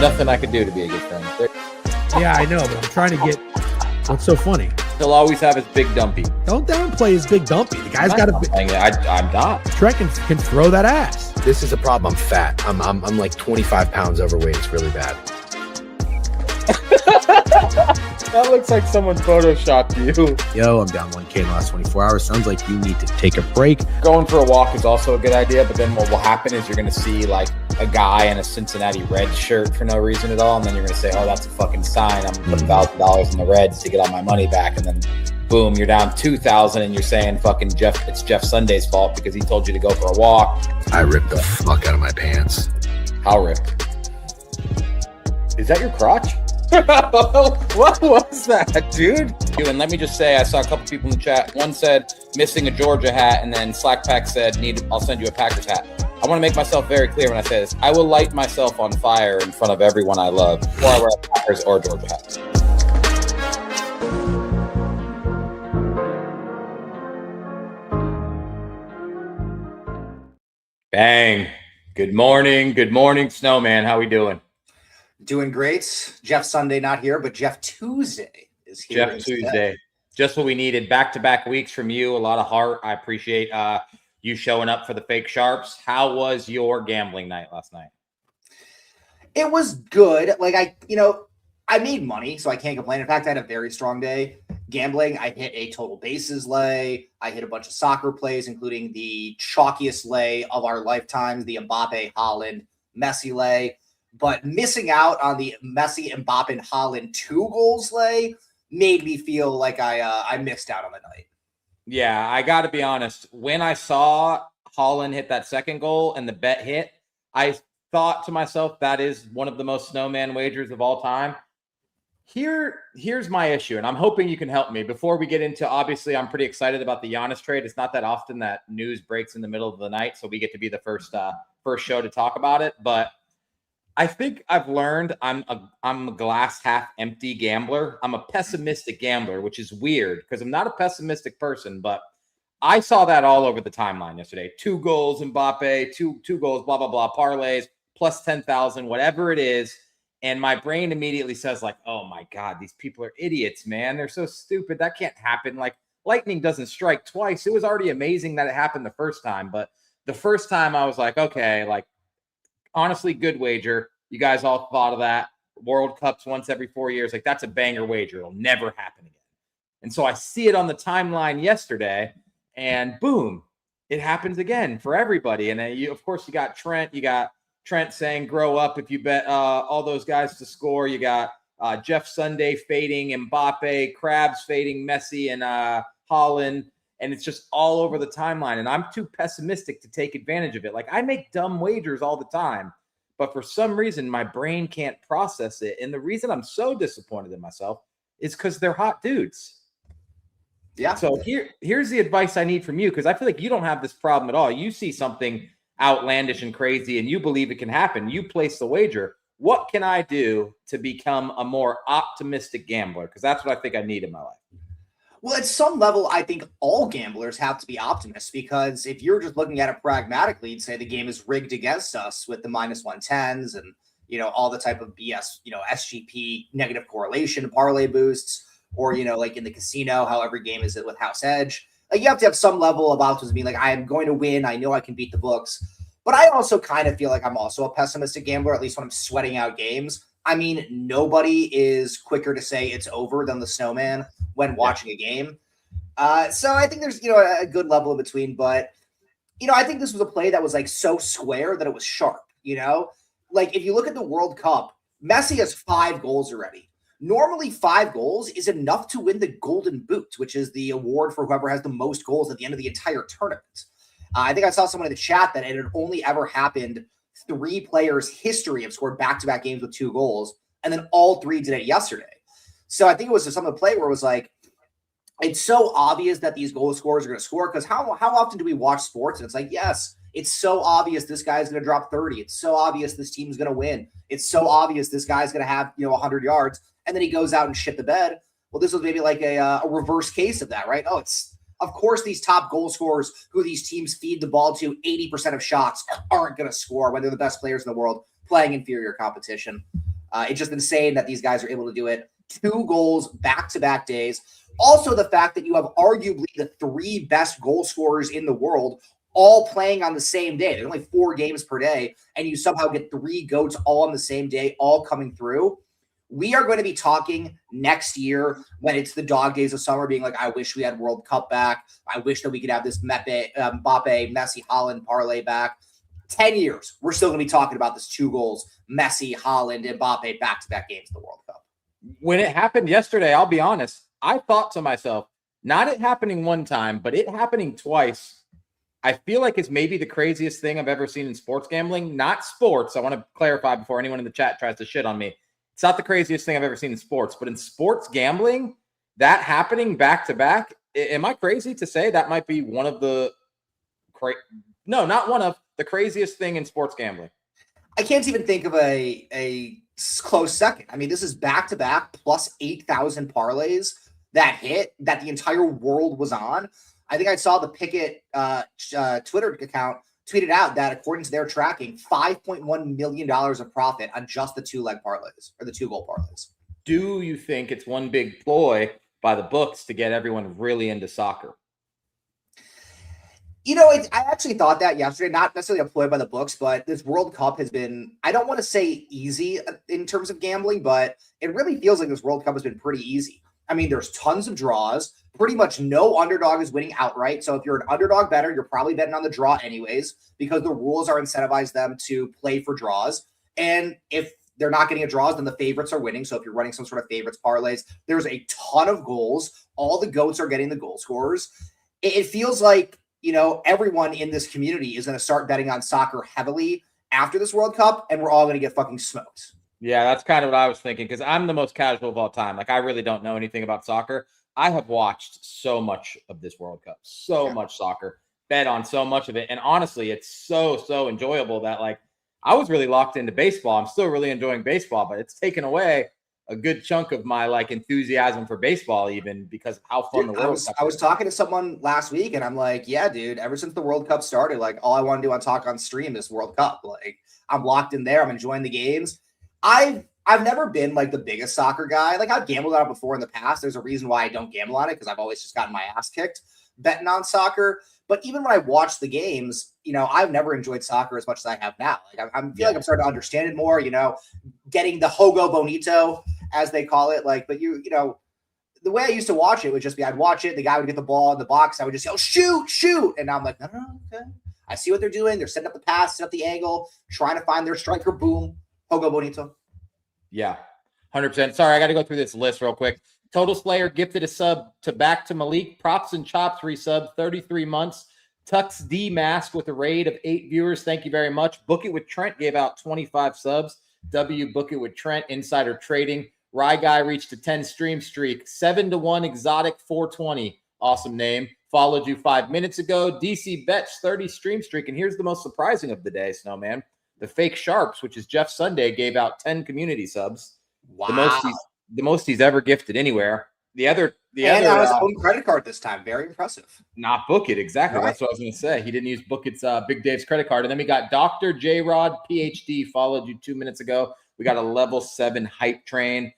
nothing I could do to be a good friend. Yeah, I know, but I'm trying to get. What's so funny? He'll always have his big dumpy. Don't downplay his big dumpy. The guy's got a big. I'm not. Trent can throw that ass. This is a problem. I'm fat. I'm like 25 pounds overweight. It's really bad. That looks like someone photoshopped you. Yo, I'm down 1K in the last 24 hours. Sounds like you need to take a break. Going for a walk is also a good idea, but then what will happen is you're going to see like a guy in a Cincinnati Reds shirt for no reason at all, and then you're going to say, oh, that's a fucking sign. I'm going to put $1,000 in the Reds to get all my money back, and then boom, you're down $2,000, and you're saying fucking it's Jeff Sunday's fault because he told you to go for a walk. I ripped the fuck out of my pants. How ripped? Is that your crotch? What was that, dude? And let me just say, I saw a couple people in the chat. One said missing a Georgia hat, and then Slackpack said, I'll send you a Packers hat. I want to make myself very clear when I say this. I will light myself on fire in front of everyone I love before I wear a Packers or Georgia hat. Bang. Good morning, Snowman. How we doing? Doing great. Jeff Sunday not here, but Jeff Tuesday is here. Jeff Tuesday. Just what we needed. Back-to-back weeks from you. A lot of heart. I appreciate you showing up for the fake sharps. How was your gambling night last night? It was good. Like I made money, so I can't complain. In fact, I had a very strong day gambling. I hit a total bases lay. I hit a bunch of soccer plays, including the chalkiest lay of our lifetimes, the Mbappe, Haaland, Messi lay. But missing out on the Messi, Mbappe, Haaland 2 goals lay made me feel like I missed out on the night. Yeah, I got to be honest. When I saw Haaland hit that second goal and the bet hit, I thought to myself, that is one of the most snowman wagers of all time. Here's my issue, and I'm hoping you can help me. Before we get into, obviously, I'm pretty excited about the Giannis trade. It's not that often that news breaks in the middle of the night, so we get to be the first show to talk about it. But I think I've learned I'm a glass half empty gambler. I'm a pessimistic gambler, which is weird because I'm not a pessimistic person, but I saw that all over the timeline yesterday. 2 goals, Mbappe, two goals, blah, blah, blah, parlays, plus 10,000, whatever it is. And my brain immediately says like, oh my God, these people are idiots, man. They're so stupid. That can't happen. Like lightning doesn't strike twice. It was already amazing that it happened the first time. But the first time I was like, okay, like honestly, good wager. You guys all thought of that. World Cups once every 4 years. Like that's a banger wager. It'll never happen again. And so I see it on the timeline yesterday and boom, it happens again for everybody. And then of course you got Trent, Trent saying, grow up if you bet all those guys to score. You got Jeff Sunday fading Mbappe, Krabs fading Messi and Haaland. And it's just all over the timeline. And I'm too pessimistic to take advantage of it. Like I make dumb wagers all the time, but for some reason my brain can't process it. And the reason I'm so disappointed in myself is because they're hot dudes. Yeah. So here's the advice I need from you, because I feel like you don't have this problem at all. You see something outlandish and crazy and you believe it can happen. You place the wager. What can I do to become a more optimistic gambler? Because that's what I think I need in my life. Well, at some level, I think all gamblers have to be optimists, because if you're just looking at it pragmatically and say the game is rigged against us with the minus 110s and, all the type of BS, SGP, negative correlation, parlay boosts, or, like in the casino, how every game is with house edge. Like you have to have some level of optimism, being like, I am going to win. I know I can beat the books. But I also kind of feel like I'm also a pessimistic gambler, at least when I'm sweating out games. I mean, nobody is quicker to say it's over than the snowman when watching a game. So I think there's, a good level in between. But, I think this was a play that was like so square that it was sharp, Like if you look at the World Cup, Messi has 5 goals already. Normally 5 goals is enough to win the Golden Boot, which is the award for whoever has the most goals at the end of the entire tournament. I think I saw someone in the chat that it had only ever happened 3 players' history have scored back-to-back games with 2 goals, and then all 3 did it yesterday. So I think it was some of the play where it was like, it's so obvious that these goal scorers are going to score, because how often do we watch sports and it's like, yes, it's so obvious this guy's going to drop 30. It's so obvious this team's going to win. It's so obvious this guy's going to have 100 yards. And then he goes out and shit the bed. Well, this was maybe like a reverse case of that, right? Oh, of course these top goal scorers who these teams feed the ball to 80% of shots aren't going to score when they're the best players in the world playing inferior competition. It's just insane that these guys are able to do it. 2 goals back-to-back days. Also, the fact that you have arguably the 3 best goal scorers in the world all playing on the same day. There's only 4 games per day, and you somehow get 3 GOATs all on the same day, all coming through. We are going to be talking next year when it's the dog days of summer, being like, I wish we had World Cup back. I wish that we could have this Mbappe, Messi, Haaland parlay back. 10 years, we're still going to be talking about this 2 goals, Messi, Haaland, and Mbappe back-to-back games of the World Cup. When it happened yesterday, I'll be honest, I thought to myself, not it happening one time, but it happening twice, I feel like it's maybe the craziest thing I've ever seen in sports gambling. Not sports. I want to clarify before anyone in the chat tries to shit on me. It's not the craziest thing I've ever seen in sports, but in sports gambling, that happening back-to-back, am I crazy to say that might be one of the no, not one of the craziest thing in sports gambling? I can't even think of a close second. I mean, this is back-to-back plus 8,000 parlays that hit that the entire world was on. I think I saw the Pickett Twitter account tweeted out that according to their tracking, $5.1 million of profit on just the 2-leg parlays or the 2-goal parlays. Do you think it's one big ploy by the books to get everyone really into soccer? You know, I actually thought that yesterday, not necessarily a ploy by the books, but this World Cup has been, I don't want to say easy in terms of gambling, but it really feels like this World Cup has been pretty easy. I mean, there's tons of draws. Pretty much no underdog is winning outright. So if you're an underdog bettor, you're probably betting on the draw anyways, because the rules are incentivize them to play for draws. And if they're not getting a draws, then the favorites are winning. So if you're running some sort of favorites parlays, there's a ton of goals. All the GOATs are getting the goal scorers. It feels like, you know, everyone in this community is going to start betting on soccer heavily after this World Cup, and we're all going to get fucking smoked. Yeah, that's kind of what I was thinking, because I'm the most casual of all time. Like, I really don't know anything about soccer. I have watched so much of this World Cup, so much soccer, bet on so much of it. And honestly, it's so enjoyable that, like, I was really locked into baseball. I'm still really enjoying baseball, but it's taken away a good chunk of my, like, enthusiasm for baseball, even because of how fun the World Cup is. I was talking to someone last week, and I'm like, yeah, dude, ever since the World Cup started, like, all I want to do on talk on stream is World Cup. Like, I'm locked in there. I'm enjoying the games. I've never been like the biggest soccer guy. Like, I've gambled on it before in the past. There's a reason why I don't gamble on it, because I've always just gotten my ass kicked betting on soccer. But even when I watch the games, you know, I've never enjoyed soccer as much as I have now. Like, I feel like I'm starting to understand it more, you know, getting the Hogo Bonito, as they call it. Like, but you know, the way I used to watch it would just be, I'd watch it, the guy would get the ball in the box, I would just yell, shoot. And now I'm like, no, okay. I see what they're doing. They're setting up the pass, setting up the angle, trying to find their striker. Boom. Hogo Bonito. Yeah, 100%. Sorry, I got to go through this list real quick. Total Slayer gifted a sub to back to Malik. Props and Chops resub, 33 months. Tux D Mask with a raid of 8 viewers. Thank you very much. Book It with Trent gave out 25 subs. W Book It with Trent, Insider Trading. Rye Guy reached a 10 stream streak. 7-1 Exotic 420. Awesome name. Followed you 5 minutes ago. DC Betch 30 stream streak. And here's the most surprising of the day, Snowman. The Fake Sharps, which is Jeff Sunday, gave out 10 community subs. Wow. The most he's ever gifted anywhere. The other on his own credit card this time. Very impressive. Not Book It, exactly. Right. That's what I was going to say. He didn't use Book It's Big Dave's credit card. And then we got Dr. J Rod PhD, followed you 2 minutes ago. We got a level 7 hype train.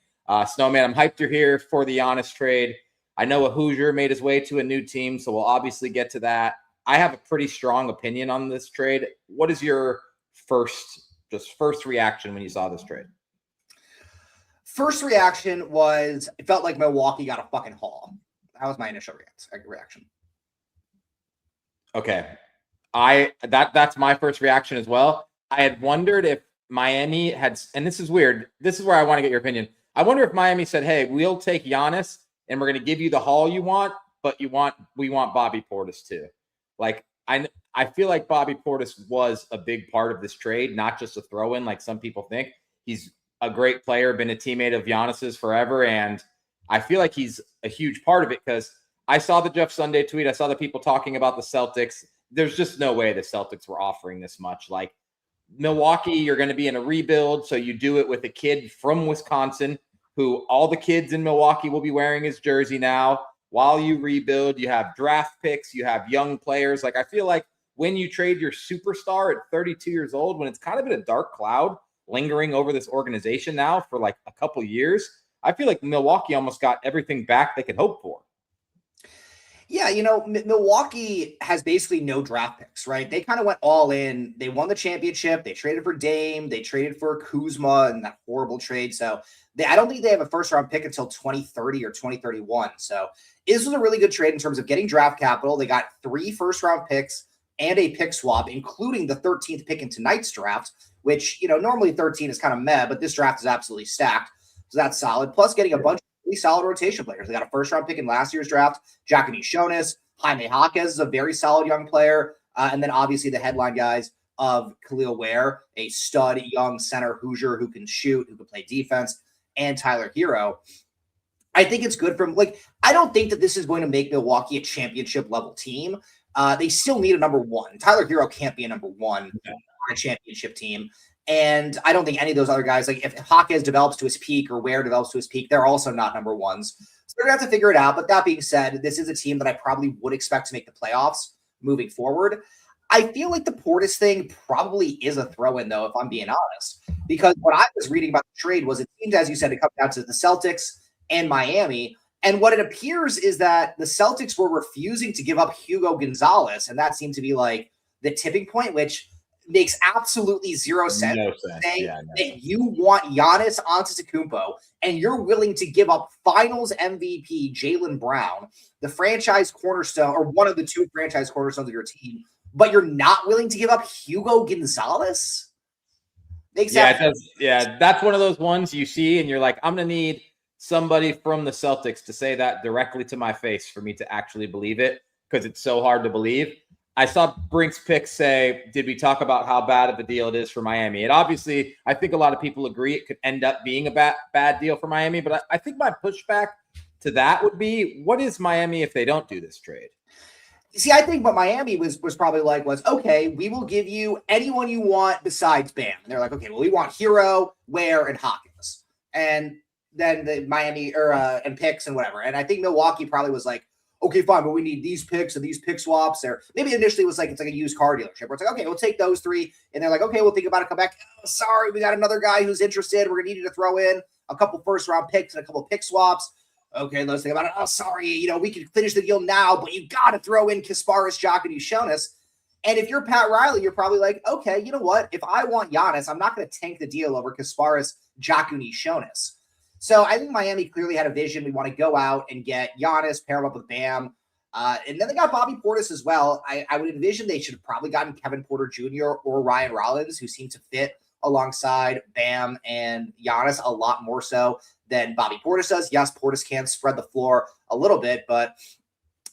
Snowman, I'm hyped you're here for the honest trade. I know a Hoosier made his way to a new team, so we'll obviously get to that. I have a pretty strong opinion on this trade. What is your first reaction when you saw this trade? First reaction was, it felt like Milwaukee got a fucking haul. That was my initial reaction. Okay. That's my first reaction as well. I had wondered if Miami had, and this is weird. This is where I want to get your opinion. I wonder if Miami said, hey, we'll take Giannis and we're going to give you the haul you want, but we want Bobby Portis too. Like, I feel like Bobby Portis was a big part of this trade, not just a throw-in like some people think. He's a great player, been a teammate of Giannis's forever, and I feel like he's a huge part of it because I saw the Jeff Sunday tweet. I saw the people talking about the Celtics. There's just no way the Celtics were offering this much. Like, Milwaukee, you're going to be in a rebuild, so you do it with a kid from Wisconsin who all the kids in Milwaukee will be wearing his jersey now. While you rebuild, you have draft picks, you have young players. Like, I feel like when you trade your superstar at 32 years old, when it's kind of in a dark cloud, lingering over this organization now for like a couple years. I feel like Milwaukee almost got everything back they could hope for. Yeah, Milwaukee has basically no draft picks, right? They kind of went all in. They won the championship. They traded for Dame. They traded for Kuzma in that horrible trade. So I don't think they have a first-round pick until 2030 or 2031. So this was a really good trade in terms of getting draft capital. They got 3 first-round picks and a pick swap, including the 13th pick in tonight's draft, which, normally 13 is kind of meh, but this draft is absolutely stacked. So that's solid. Plus getting a bunch really solid rotation players. They got a first-round pick in last year's draft, Jacqueline Shonis, Jaime Jaquez is a very solid young player, and then obviously the headline guys of Khalil Ware, a stud young center Hoosier who can shoot, who can play defense, and Tyler Hero. I think it's good from I don't think that this is going to make Milwaukee a championship level team. They still need a number one. Tyler Hero can't be a number one on a championship team. And I don't think any of those other guys, like if Jaquez develops to his peak or Ware develops to his peak, they're also not number ones. So they're going to have to figure it out. But that being said, this is a team that I probably would expect to make the playoffs moving forward. I feel like the Portis thing probably is a throw-in, though, if I'm being honest. Because what I was reading about the trade was it seemed, as you said, to come down to the Celtics and Miami. And what it appears is that the Celtics were refusing to give up Hugo Gonzalez. And that seemed to be like the tipping point, which makes absolutely zero sense. No sense. Saying that you want Giannis Antetokounmpo and you're willing to give up Finals MVP Jaylen Brown, the franchise cornerstone or one of the 2 franchise cornerstones of your team, but you're not willing to give up Hugo Gonzalez? That's one of those ones you see and you're like, I'm going to need somebody from the Celtics to say that directly to my face for me to actually believe it, because it's so hard to believe. I saw Brink's pick say, did we talk about how bad of a deal it is for Miami? And obviously, I think a lot of people agree it could end up being a bad deal for Miami. But I think my pushback to that would be, what is Miami if they don't do this trade? See, I think what Miami was probably like was, okay, we will give you anyone you want besides Bam. And they're like, okay, well, we want Hero, Ware, and Hawkins. And then the Miami and picks and whatever. And I think Milwaukee probably was like, okay, fine, but we need these picks and these pick swaps. Or maybe initially it was like, it's like a used car dealership where it's like, okay, we'll take those 3. And they're like, okay, we'll think about it, come back. Oh, sorry, we got another guy who's interested. We're going to need you to throw in a couple first-round picks and a couple pick swaps. Okay, let's think about it. Oh, sorry, we can finish the deal now, but you got to throw in Kasparis, Jacqueline Shonis. And if you're Pat Riley, you're probably like, okay, you know what? If I want Giannis, I'm not going to tank the deal over Kasparis, Jacqueline Shonis. So I think Miami clearly had a vision. We want to go out and get Giannis, pair him up with Bam. And then they got Bobby Portis as well. I would envision they should have probably gotten Kevin Porter Jr. or Ryan Rollins, who seem to fit alongside Bam and Giannis a lot more so than Bobby Portis does. Yes, Portis can spread the floor a little bit, but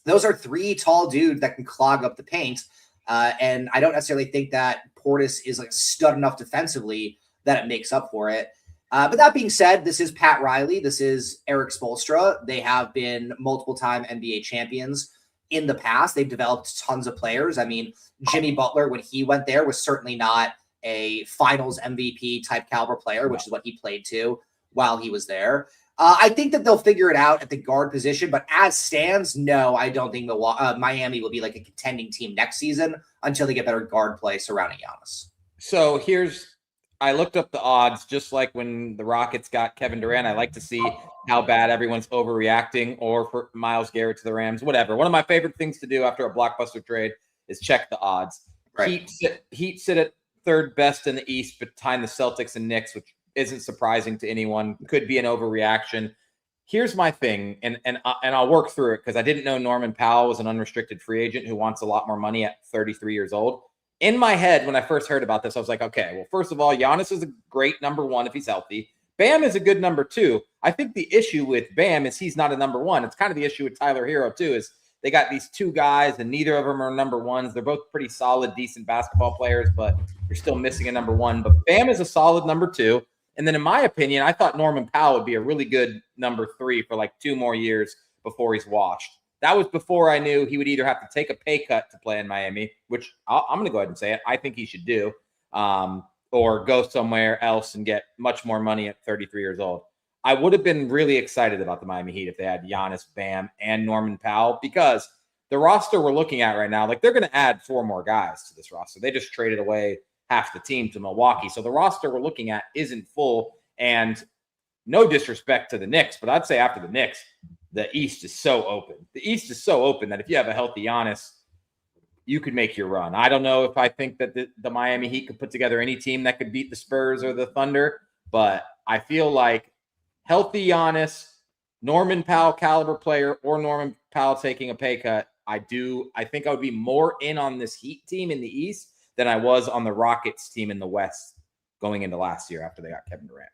those are 3 tall dudes that can clog up the paint. And I don't necessarily think that Portis is like stud enough defensively that it makes up for it. But that being said, this is Pat Riley. This is Eric Spoelstra. They have been multiple-time NBA champions in the past. They've developed tons of players. I mean, Jimmy Butler, when he went there, was certainly not a finals MVP type caliber player, which is what he played to while he was there. I think that they'll figure it out at the guard position, but as stands, no, I don't think Miami will be like a contending team next season until they get better guard play surrounding Giannis. So I looked up the odds, just like when the Rockets got Kevin Durant. I like to see how bad everyone's overreacting, or for Myles Garrett to the Rams, whatever. One of my favorite things to do after a blockbuster trade is check the odds. Right. Heat sit at 3rd best in the East behind the Celtics and Knicks, which isn't surprising to anyone. Could be an overreaction. Here's my thing, and I'll work through it because I didn't know Norman Powell was an unrestricted free agent who wants a lot more money at 33 years old. In my head, when I first heard about this, I was like, okay, well, first of all, Giannis is a great number 1 if he's healthy. Bam is a good number 2. I think the issue with Bam is he's not a number 1. It's kind of the issue with Tyler Hero, too, is they got these 2 guys, and neither of them are number 1s. They're both pretty solid, decent basketball players, but you're still missing a number 1. But Bam is a solid number 2. And then in my opinion, I thought Norman Powell would be a really good number 3 for like 2 more years before he's washed. That was before I knew he would either have to take a pay cut to play in Miami, which I'm going to go ahead and say it, I think he should do, or go somewhere else and get much more money at 33 years old. I would have been really excited about the Miami Heat if they had Giannis, Bam, and Norman Powell, because the roster we're looking at right now, like they're going to add 4 more guys to this roster. They just traded away half the team to Milwaukee. So the roster we're looking at isn't full. And no disrespect to the Knicks, but I'd say after the Knicks, the East is so open. The East is so open that if you have a healthy Giannis, you could make your run. I don't know if I think that the Miami Heat could put together any team that could beat the Spurs or the Thunder, but I feel like healthy Giannis, Norman Powell caliber player, or Norman Powell taking a pay cut, I think I would be more in on this Heat team in the East than I was on the Rockets team in the West going into last year after they got Kevin Durant.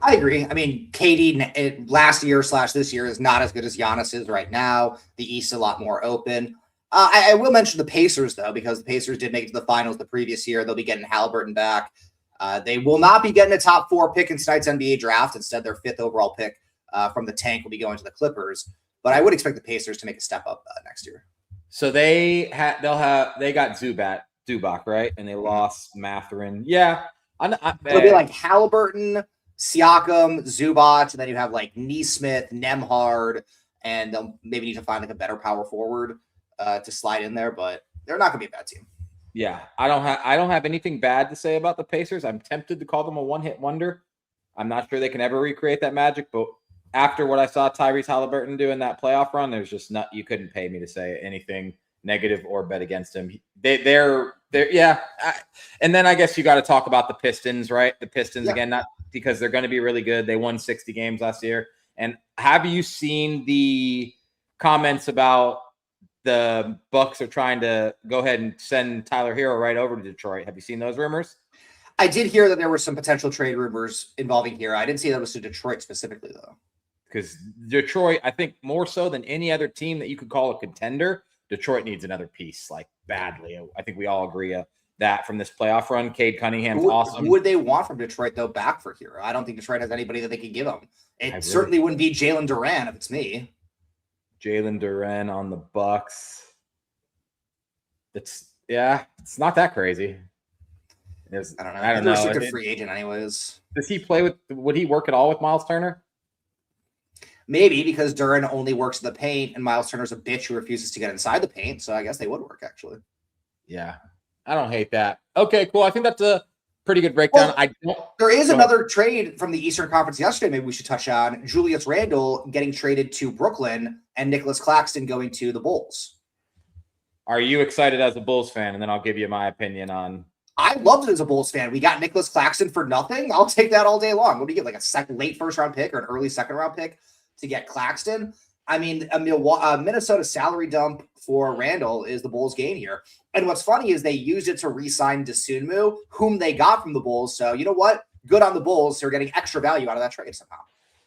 I agree. I mean, KD last year / this year is not as good as Giannis is right now. The East is a lot more open. I will mention the Pacers, though, because the Pacers did make it to the finals the previous year. They'll be getting Halliburton back. They will not be getting a top 4 pick in tonight's NBA draft. Instead, their 5th overall pick from the tank will be going to the Clippers. But I would expect the Pacers to make a step up next year. So they got Zubac, right? And they lost Mathurin. Yeah. It'll be like Halliburton, Siakam, Zubac, and then you have like Nesmith, Nembhard, and they'll maybe need to find like a better power forward to slide in there, but they're not going to be a bad team. Yeah, I don't have anything bad to say about the Pacers. I'm tempted to call them a one-hit wonder. I'm not sure they can ever recreate that magic, but after what I saw Tyrese Halliburton do in that playoff run, there's just you couldn't pay me to say anything negative or bet against him. They're and then I guess you got to talk about the Pistons, right? The Pistons again, not because they're going to be really good. They won 60 games last year. And have you seen the comments about the Bucks are trying to go ahead and send Tyler Hero right over to Detroit? Have you seen those rumors? I did hear that there were some potential trade rumors involving Hero. I didn't see that it was to Detroit specifically, though. Because Detroit, I think more so than any other team that you could call a contender, Detroit needs another piece, like badly. I think we all agree that from this playoff run. Cade Cunningham's awesome. Who would they want from Detroit, though, back for Hero? I don't think Detroit has anybody that they could give him. It certainly wouldn't be Jalen Duran if it's me. Jalen Duran on the Bucks. It's not that crazy. I don't know. I don't know. He's a good free agent anyways. Does he would he work at all with Miles Turner? Maybe, because Duran only works in the paint and Miles Turner's a bitch who refuses to get inside the paint. So I guess they would work, actually. Yeah. I don't hate that. Okay, cool. I think that's a pretty good breakdown. There is another trade from the Eastern Conference yesterday maybe we should touch on. Julius Randle getting traded to Brooklyn and Nicholas Claxton going to the Bulls. Are you excited as a Bulls fan? And then I'll give you my opinion on. I loved it as a Bulls fan. We got Nicholas Claxton for nothing. I'll take that all day long. What do you get, like a late first-round pick or an early second-round pick to get Claxton? I mean, a Minnesota salary dump for Randall is the Bulls' gain here. And what's funny is they used it to re-sign Dosunmu, whom they got from the Bulls. So you know what? Good on the Bulls. They're getting extra value out of that trade somehow.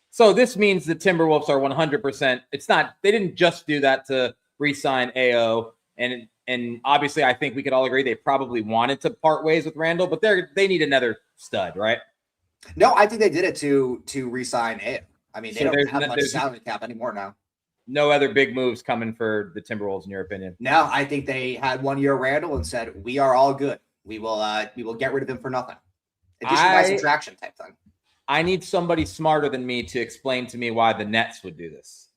So this means the Timberwolves are 100%. It's not. They didn't just do that to re-sign AO. And obviously, I think we could all agree they probably wanted to part ways with Randall, but they need another stud, right? No, I think they did it to re-sign AO. I mean, they don't have much salary cap anymore now. No other big moves coming for the Timberwolves, in your opinion? No, I think they had 1 year Randall and said, we are all good. We will get rid of him for nothing. Addition by subtraction type thing. I need somebody smarter than me to explain to me why the Nets would do this.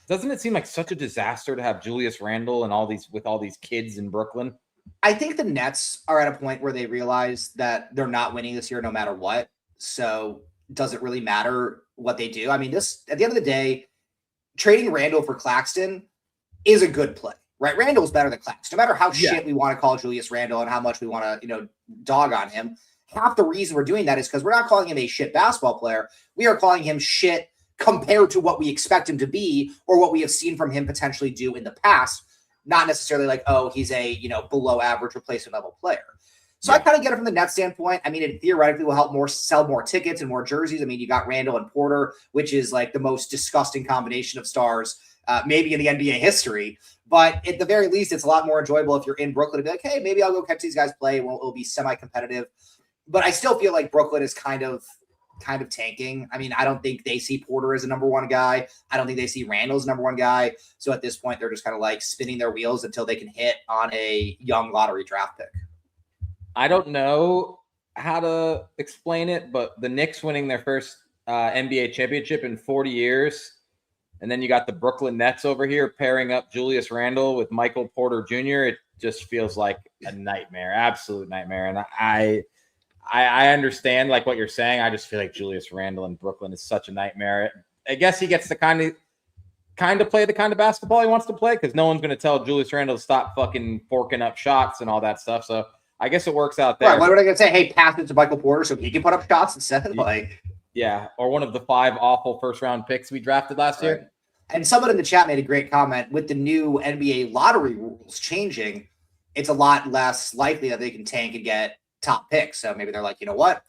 Doesn't it seem like such a disaster to have Julius Randle and all these kids in Brooklyn? I think the Nets are at a point where they realize that they're not winning this year no matter what. So does it really matter what they do? I mean, at the end of the day, trading Randall for Claxton is a good play, right? Randall's better than Claxton. No matter how shit we want to call Julius Randle and how much we want to, dog on him. Half the reason we're doing that is because we're not calling him a shit basketball player. We are calling him shit compared to what we expect him to be or what we have seen from him potentially do in the past. Not necessarily like, oh, he's a, below average replacement level player. So I kind of get it from the Nets standpoint. I mean, it theoretically will help sell more tickets and more jerseys. I mean, you got Randall and Porter, which is like the most disgusting combination of stars, maybe in the NBA history. But at the very least, it's a lot more enjoyable if you're in Brooklyn to be like, hey, maybe I'll go catch these guys play. It'll be semi-competitive. But I still feel like Brooklyn is kind of tanking. I mean, I don't think they see Porter as a number one guy. I don't think they see Randall as number one guy. So at this point, they're just kind of like spinning their wheels until they can hit on a young lottery draft pick. I don't know how to explain it, but the Knicks winning their first NBA championship in 40 years, and then you got the Brooklyn Nets over here pairing up Julius Randle with Michael Porter Jr. just feels like a nightmare, absolute nightmare. And I understand like what you're saying. I just feel like Julius Randle in Brooklyn is such a nightmare. I guess he gets to kind of play the kind of basketball he wants to play because no one's going to tell Julius Randle to stop fucking forking up shots and all that stuff. So I guess it works out there. Right, what are they going to say? Hey, pass it to Michael Porter so he can put up shots instead? Yeah, or one of the 5 awful first-round picks we drafted last year. And someone in the chat made a great comment. With the new NBA lottery rules changing, it's a lot less likely that they can tank and get top picks. So maybe they're like, you know what?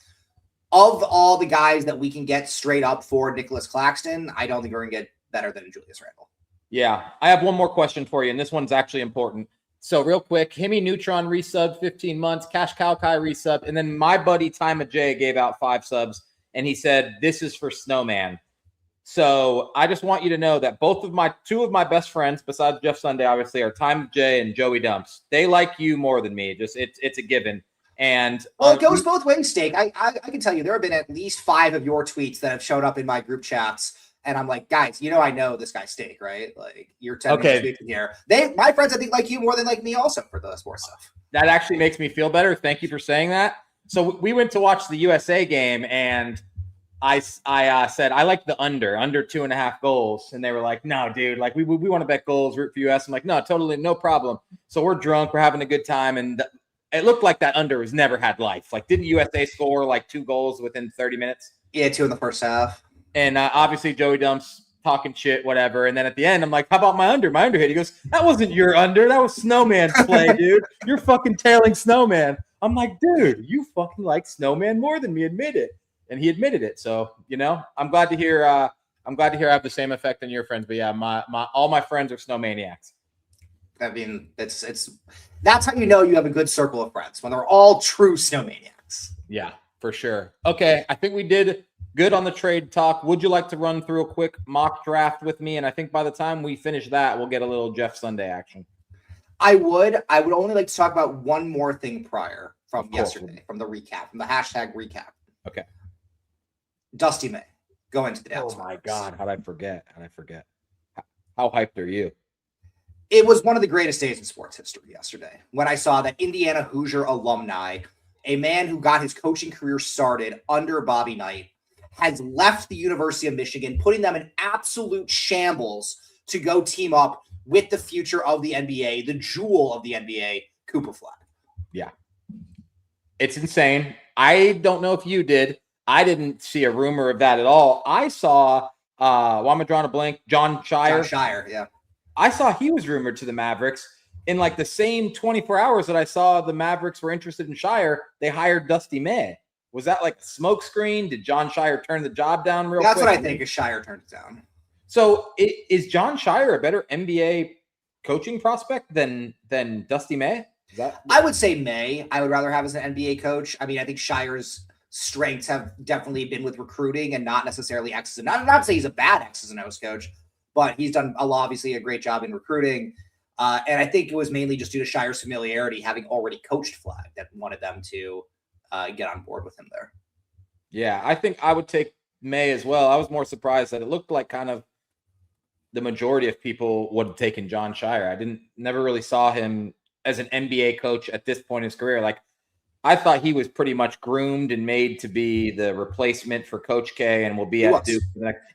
Of all the guys that we can get straight up for Nicholas Claxton, I don't think we're going to get better than Julius Randle. Yeah, I have one more question for you, and this one's actually important. So real quick, Himmy Neutron resub 15 months, Cash Cow Kai resub, and then my buddy Time of J gave out 5 subs, and he said, this is for Snowman. So I just want you to know that two of my best friends, besides Jeff Sunday, obviously, are Time J and Joey Dumps. They like you more than me. Just it's a given. And it goes both ways, Steak. I can tell you there have been at least 5 of your tweets that have showed up in my group chats, and I'm like, guys, I know this guy Steak, right? Like you're telling me here. My friends, I think, like you more than like me, also for the sports stuff. That actually makes me feel better. Thank you for saying that. So we went to watch the USA game, and I said I like the under 2.5 goals, and they were like, no, dude, like we want to bet goals, root for US. I'm like, no, totally, no problem. So we're drunk, we're having a good time, and it looked like that under has never had life. Like, didn't USA score like 2 goals within 30 minutes? Yeah, 2 in the first half. And obviously Joey Dumps talking shit, whatever. And then at the end, I'm like, how about my under? My under hit. He goes, that wasn't your under. That was Snowman's play, dude. You're fucking tailing Snowman. I'm like, dude, you fucking like Snowman more than me. Admit it. And he admitted it. So, I'm glad to hear I have the same effect on your friends. But yeah, all my friends are Snowmaniacs. I mean, that's how you know you have a good circle of friends, when they're all true Snowmaniacs. Yeah, for sure. Okay, I think we did good on the trade talk. Would you like to run through a quick mock draft with me? And I think by the time we finish that, we'll get a little Jeff Sunday action. I would only like to talk about one more thing prior from yesterday, from the recap, from the hashtag recap. Okay. Dusty May going to the Dallas. Oh my God, how'd I forget? How hyped are you? It was one of the greatest days in sports history yesterday when I saw that Indiana Hoosier alumni, a man who got his coaching career started under Bobby Knight, has left the University of Michigan, putting them in absolute shambles to go team up with the future of the NBA, the jewel of the NBA, Cooper Flag. Yeah. It's insane. I don't know if you did. I didn't see a rumor of that at all. I saw, why am I drawing a blank? John Shire. John Shire, yeah. I saw he was rumored to the Mavericks. In like the same 24 hours that I saw the Mavericks were interested in Shire, they hired Dusty May. Was that like a smoke screen? Did John Shire turn the job down real quick? That's what I think, is Shire turned it down. So is John Shire a better NBA coaching prospect than Dusty May? I would say May. I would rather have as an NBA coach. I mean, I think Shire's strengths have definitely been with recruiting and not necessarily X's and not to say he's a bad X's and O's coach, but he's done obviously a great job in recruiting. And I think it was mainly just due to Shire's familiarity, having already coached Flag, that wanted them to get on board with him there. Yeah, I think I would take May as well. I was more surprised that it looked like kind of the majority of people would have taken John Shire. I never really saw him as an NBA coach at this point in his career. Like, I thought he was pretty much groomed and made to be the replacement for Coach K and will be at Duke.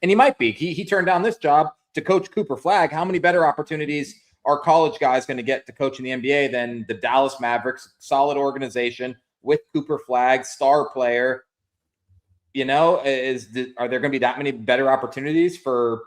And he might be. He turned down this job to coach Cooper Flag. How many better opportunities are college guys going to get to coach in the NBA than the Dallas Mavericks? Solid organization with Cooper Flag, star player. Are there going to be that many better opportunities for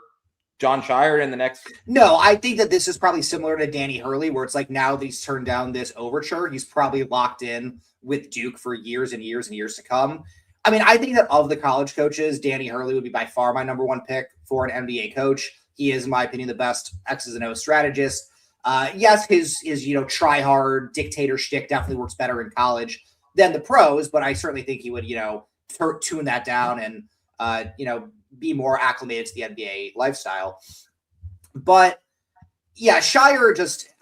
John Shire in the next? No, I think that this is probably similar to Danny Hurley, where it's like now that he's turned down this overture, he's probably locked in with Duke for years and years and years to come. I mean, I think that of the college coaches, Danny Hurley would be by far my number one pick for an NBA coach. He is, in my opinion, the best X's and O's strategist. Yes, his try hard dictator shtick definitely works better in college than the pros, but I certainly think he would, tune that down and, be more acclimated to the NBA lifestyle. But yeah, Shire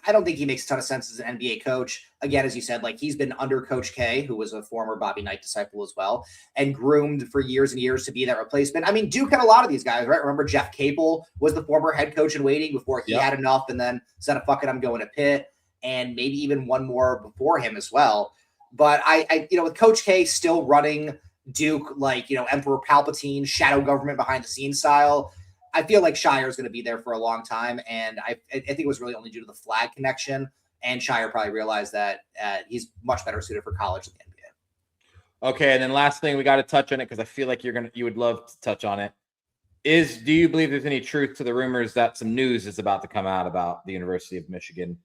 I don't think he makes a ton of sense as an NBA coach. Again, as you said, like he's been under Coach K, who was a former Bobby Knight disciple as well, and groomed for years and years to be that replacement. I mean, Duke had a lot of these guys, right? Remember Jeff Capel was the former head coach in waiting before he had enough and then said, fuck it, I'm going to Pitt. and maybe even one more before him as well. But I with Coach K still running Duke like, Emperor Palpatine, shadow government behind the scenes style, I feel like Shire is going to be there for a long time. And I think it was really only due to the flag connection. And Shire probably realized that he's much better suited for college than the NBA. Okay, and then last thing, we got to touch on it because I feel like you would love to touch on it. Do you believe there's any truth to the rumors that some news is about to come out about the University of Michigan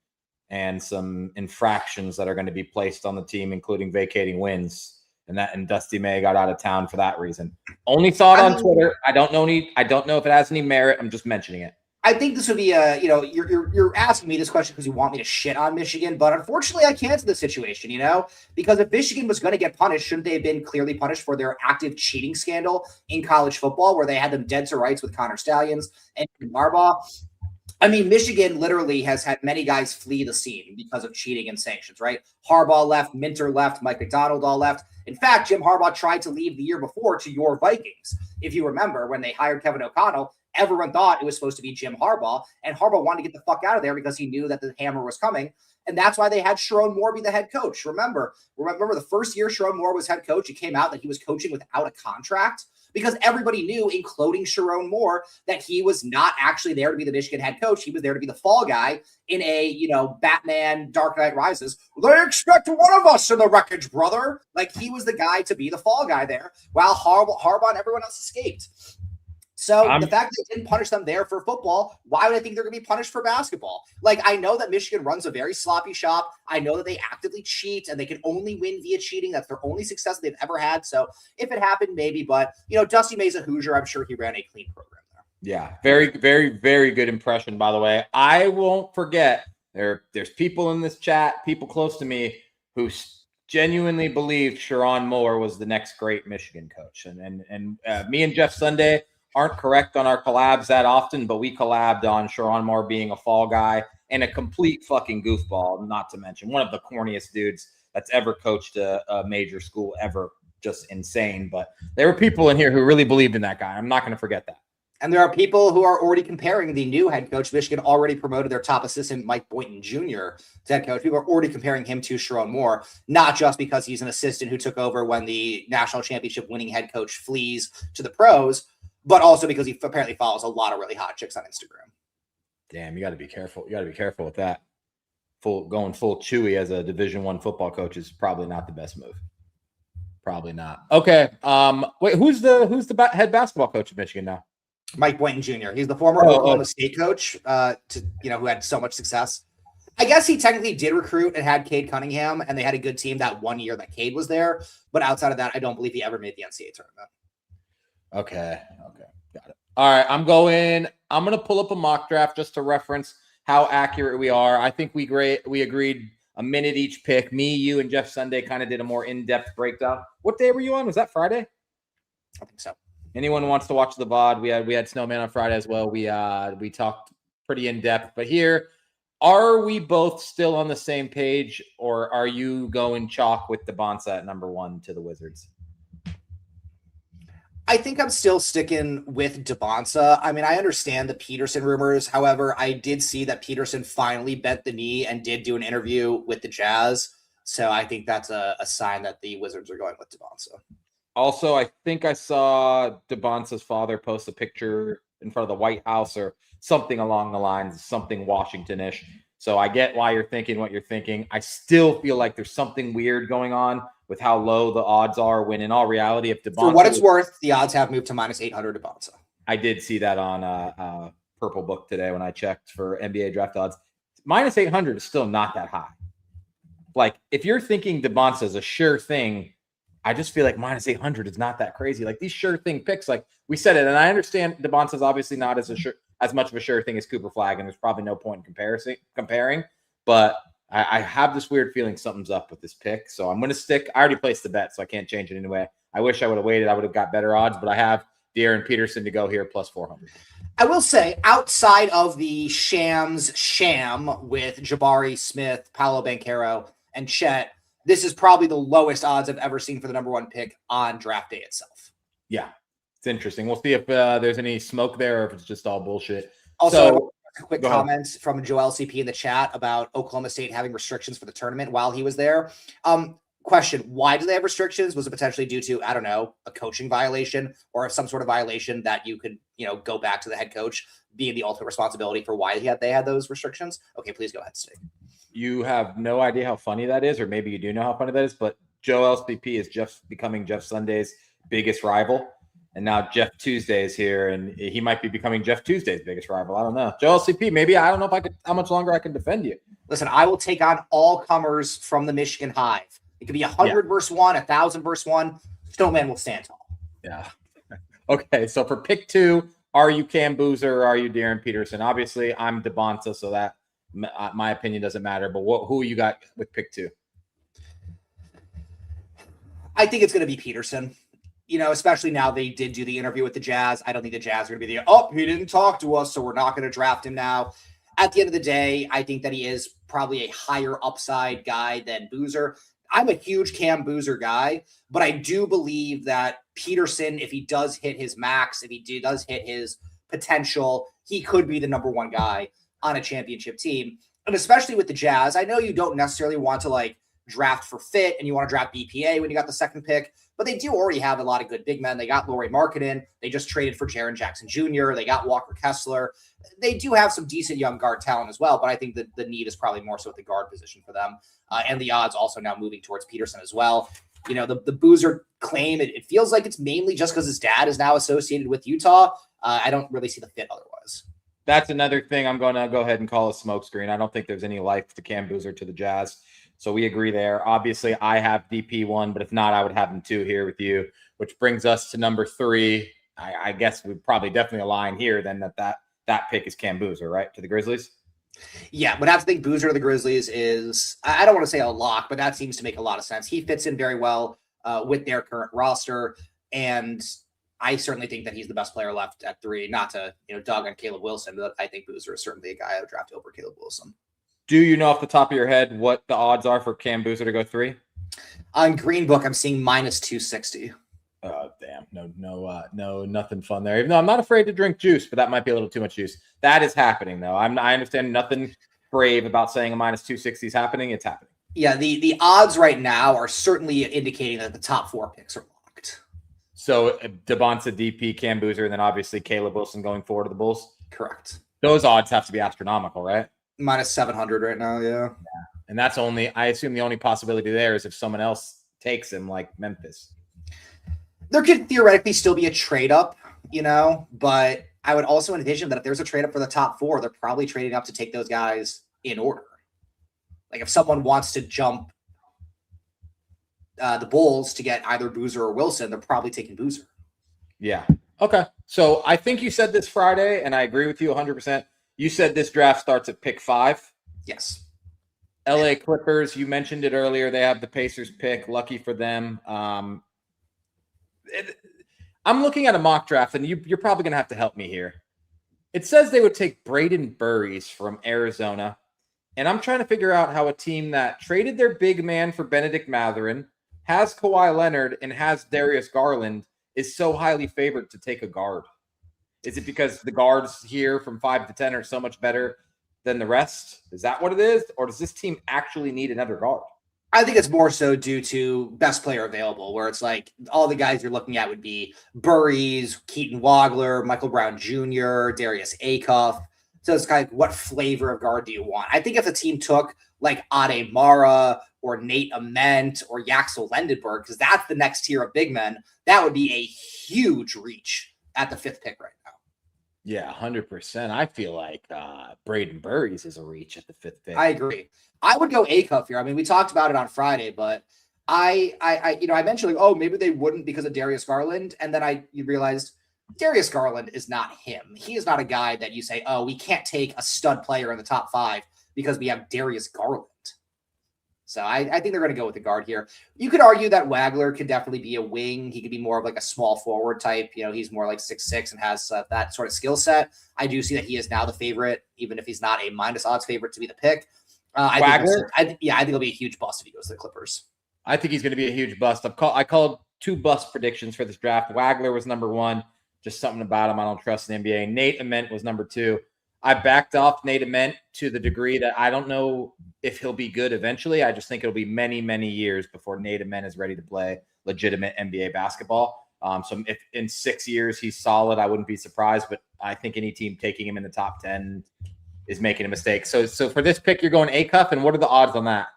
and some infractions that are going to be placed on the team, including vacating wins? And Dusty May got out of town for that reason. Only saw it on Twitter. I don't know if it has any merit. I'm just mentioning it. I think this would be you're asking me this question because you want me to shit on Michigan, but unfortunately I can't in this situation, because if Michigan was going to get punished, shouldn't they have been clearly punished for their active cheating scandal in college football where they had them dead to rights with Connor Stallions and Harbaugh? I mean, Michigan literally has had many guys flee the scene because of cheating and sanctions, right? Harbaugh left, Minter left, Mike McDonald all left. In fact, Jim Harbaugh tried to leave the year before to your Vikings. If you remember, when they hired Kevin O'Connell, everyone thought it was supposed to be Jim Harbaugh, and Harbaugh wanted to get the fuck out of there because he knew that the hammer was coming. And that's why they had Sharon Moore be the head coach. Remember the first year Sharon Moore was head coach, it came out that he was coaching without a contract because everybody knew, including Sharon Moore, that he was not actually there to be the Michigan head coach. He was there to be the fall guy in a, Batman Dark Knight Rises. They expect one of us in the wreckage, brother. Like, he was the guy to be the fall guy there while Harbaugh and everyone else escaped. So the fact that they didn't punish them there for football, why would I think they're going to be punished for basketball? Like, I know that Michigan runs a very sloppy shop. I know that they actively cheat and they can only win via cheating. That's their only success they've ever had. So if it happened, maybe. But, Dusty May's a Hoosier. I'm sure he ran a clean program there. Yeah, very, very, very good impression, by the way. I won't forget, there's people in this chat, people close to me, who genuinely believed Sharon Moore was the next great Michigan coach. And me and Jeff Sunday aren't correct on our collabs that often, but we collabed on Sharon Moore being a fall guy and a complete fucking goofball, not to mention one of the corniest dudes that's ever coached a major school ever. Just insane. But there were people in here who really believed in that guy. I'm not going to forget that. And there are people who are already comparing the new head coach. Michigan already promoted their top assistant, Mike Boynton Jr., to head coach. People are already comparing him to Sharon Moore, not just because he's an assistant who took over when the national championship winning head coach flees to the pros, but also because he apparently follows a lot of really hot chicks on Instagram. Damn, you got to be careful. You got to be careful with that. Going full Chewy as a Division I football coach is probably not the best move. Probably not. Okay. Wait, who's the head basketball coach of Michigan now? Mike Boynton Jr. He's the former Oklahoma State coach, who had so much success. I guess he technically did recruit and had Cade Cunningham, and they had a good team that one year that Cade was there. But outside of that, I don't believe he ever made the NCAA tournament. Okay. Got it. All right. I'm going to pull up a mock draft just to reference how accurate we are. I think we agreed a minute each pick. Me, you, and Jeff Sunday kind of did a more in-depth breakdown. What day were you on? Was that Friday? I think so. Anyone who wants to watch the VOD, we had Snowman on Friday as well. We talked pretty in-depth. But here, are we both still on the same page, or are you going chalk with DeBonsa at number 1 to the Wizards? I think I'm still sticking with DeBonsa. I mean, I understand the Peterson rumors. However, I did see that Peterson finally bent the knee and did do an interview with the Jazz. So I think that's a sign that the Wizards are going with DeBonsa. Also, I think I saw DeBonsa's father post a picture in front of the White House or something along the lines of something Washington-ish. So I get why you're thinking what you're thinking. I still feel like there's something weird going on with how low the odds are, when in all reality, if DeBonsa... For what it's worth, the odds have moved to minus 800 DeBonsa. I did see that on Purple Book today when I checked for NBA draft odds. Minus 800 is still not that high. Like, if you're thinking DeBonsa is a sure thing, I just feel like minus 800 is not that crazy. Like, these sure thing picks, like we said it, and I understand DeBonsa is obviously not as much of a sure thing as Cooper Flagg, and there's probably no point in comparing, but I have this weird feeling something's up with this pick, so I'm going to stick. I already placed the bet, so I can't change it anyway. I wish I would have waited. I would have got better odds, but I have De'Aaron Peterson to go here plus 400. I will say, outside of the sham with Jabari Smith, Paolo Banchero, and Chet, this is probably the lowest odds I've ever seen for the number 1 pick on draft day itself. Yeah, it's interesting. We'll see if there's any smoke there or if it's just all bullshit. Also, quick comment from Joel CP in the chat about Oklahoma State having restrictions for the tournament while he was there. Question, why do they have restrictions? Was it potentially due to, I don't know, a coaching violation or some sort of violation that you could, go back to the head coach being the ultimate responsibility for why they had those restrictions? Okay, please go ahead, Stig. You have no idea how funny that is, or maybe you do know how funny that is, but Joe LCP is just becoming Jeff Sunday's biggest rival. And now Jeff Tuesday is here, and he might be becoming Jeff Tuesday's biggest rival. I don't know. Joe LCP, maybe I don't know how much longer I can defend you. Listen, I will take on all comers from the Michigan Hive. It could be 100 versus 1, 1,000 versus 1. Snowman will stand tall. Yeah. Okay, so for pick 2, are you Cam Boozer or are you Darren Peterson? Obviously, I'm DeBonta, so that my opinion doesn't matter. But who you got with pick 2? I think it's going to be Peterson. Especially now they did do the interview with the Jazz. I don't think the Jazz are going to be he didn't talk to us, so we're not going to draft him now. At the end of the day, I think that he is probably a higher upside guy than Boozer. I'm a huge Cam Boozer guy, but I do believe that Peterson, if he does hit his max, if he does hit his potential, he could be the number 1 guy on a championship team. And especially with the Jazz, I know you don't necessarily want to draft for fit and you want to draft BPA when you got the 2nd pick, but they do already have a lot of good big men. They got Lauri Markkanen. They just traded for Jaren Jackson Jr. They got Walker Kessler. They do have some decent young guard talent as well, but I think that the need is probably more so at the guard position for them. And the odds also now moving towards Peterson as well. The Boozer claim, it feels like it's mainly just because his dad is now associated with Utah. I don't really see the fit otherwise. That's another thing I'm going to go ahead and call a smokescreen. I don't think there's any life to Cam Boozer to the Jazz. So we agree there. Obviously, I have DP1, but if not, I would have him 2 here with you, which brings us to number 3. I guess we probably definitely align here then that pick is Cam Boozer, right, to the Grizzlies? Yeah, but I have to think Boozer to the Grizzlies is, I don't want to say a lock, but that seems to make a lot of sense. He fits in very well with their current roster, and I certainly think that he's the best player left at 3, not to dog on Caleb Wilson, but I think Boozer is certainly a guy I would draft over Caleb Wilson. Do you know off the top of your head what the odds are for Cam Boozer to go 3? On Green Book, I'm seeing -260. Oh, damn. No, nothing fun there. Even though I'm not afraid to drink juice, but that might be a little too much juice. That is happening, though. I understand nothing brave about saying a -260 is happening. It's happening. Yeah, the odds right now are certainly indicating that the top 4 picks are locked. So DeBonta, DP, Cam Boozer, and then obviously Caleb Wilson going forward to the Bulls? Correct. Those odds have to be astronomical, right? -700 right now, yeah. And that's I assume the only possibility there is if someone else takes him, like Memphis. There could theoretically still be a trade up, but I would also envision that if there's a trade up for the top 4, they're probably trading up to take those guys in order. Like if someone wants to jump the Bulls to get either Boozer or Wilson, they're probably taking Boozer. Yeah. Okay. So I think you said this Friday, and I agree with you 100%. You said this draft starts at pick 5. Yes. LA Clippers, you mentioned it earlier. They have the Pacers pick. Lucky for them. I'm looking at a mock draft, and you're probably going to have to help me here. It says they would take Braden Burries from Arizona, and I'm trying to figure out how a team that traded their big man for Benedict Mathurin, has Kawhi Leonard, and has Darius Garland is so highly favored to take a guard. Is it because the guards here from 5 to 10 are so much better than the rest? Is that what it is? Or does this team actually need another guard? I think it's more so due to best player available, where it's like all the guys you're looking at would be Burries, Keaton Wagler, Michael Brown Jr., Darius Acuff. So it's kind of what flavor of guard do you want? I think if the team took like Ade Mara or Nate Ament or Yaxel Lendenberg, because that's the next tier of big men, that would be a huge reach at the 5th pick right now. Yeah, 100%. I feel like Braden Burries is a reach at the 5th pick. I agree. I would go Acuff here. I mean, we talked about it on Friday, but I mentioned like, oh, maybe they wouldn't because of Darius Garland, and then you realized Darius Garland is not him. He is not a guy that you say, oh, we can't take a stud player in the top 5 because we have Darius Garland. So I think they're going to go with the guard here. You could argue that Wagler could definitely be a wing. He could be more of like a small forward type. He's more like 6'6" and has that sort of skill set. I do see that he is now the favorite, even if he's not a minus odds favorite to be the pick. Wagler? I think it'll be a huge bust if he goes to the Clippers. I think he's going to be a huge bust. I called 2 bust predictions for this draft. Wagler was number 1. Just something about him I don't trust in the NBA. Nate Ament was number 2. I backed off Nate Ament to the degree that I don't know if he'll be good eventually. I just think it'll be many, many years before Nate Ament is ready to play legitimate NBA basketball. So if in 6 years he's solid, I wouldn't be surprised. But I think any team taking him in the top 10 is making a mistake. So for this pick, you're going A-Cuff, and what are the odds on that?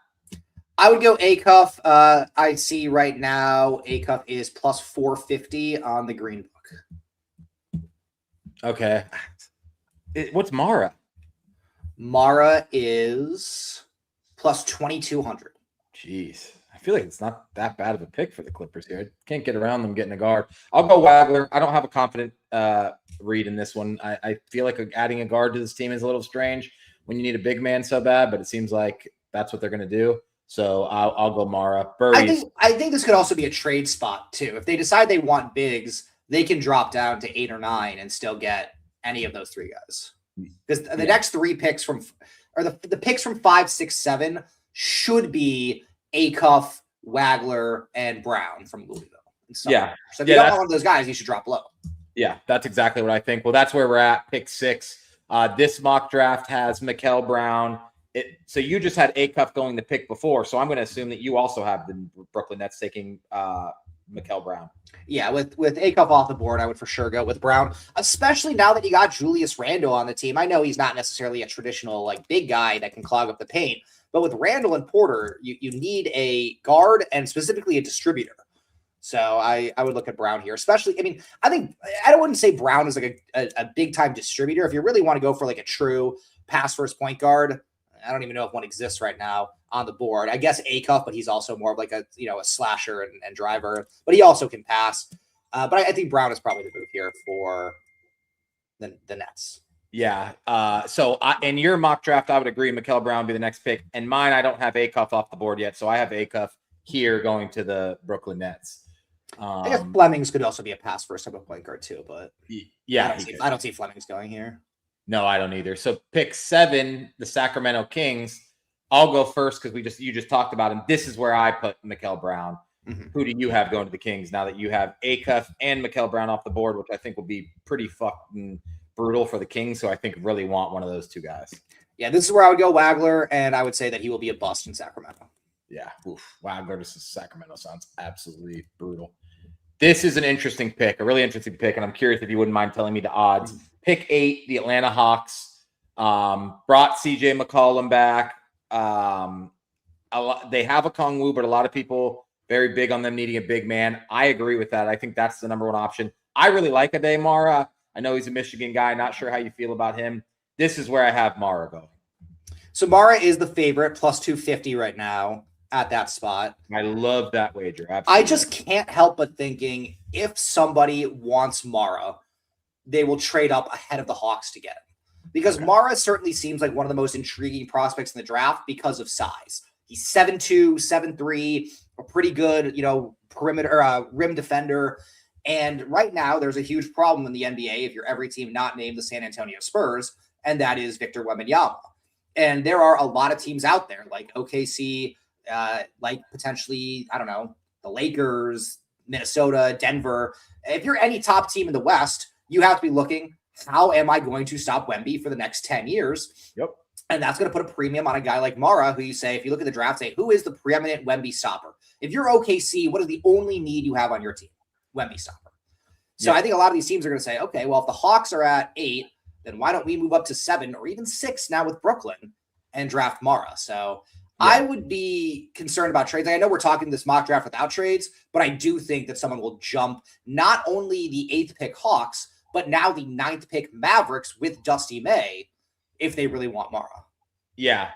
I would go A-Cuff. I see right now A-Cuff is plus 450 on the Green Book. Okay. What's Mara? Mara is plus 2,200. Jeez. I feel like it's not that bad of a pick for the Clippers here. I can't get around them getting a guard. I'll go Wagler. I don't have a confident read in this one. I feel like adding a guard to this team is a little strange when you need a big man so bad, but it seems like that's what they're going to do. So I'll go Mara. I think this could also be a trade spot too. If they decide they want bigs, they can drop down to 8 or 9 and still get any of those 3 guys. Because the next 3 picks the picks from 5, 6, 7 should be A-Cuff, Wagler, and Brown from Louisville. Yeah. So if you don't want one of those guys, you should drop low. Yeah, that's exactly what I think. Well, that's where we're at, pick 6. This mock draft has Mikal Brown. So you just had A-Cuff going the pick before, so I'm going to assume that you also have the Brooklyn Nets taking Mikal Brown. Yeah, with A-Cuff off the board, I would for sure go with Brown, especially now that you got Julius Randle on the team. I know he's not necessarily a traditional like big guy that can clog up the paint, but with Randle and Porter, you need a guard and specifically a distributor. So I would look at Brown here, especially. I mean, I wouldn't say Brown is like a big time distributor. If you really want to go for like a true pass first point guard, I don't even know if one exists right now on the board. I guess A-Cuff, but he's also more of like a slasher and driver, but he also can pass. But I think Brown is probably the move here for the Nets. Yeah. So in your mock draft, I would agree Mikal Brown be the next pick. And mine, I don't have A-Cuff off the board yet. So I have A-Cuff here going to the Brooklyn Nets. I guess Flemings could also be a pass first type of point guard too, but yeah, I don't see Flemings going here. No, I don't either. So pick 7, the Sacramento Kings. I'll go first because you just talked about him. This is where I put Mikal Brown. Mm-hmm. Who do you have going to the Kings now that you have A-Cuff and Mikal Brown off the board, which I think will be pretty fucking brutal for the Kings. So I think really want one of those 2 guys. Yeah, this is where I would go Wagler, and I would say that he will be a bust in Sacramento. Yeah, Wagler to Sacramento sounds absolutely brutal. This is an interesting pick, a really interesting pick, and I'm curious if you wouldn't mind telling me the odds. Mm-hmm. Pick 8, the Atlanta Hawks, brought CJ McCollum back. They have a Kongwu, but a lot of people very big on them needing a big man. I agree with that. I think that's the number 1 option. I really like Ade Mara. I know he's a Michigan guy. Not sure how you feel about him. This is where I have Mara going. So Mara is the favorite, plus 250 right now at that spot. I love that wager. Absolutely. I just can't help but thinking if somebody wants Mara, they will trade up ahead of the Hawks to get him. Because Mara certainly seems like one of the most intriguing prospects in the draft because of size. He's 7'2", 7'3", a pretty good, perimeter rim defender. And right now there's a huge problem in the NBA if you're every team not named the San Antonio Spurs, and that is Victor Wembanyama. And there are a lot of teams out there like OKC, like potentially, I don't know, the Lakers, Minnesota, Denver. If you're any top team in the West, you have to be looking, how am I going to stop Wemby for the next 10 years? Yep. And that's going to put a premium on a guy like Mara, who you say, if you look at the draft, say, who is the preeminent Wemby stopper? If you're OKC, what is the only need you have on your team? Wemby stopper. So I think a lot of these teams are going to say, okay, well, if the Hawks are at 8, then why don't we move up to 7 or even 6 now with Brooklyn and draft Mara? So I would be concerned about trades. I know we're talking this mock draft without trades, but I do think that someone will jump not only the 8th pick Hawks, but now the 9th pick Mavericks with Dusty May if they really want Mara. Yeah,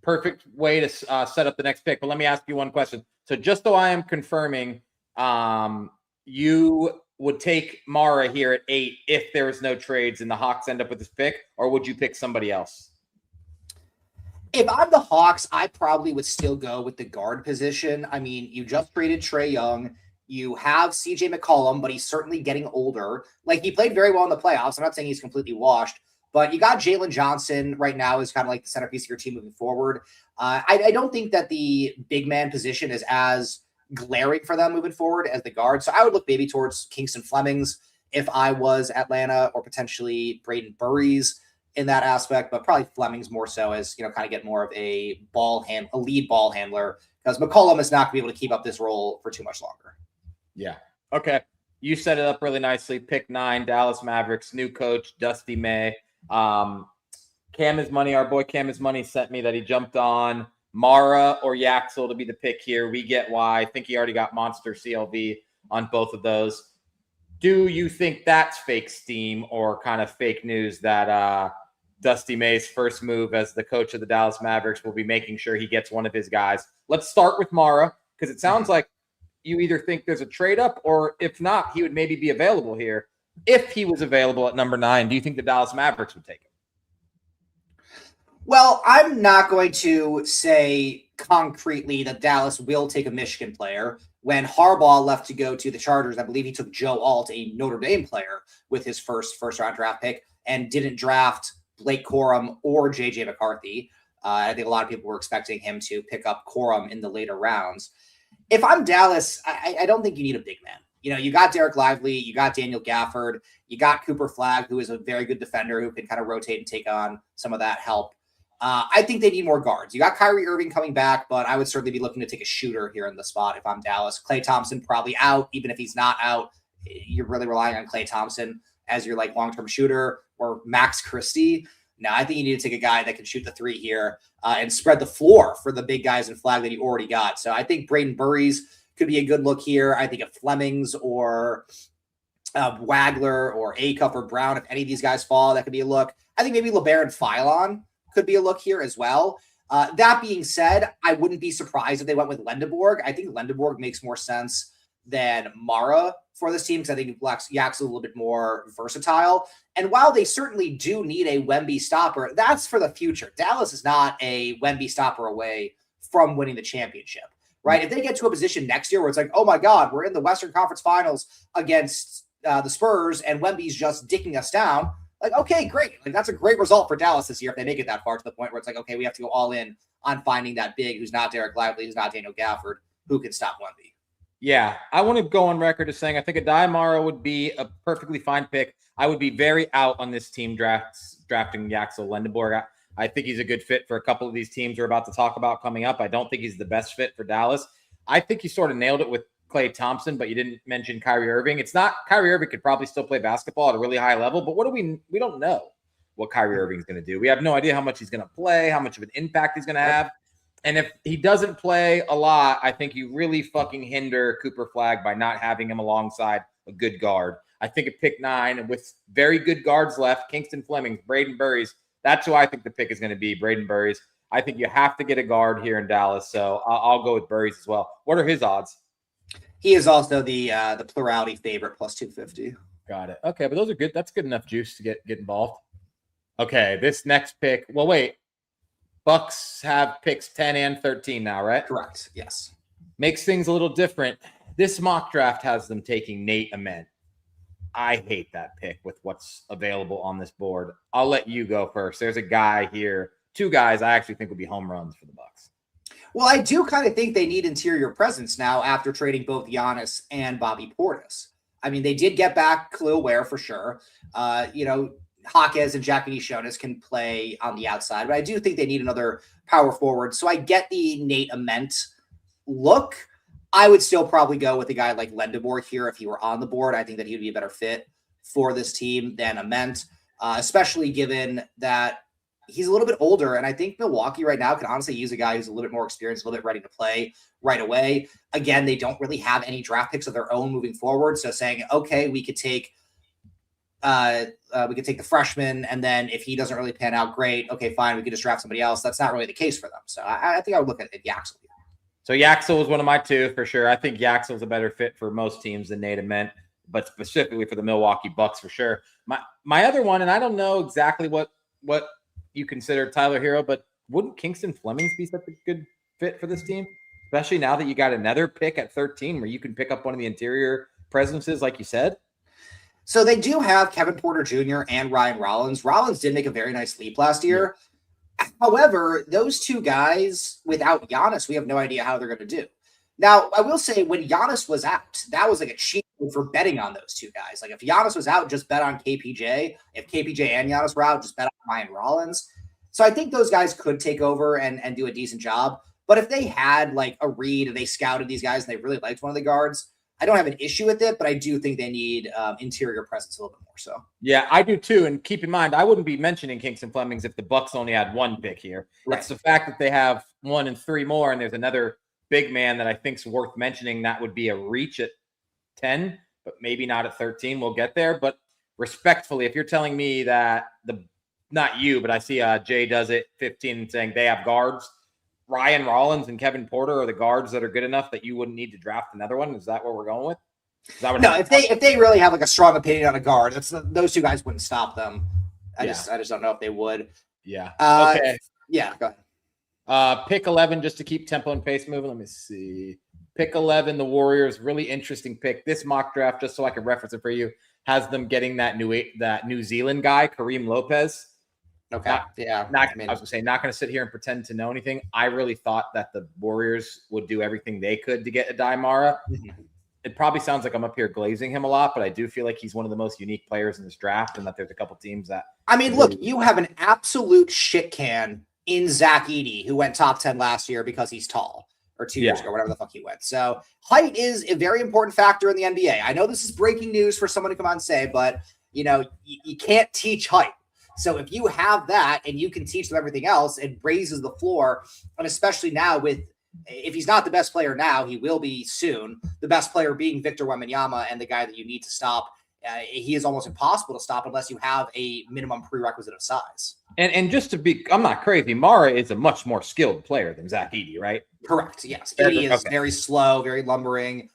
perfect way to set up the next pick. But let me ask you one question. So just so I am confirming, you would take Mara here at 8 if there is no trades and the Hawks end up with this pick, or would you pick somebody else? If I'm the Hawks, I probably would still go with the guard position. I mean, you just traded Trae Young. You have CJ McCollum, but he's certainly getting older. Like, he played very well in the playoffs. I'm not saying he's completely washed, but you got Jalen Johnson right now is kind of like the centerpiece of your team moving forward. I don't think that the big man position is as glaring for them moving forward as the guard. So I would look maybe towards Kingston Flemings if I was Atlanta, or potentially Braden Burries. in that aspect, but probably Fleming's more so as, kind of get more of a lead ball handler, because McCollum is not going to be able to keep up this role for too much longer. Yeah. Okay. You set it up really nicely. Pick 9, Dallas Mavericks, new coach, Dusty May. Cam is money. Our boy Cam is money sent me that he jumped on Mara or Yaxel to be the pick here. We get why. I think he already got Monster CLV on both of those. Do you think that's fake steam or kind of fake news that Dusty May's first move as the coach of the Dallas Mavericks will be making sure he gets one of his guys? Let's start with Mara, because it sounds like you either think there's a trade up, or if not, he would maybe be available here. If he was available at number 9, do you think the Dallas Mavericks would take him? Well, I'm not going to say concretely that Dallas will take a Michigan player. When Harbaugh left to go to the Chargers, I believe he took Joe Alt, a Notre Dame player, with his first round draft pick, and didn't draft Blake Corum or JJ McCarthy. I think a lot of people were expecting him to pick up Corum in the later rounds. If I'm Dallas, I don't think you need a big man. You got Derek Lively, you got Daniel Gafford, you got Cooper Flagg, who is a very good defender who can kind of rotate and take on some of that help. I think they need more guards. You got Kyrie Irving coming back, but I would certainly be looking to take a shooter here in the spot if I'm Dallas. Klay Thompson probably out. Even if he's not out, you're really relying on Klay Thompson as your long-term shooter, or Max Christie. No, I think you need to take a guy that can shoot the 3 here and spread the floor for the big guys in Flagg that you already got. So I think Braden Burries could be a good look here. I think if Flemings or Wagler or Acuff or Brown, if any of these guys fall, that could be a look. I think maybe LeBaron Philon could be a look here as well. That being said, I wouldn't be surprised if they went with Lendeborg. I think Lendeborg makes more sense than Mara for this team, because I think Yak's a little bit more versatile. And while they certainly do need a Wemby stopper, that's for the future. Dallas is not a Wemby stopper away from winning the championship, right? If they get to a position next year where it's like, oh my God, we're in the Western Conference Finals against the Spurs and Wemby's just dicking us down, okay, great. That's a great result for Dallas this year if they make it that far, to the point where it's okay, we have to go all in on finding that big who's not Derek Lively, who's not Daniel Gafford, who can stop Wemby. Yeah, I want to go on record as saying I think a Mara would be a perfectly fine pick. I would be very out on this team drafting Yaxel Lendeborg. I think he's a good fit for a couple of these teams we're about to talk about coming up. I don't think he's the best fit for Dallas. I think you sort of nailed it with Klay Thompson, but you didn't mention Kyrie Irving. It's not Kyrie Irving could probably still play basketball at a really high level, but we don't know what Kyrie Irving is going to do. We have no idea how much he's going to play, how much of an impact he's going to have. And if he doesn't play a lot, I think you really fucking hinder Cooper Flagg by not having him alongside a good guard. I think at pick 9, with very good guards left, Kingston Fleming, Braden Burries, that's who I think the pick is going to be, Braden Burries. I think you have to get a guard here in Dallas, so I'll go with Burries as well. What are his odds? He is also the plurality favorite, plus 250. Got it. Okay, but those are good. That's good enough juice to get involved. Okay, this next pick. Well, wait. Bucks have picks 10 and 13 now, right? Correct. Yes. Makes things a little different. This mock draft has them taking Nate Ament. I hate that pick with what's available on this board. I'll let you go first. There's a guy here, 2 guys I actually think would be home runs for the Bucks. Well, I do kind of think they need interior presence now after trading both Giannis and Bobby Portis. I mean, they did get back Khalil Ware for sure. Jaquez and Jackie Shonas can play on the outside, but I do think they need another power forward. So I get the Nate Ament look. I would still probably go with a guy like Lendeborg here if he were on the board. I think that he would be a better fit for this team than Ament, especially given that he's a little bit older. And I think Milwaukee right now can honestly use a guy who's a little bit more experienced, a little bit ready to play right away. Again, they don't really have any draft picks of their own moving forward. So saying, okay, we could take the freshman, and then if he doesn't really pan out, great. Okay, fine. We could just draft somebody else. That's not really the case for them. So I think I would look at Yaxel. So Yaxel was one of my 2 for sure. I think Yaxel's a better fit for most teams than Nate Ament, but specifically for the Milwaukee Bucks for sure. My other one, and I don't know exactly what you consider Tyler Hero, but wouldn't Kingston Flemings be such a good fit for this team? Especially now that you got another pick at 13 where you can pick up one of the interior presences, like you said. So they do have Kevin Porter Jr. and Ryan Rollins. Rollins did make a very nice leap last year. Yeah. However, those 2 guys, without Giannis, we have no idea how they're going to do. Now, I will say when Giannis was out, that was like a cheat for betting on those two guys. Like if Giannis was out, just bet on KPJ. If KPJ and Giannis were out, just bet on Ryan Rollins. So I think those guys could take over and do a decent job. But if they had like a read and they scouted these guys and they really liked one of the guards, I don't have an issue with it, but I do think they need interior presence a little bit more so. Yeah, I do too. And keep in mind, I wouldn't be mentioning Kingston Flemings if the Bucks only had one pick here. Right. It's the fact that they have 1 and 3 more, and there's another big man that I think's worth mentioning. That would be a reach at 10, but maybe not at 13. We'll get there. But respectfully, if you're telling me that not you, but I see Jay does it 15 saying they have guards. Ryan Rollins and Kevin Porter are the guards that are good enough that you wouldn't need to draft another one. Is that what we're going with? No, if they really have like a strong opinion on a guard, those two guys wouldn't stop them. I just don't know if they would. Yeah. Okay. Yeah. Go ahead. Pick 11, just to keep tempo and pace moving. Let me see. Pick 11, the Warriors. Really interesting pick. This mock draft, just so I can reference it for you, has them getting that New Zealand guy, Kareem Lopez. Okay. I was gonna say, not going to sit here and pretend to know anything. I really thought that the Warriors would do everything they could to get Adai Mara. Mm-hmm. It probably sounds like I'm up here glazing him a lot, but I do feel like he's one of the most unique players in this draft, and that there's a couple teams that. I mean, look, you have an absolute shit can in Zach Edey, who went top 10 last year because he's tall, or 2 years ago, whatever the fuck he went. So height is a very important factor in the NBA. I know this is breaking news for someone to come on and say, but you can't teach height. So if you have that and you can teach them everything else, it raises the floor. And especially now if he's not the best player now, he will be soon. The best player being Victor Wembanyama and the guy that you need to stop. He is almost impossible to stop unless you have a minimum prerequisite of size. And just to be, I'm not crazy. Mara is a much more skilled player than Zach Edey, right? Correct. Yes. Edey is very slow, very lumbering,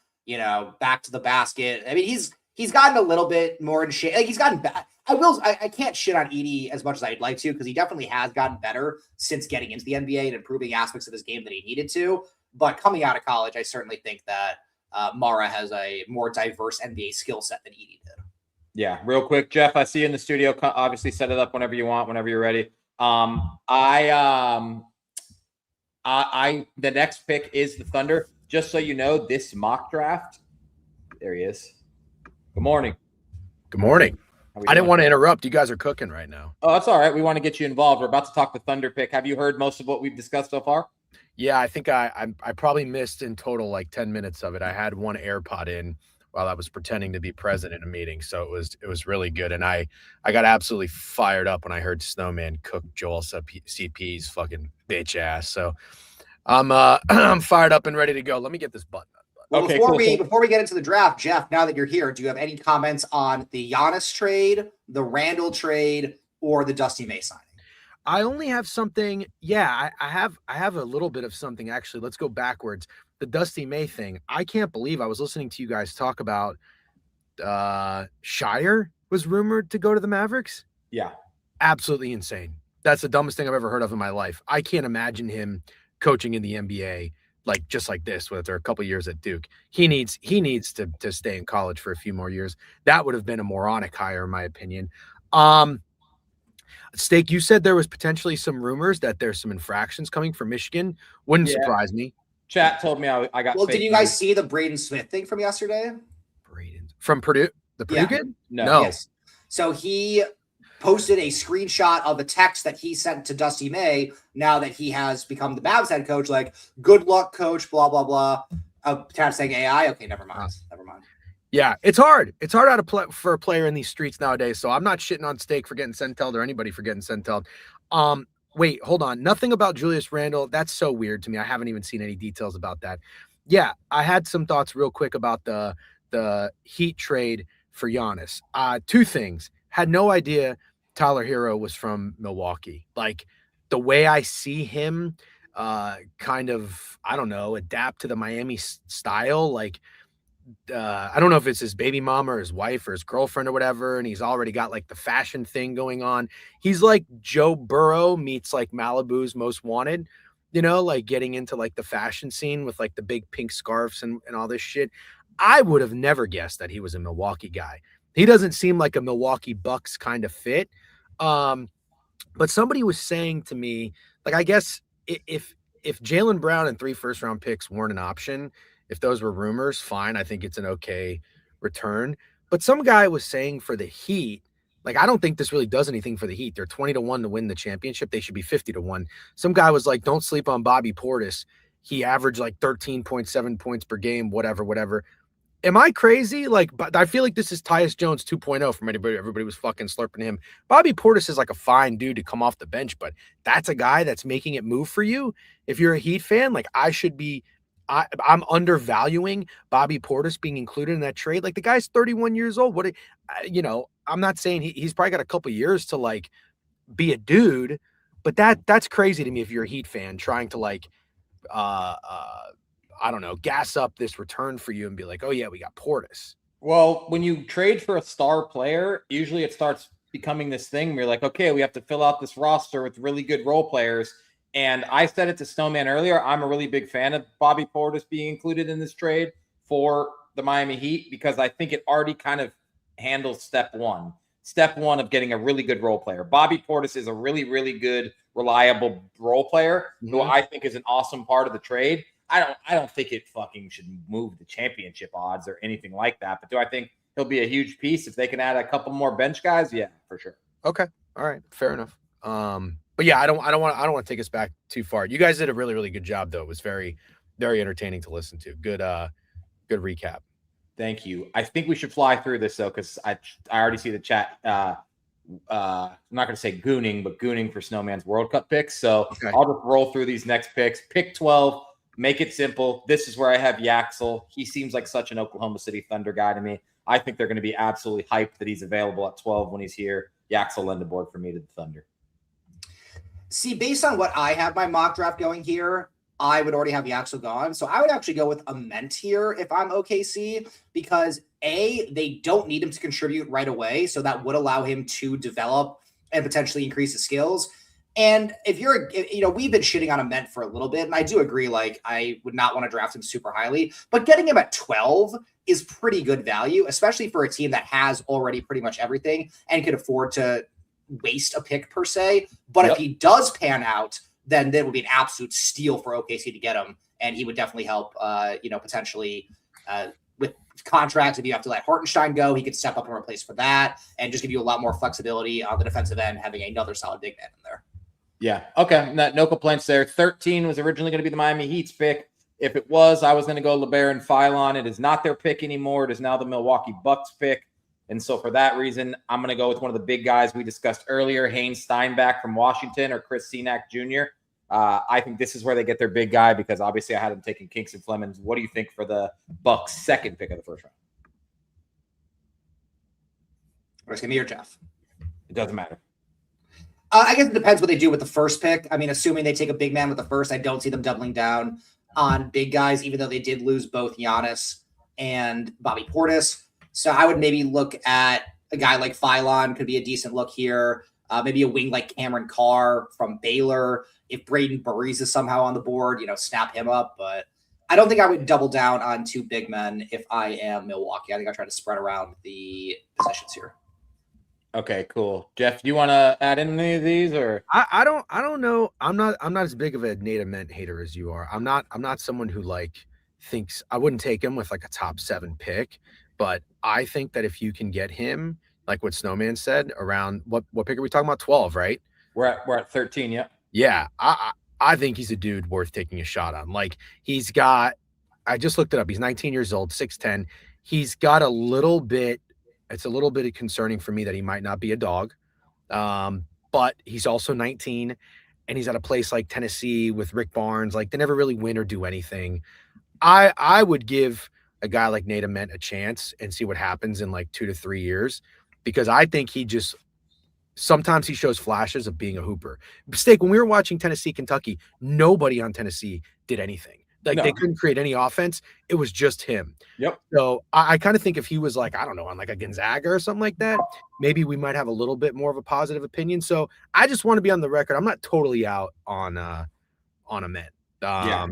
back to the basket. I mean, he's gotten a little bit more in shape. Like he's gotten better. I can't shit on Edey as much as I'd like to, because he definitely has gotten better since getting into the NBA and improving aspects of his game that he needed to. But coming out of college, I certainly think that Mara has a more diverse NBA skill set than Edey did. Yeah, real quick, Jeff, I see you in the studio. Obviously, set it up whenever you want, whenever you're ready. The next pick is the Thunder. Just so you know, this mock draft. There he is. Good morning. Good morning. I didn't want to interrupt. You guys are cooking right now. Oh, that's all right. We want to get you involved. We're about to talk the Thunder pick. Have you heard most of what we've discussed so far? Yeah, I think I probably missed in total like 10 minutes of it. I had one AirPod in while I was pretending to be present in a meeting, so it was really good. And I got absolutely fired up when I heard Snowman cook Joel CP's fucking bitch ass. So I'm fired up and ready to go. Let me get this button up. Well, before we get into the draft, Jeff, now that you're here, do you have any comments on the Giannis trade, the Randall trade, or the Dusty May signing? I only have something. Yeah, I have a little bit of something, actually. Let's go backwards. The Dusty May thing. I can't believe I was listening to you guys talk about Shire was rumored to go to the Mavericks. Yeah. Absolutely insane. That's the dumbest thing I've ever heard of in my life. I can't imagine him coaching in the NBA just like this, after a couple of years at Duke. He needs to stay in college for a few more years. That would have been a moronic hire, in my opinion. Steak, you said there was potentially some rumors that there's some infractions coming from Michigan. Wouldn't surprise me. Chat told me I got. Well, did you guys see the Braden Smith thing from yesterday? Braden from Purdue, the Purdue kid? No. Yes. So he posted a screenshot of a text that he sent to Dusty May now that he has become the Mavs head coach. Like, good luck, coach. Blah blah blah. Kind of saying AI. Okay, never mind. Never mind. Yeah, it's hard. It's hard for a player in these streets nowadays. So I'm not shitting on Steak for getting sentelled or anybody for getting sentelled. Wait, hold on. Nothing about Julius Randle. That's so weird to me. I haven't even seen any details about that. Yeah, I had some thoughts real quick about the Heat trade for Giannis. Two things. Had no idea Tyler Hero was from Milwaukee. Like, the way I see him kind of, I don't know, adapt to the Miami style, like, I don't know if it's his baby mom or his wife or his girlfriend or whatever, and he's already got like the fashion thing going on. He's like Joe Burrow meets like Malibu's Most Wanted, like getting into like the fashion scene with like the big pink scarves and all this shit. I would have never guessed that he was a Milwaukee guy. He doesn't seem like a Milwaukee Bucks kind of fit. But somebody was saying to me, like, I guess if Jaylen Brown and 3 first-round picks weren't an option, if those were rumors, fine. I think it's an okay return. But some guy was saying for the Heat, like, I don't think this really does anything for the Heat. They're 20-1 to win the championship. They should be 50-1. Some guy was like, don't sleep on Bobby Portis. He averaged like 13.7 points per game, whatever. Am I crazy? Like, but I feel like this is Tyus Jones 2.0 from anybody. Everybody was fucking slurping him. Bobby Portis is like a fine dude to come off the bench, but that's a guy that's making it move for you. If you're a Heat fan, like I'm undervaluing Bobby Portis being included in that trade. Like, the guy's 31 years old. I'm not saying he's probably got a couple years to like be a dude, but that's crazy to me if you're a Heat fan trying to like, I don't know, gas up this return for you and be like, oh yeah, we got Portis. Well, when you trade for a star player, usually it starts becoming this thing where you're like, okay, we have to fill out this roster with really good role players. And I said it to Snowman earlier, I'm a really big fan of Bobby Portis being included in this trade for the Miami Heat because I think it already kind of handles step one of getting a really good role player. Bobby Portis is a really, really good, reliable role player who I think is an awesome part of the trade. I don't think it fucking should move the championship odds or anything like that. But do I think he'll be a huge piece if they can add a couple more bench guys? Yeah, for sure. Okay. All right. Fair enough. But yeah, I don't want to take us back too far. You guys did a really, really good job though. It was very, very entertaining to listen to. Good recap. Thank you. I think we should fly through this though, because I already see the chat. I'm not going to say gooning for Snowman's World Cup picks. So okay. I'll just roll through these next picks. Pick 12. Make it simple. This is where I have Yaxel. He seems like such an Oklahoma City Thunder guy to me. I think they're going to be absolutely hyped that he's available at 12 when he's here. Yaxel lend the board for me to the Thunder. See, based on what I have my mock draft going here, I would already have Yaxel gone. So I would actually go with Ament here if I'm OKC because A, they don't need him to contribute right away. So that would allow him to develop and potentially increase his skills. And if we've been shitting on Ament for a little bit, and I do agree, like, I would not want to draft him super highly, but getting him at 12 is pretty good value, especially for a team that has already pretty much everything and could afford to waste a pick per se. But if he does pan out, then that would be an absolute steal for OKC to get him. And he would definitely help, potentially with contracts. If you have to let Hartenstein go, he could step up and replace for that and just give you a lot more flexibility on the defensive end, having another solid big man in there. Yeah. Okay. No complaints there. 13 was originally going to be the Miami Heat's pick. If it was, I was going to go LeBaron and Phylon. It is not their pick anymore. It is now the Milwaukee Bucks pick. And so for that reason, I'm going to go with one of the big guys we discussed earlier, Haynes Steinbach from Washington or Chris Senack Jr. I think this is where they get their big guy because obviously I had them taking Kinks and Flemings. What do you think for the Bucks' second pick of the first round? Or it's going to be your Jeff. It doesn't matter. I guess it depends what they do with the first pick. I mean, assuming they take a big man with the first, I don't see them doubling down on big guys, even though they did lose both Giannis and Bobby Portis. So I would maybe look at a guy like Phylon, could be a decent look here. Maybe a wing like Cameron Carr from Baylor. If Braden Burries is somehow on the board, snap him up. But I don't think I would double down on two big men if I am Milwaukee. I think I try to spread around the positions here. Okay, cool. Jeff, do you want to add in any of these or? I don't know. I'm not as big of a Nate Ament hater as you are. I'm not someone who thinks I wouldn't take him with a top 7 pick, but I think that if you can get him, like what Snowman said, around what pick are we talking about? 12, right? We're at 13, yeah. Yeah. I think he's a dude worth taking a shot on. He's got, I just looked it up. He's 19 years old, 6'10". He's got it's a little bit concerning for me that he might not be a dog. But he's also 19 and he's at a place like Tennessee with Rick Barnes. They never really win or do anything. I would give a guy like Nate Ament a chance and see what happens in 2 to 3 years, because I think sometimes he shows flashes of being a hooper. Mistake, when we were watching Tennessee, Kentucky, nobody on Tennessee did anything. They couldn't create any offense. It was just him. Yep. So I kind of think if he was I don't know, on a Gonzaga or something like that, maybe we might have a little bit more of a positive opinion. So I just want to be on the record. I'm not totally out on Ament. I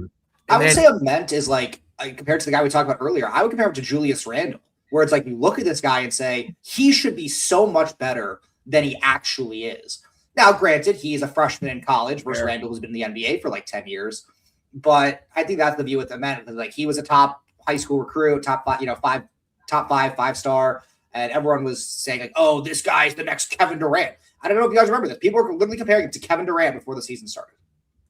would say Ament is compared to the guy we talked about earlier, I would compare him to Julius Randle, where it's you look at this guy and say, he should be so much better than he actually is. Now, granted, he's a freshman in college versus Randle, who's been in the NBA for 10 years. But I think that's the view with Ament, because he was a top high school recruit, top 5 top 5-star, and everyone was saying like, "Oh, this guy's the next Kevin Durant." I don't know if you guys remember this. People were literally comparing him to Kevin Durant before the season started.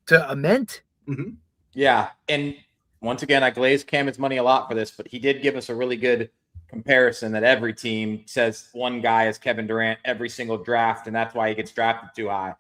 To Ament? Mm-hmm. Yeah, and once again, I glazed Cam's money a lot for this, but he did give us a really good comparison that every team says one guy is Kevin Durant every single draft, and that's why he gets drafted too high.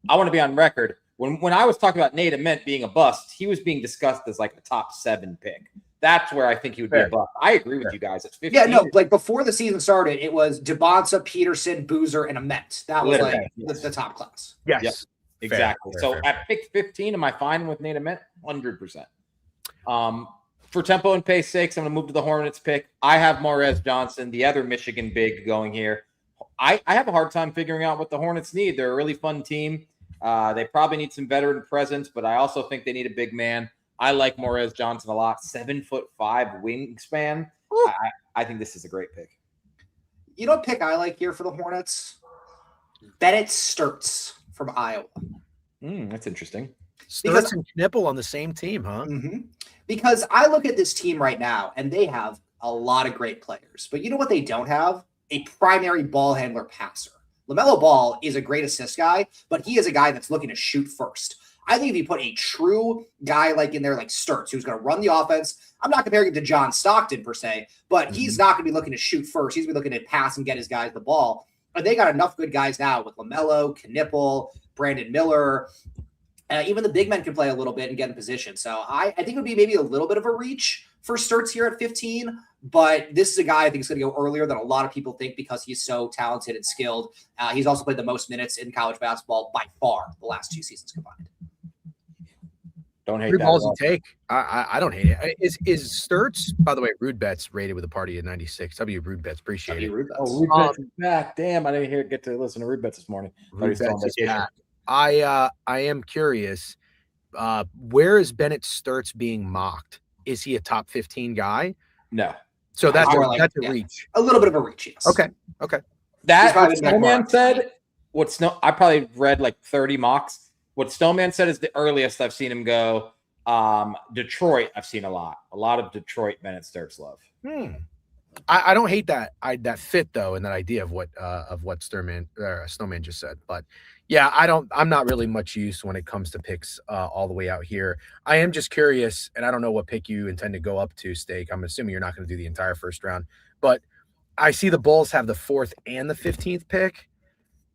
I want to be on record. When I was talking about Nate Ament being a bust, he was being discussed as like a top 7 pick. That's where I think he would be a bust. I agree with you guys. It's 15. Yeah, no, like before the season started, it was Debonsa, Peterson, Boozer, and Ament. That was like the top class. Yes. Yep. Exactly. Fair. At pick 15, am I fine with Nate Ament? 100%. For tempo and pace sakes, I'm going to move to the Hornets pick. I have Morez Johnson, the other Michigan big, going here. I have a hard time figuring out what the Hornets need. They're a really fun team. They probably need some veteran presence, but I also think they need a big man. I like Morez Johnson a lot. 7'5" wingspan. I think this is a great pick. You know what pick I like here for the Hornets? Bennett Sturtz from Iowa. That's interesting. Sturtz and Knipple on the same team, huh? Mm-hmm. Because I look at this team right now, and they have a lot of great players. But you know what they don't have? A primary ball handler passer. LaMelo Ball is a great assist guy, but he is a guy that's looking to shoot first. I think if you put a true guy like in there, like Sturtz, who's going to run the offense, I'm not comparing him to John Stockton per se, but he's not going to be looking to shoot first. He's going to be looking to pass and get his guys the ball. And they got enough good guys now with LaMelo, Knipple, Brandon Miller. Even the big men can play a little bit and get in position. So I think it would be maybe a little bit of a reach for Sturtz here at 15, but this is a guy I think is going to go earlier than a lot of people think because he's so talented and skilled. He's also played the most minutes in college basketball by far the last 2 seasons combined. Don't hate Three that. Balls and take. I don't hate it. Is Sturtz, by the way, Rude Bets rated with a party at 96. Rude Bets. Appreciate it. Rude Bets. Oh, Rude Bets is back. Damn, I didn't get to listen to Rude Bets this morning. Rude Bets is back. I am curious. Where is Bennett Sturtz being mocked? Is he a top 15 guy? No. So that's a reach. A little bit of a reach, yes. Okay. That what Snowman said. I probably read like 30 mocks. What Snowman said is the earliest I've seen him go. Detroit, I've seen a lot of Detroit Bennett Sturtz love. I don't hate that fit though, and that idea of what Snowman just said. But yeah, I'm not really much use when it comes to picks all the way out here. I am just curious, and I don't know what pick you intend to go up to, Steak. I'm assuming you're not going to do the entire first round, but I see the Bulls have the 4th and the 15th pick.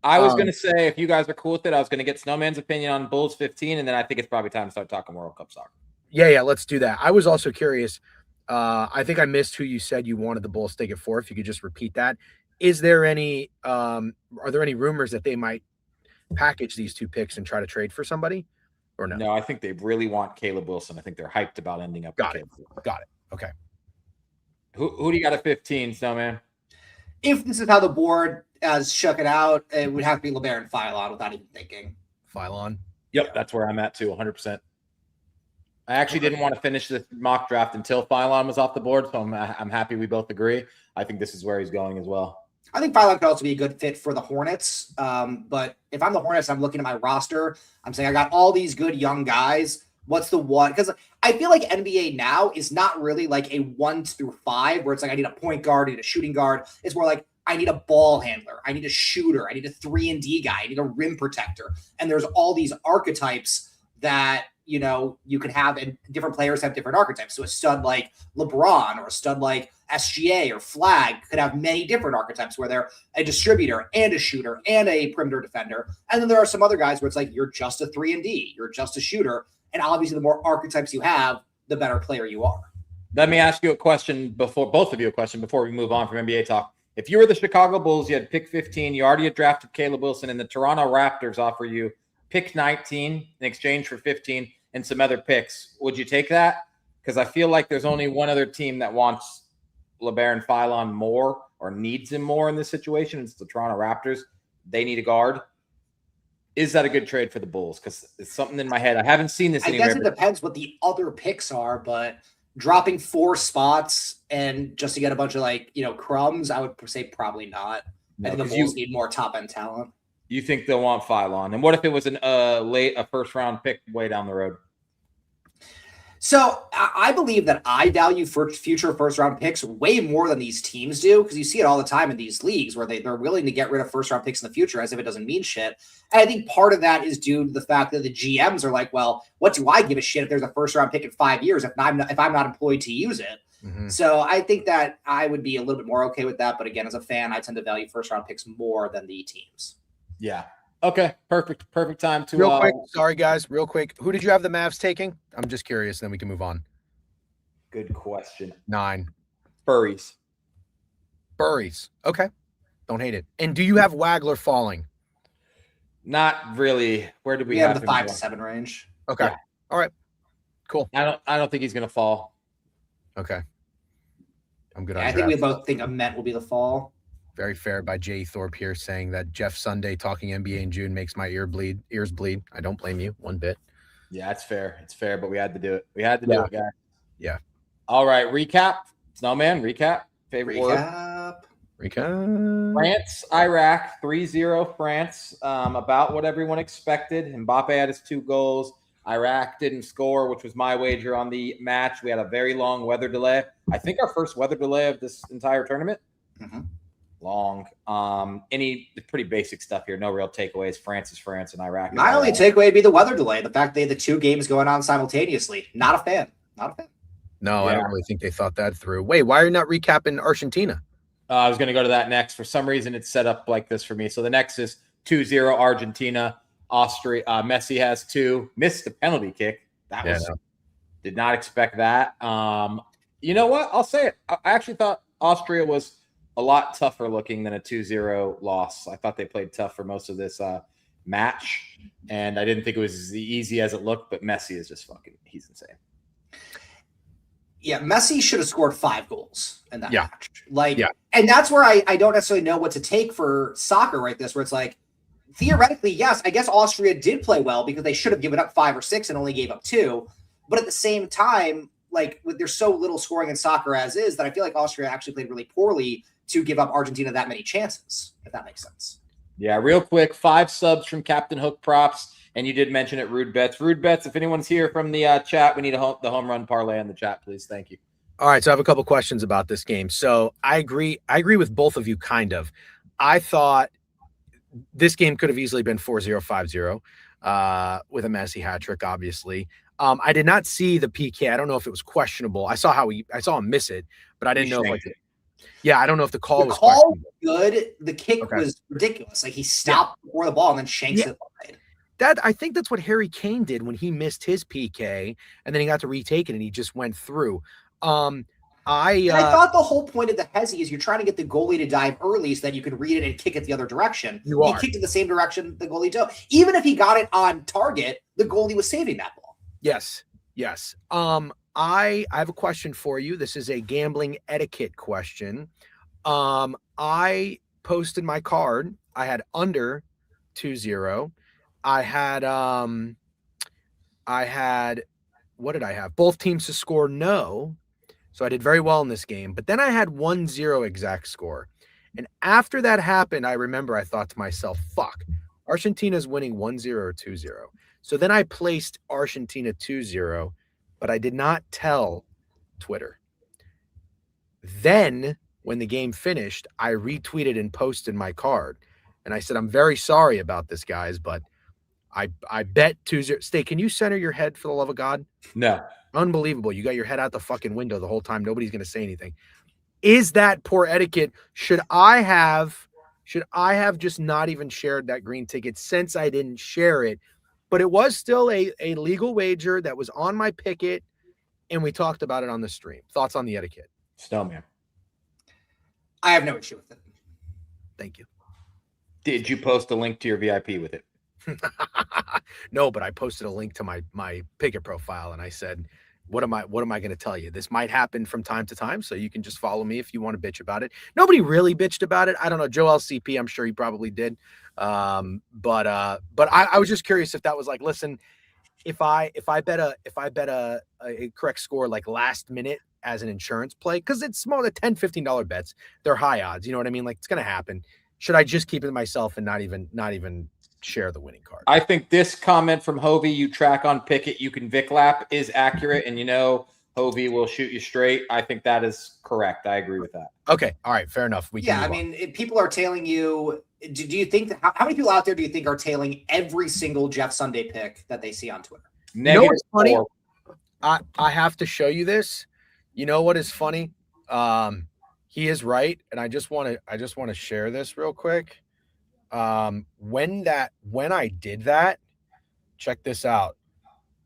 I was going to say, if you guys are cool with it, I was going to get Snowman's opinion on Bulls 15, and then I think it's probably time to start talking World Cup soccer. Yeah, let's do that. I was also curious. I think I missed who you said you wanted the Bulls to take it for. If you could just repeat that. Is there any are there any rumors that they might package these 2 picks and try to trade for somebody or no? No, I think they really want Caleb Wilson. I think they're hyped about ending up Got with it. Caleb. Got it. Okay. Who do you got at 15, Snowman? If this is how the board has shook it out, it would have to be LeBaron and Philon without even thinking. Philon. Yep, that's where I'm at too, 100%. I actually didn't want to finish the mock draft until Philon was off the board, so I'm happy we both agree. I think this is where he's going as well. I think Philon could also be a good fit for the Hornets. But if I'm the Hornets, I'm looking at my roster. I'm saying I got all these good young guys. What's the one? Because I feel like NBA now is not really like a 1 through 5 where it's like I need a point guard, I need a shooting guard. It's more like I need a ball handler, I need a shooter, I need a 3-and-D guy, I need a rim protector. And there's all these archetypes that you could have, and different players have different archetypes. So a stud like LeBron or a stud like SGA or Flag could have many different archetypes where they're a distributor and a shooter and a perimeter defender. And then there are some other guys where it's like you're just a 3-and-D, you're just a shooter. And obviously, the more archetypes you have, the better player you are. Let me ask you a question before we move on from NBA talk. If you were the Chicago Bulls, you had pick 15, you already had drafted Caleb Wilson, and the Toronto Raptors offer you pick 19 in exchange for 15 and some other picks, would you take that? Because I feel like there's only one other team that wants LeBaron Philon more or needs him more in this situation. It's the Toronto Raptors. They need a guard. Is that a good trade for the Bulls? Because it's something in my head. I haven't seen this anywhere. I guess it depends what the other picks are, but dropping 4 spots and just to get a bunch of crumbs, I would say probably not. No, I think the Bulls need more top-end talent. You think they'll want Philon? And what if it was a first-round pick way down the road? So I believe that I value future first round picks way more than these teams do, because you see it all the time in these leagues where they're willing to get rid of first round picks in the future as if it doesn't mean shit. And I think part of that is due to the fact that the GMs are like, well, what do I give a shit if there's a first round pick in 5 years if I'm not employed to use it? Mm-hmm. So I think that I would be a little bit more okay with that. But again, as a fan, I tend to value first round picks more than the teams. Yeah. Okay. Perfect time to real quick. Sorry, guys. Real quick. Who did you have the Mavs taking? I'm just curious. Then we can move on. Good question. 9. Furries. Okay. Don't hate it. And do you have Wagler falling? Not really. Where did we have him the 5 to 7 range? Okay. Yeah. All right. Cool. I don't think he's gonna fall. Okay. I'm good on I think we both think Ament will be the fall. Very fair by Jay Thorpe here, saying that Jeff Sunday talking NBA in June makes my ears bleed. I don't blame you one bit. Yeah, it's fair. It's fair, but we had to do it. We had to do it, guys. Yeah. All right. Recap. Snowman, recap. Favorite word. Recap. France, Iraq, 3-0 France. About what everyone expected. Mbappe had his 2 goals. Iraq didn't score, which was my wager on the match. We had a very long weather delay. I think our first weather delay of this entire tournament. Mm-hmm. Long. Any pretty basic stuff here. No real takeaways. France is France and Iraq. My only takeaway would be the weather delay. The fact they had the 2 games going on simultaneously. Not a fan. No, yeah. I don't really think they thought that through. Wait, why are you not recapping Argentina? I was going to go to that next. For some reason, it's set up like this for me. So the next is 2-0 Argentina. Austria. Messi has 2. Missed the penalty kick. Did not expect that. You know what? I'll say it. I actually thought Austria was a lot tougher looking than a 2-0 loss. I thought they played tough for most of this match, and I didn't think it was as easy as it looked, but Messi is just he's insane. Yeah, Messi should have scored 5 goals in that match. Yeah. And that's where I don't necessarily know what to take for soccer right this, where it's like, theoretically, yes, I guess Austria did play well because they should have given up 5 or 6 and only gave up 2. But at the same time, there's so little scoring in soccer as is that I feel like Austria actually played really poorly to give up Argentina that many chances, if that makes sense. Yeah, real quick, 5 subs from Captain Hook Props. And you did mention it, Rude Bets. Rude Bets, if anyone's here from the chat, we need the home run parlay in the chat, please. Thank you. All right, so I have a couple questions about this game. So I agree with both of you, kind of. I thought this game could have easily been 4-0, 5-0 with a Messi hat trick, obviously. I did not see the PK. I don't know if it was questionable. I saw him miss it, but I didn't know if I don't know if the call was questionable. Good. The kick was ridiculous. He stopped before the ball and then shanks it wide. I think that's what Harry Kane did when he missed his PK, and then he got to retake it and he just went through. I thought the whole point of the hezzy is you're trying to get the goalie to dive early so that you can read it and kick it the other direction. He kicked it the same direction the goalie dove. Even if he got it on target, the goalie was saving that ball. Yes. I have a question for you. This is a gambling etiquette question. I posted my card. I had under 2-0. I had what did I have? Both teams to score no. So I did very well in this game. But then I had 1-0 exact score. And after that happened, I remember I thought to myself, fuck, Argentina's winning 1-0 or 2-0. So then I placed Argentina 2-0, but I did not tell Twitter. Then when the game finished, I retweeted and posted my card. And I said, I'm very sorry about this, guys, but I bet 2-0. Stay, can you center your head for the love of God? No. Unbelievable. You got your head out the fucking window the whole time. Nobody's going to say anything. Is that poor etiquette? Should I have just not even shared that green ticket since I didn't share it? But it was still a legal wager that was on my picket, and we talked about it on the stream. Thoughts on the etiquette? Snowman. I have no issue with it. Thank you. Did you post a link to your VIP with it? No, but I posted a link to my picket profile, and I said, what am I going to tell you? This might happen from time to time, so you can just follow me if you want to bitch about it. Nobody really bitched about it. I don't know. Joe LCP, I'm sure he probably did. But I was just curious if that was like, listen, if I bet a correct score like last minute as an insurance play, because it's small, the $10, $15 bets, they're high odds. You know what I mean? Like, it's going to happen. Should I just keep it to myself and not even share the winning card. I think this comment from Hovey, you track on Pickett, you can Vic lap, is accurate. And Hovey will shoot you straight. I think that is correct. I agree with that. Okay. All right. Fair enough. I mean, if people are tailing you, do you think how many people out there do you think are tailing every single Jeff Sunday pick that they see on Twitter? Negative what's funny? I have to show you this. You know what is funny? He is right, and I just want to share this real quick. When I did that, check this out.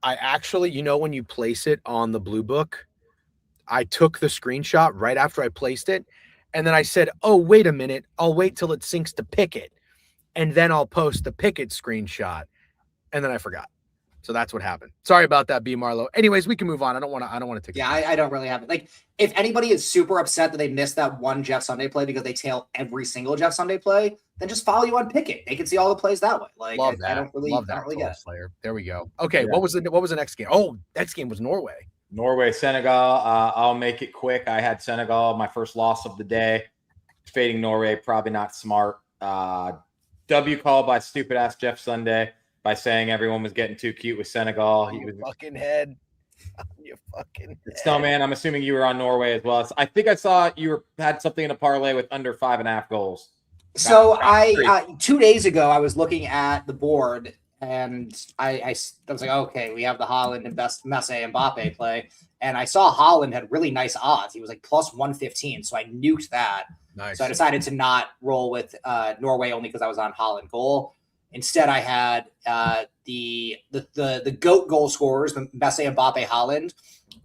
I actually, when you place it on the blue book, I took the screenshot right after I placed it. And then I said, oh, wait a minute. I'll wait till it syncs to Pickett. And then I'll post the Pickett screenshot. And then I forgot. So that's what happened. Sorry about that, B. Marlowe. Anyways, we can move on. I don't want to take. Yeah, I don't really have it. Like, if anybody is super upset that they missed that one Jeff Sunday play because they tail every single Jeff Sunday play, then just follow you on Pickett. They can see all the plays that way. Like, love that. I don't really get it. Slayer. There we go. Okay, yeah. What was the next game? Oh, next game was Norway. Senegal. I'll make it quick. I had Senegal, my first loss of the day. Fading Norway, probably not smart. W call by stupid ass Jeff Sunday by saying everyone was getting too cute with Senegal. He was fucking head. You fucking head. Snowman, I'm assuming you were on Norway as well. I think I saw you had something in a parlay with under 5.5 goals. So 2 days ago, I was looking at the board and I was like, okay, we have the Haaland and Messi and Mbappe play. And I saw Haaland had really nice odds. He was like plus 115. So I nuked that. Nice. So I decided to not roll with Norway only because I was on Haaland goal. Instead, I had the GOAT goal scorers, Messi, Mbappe, Haaland.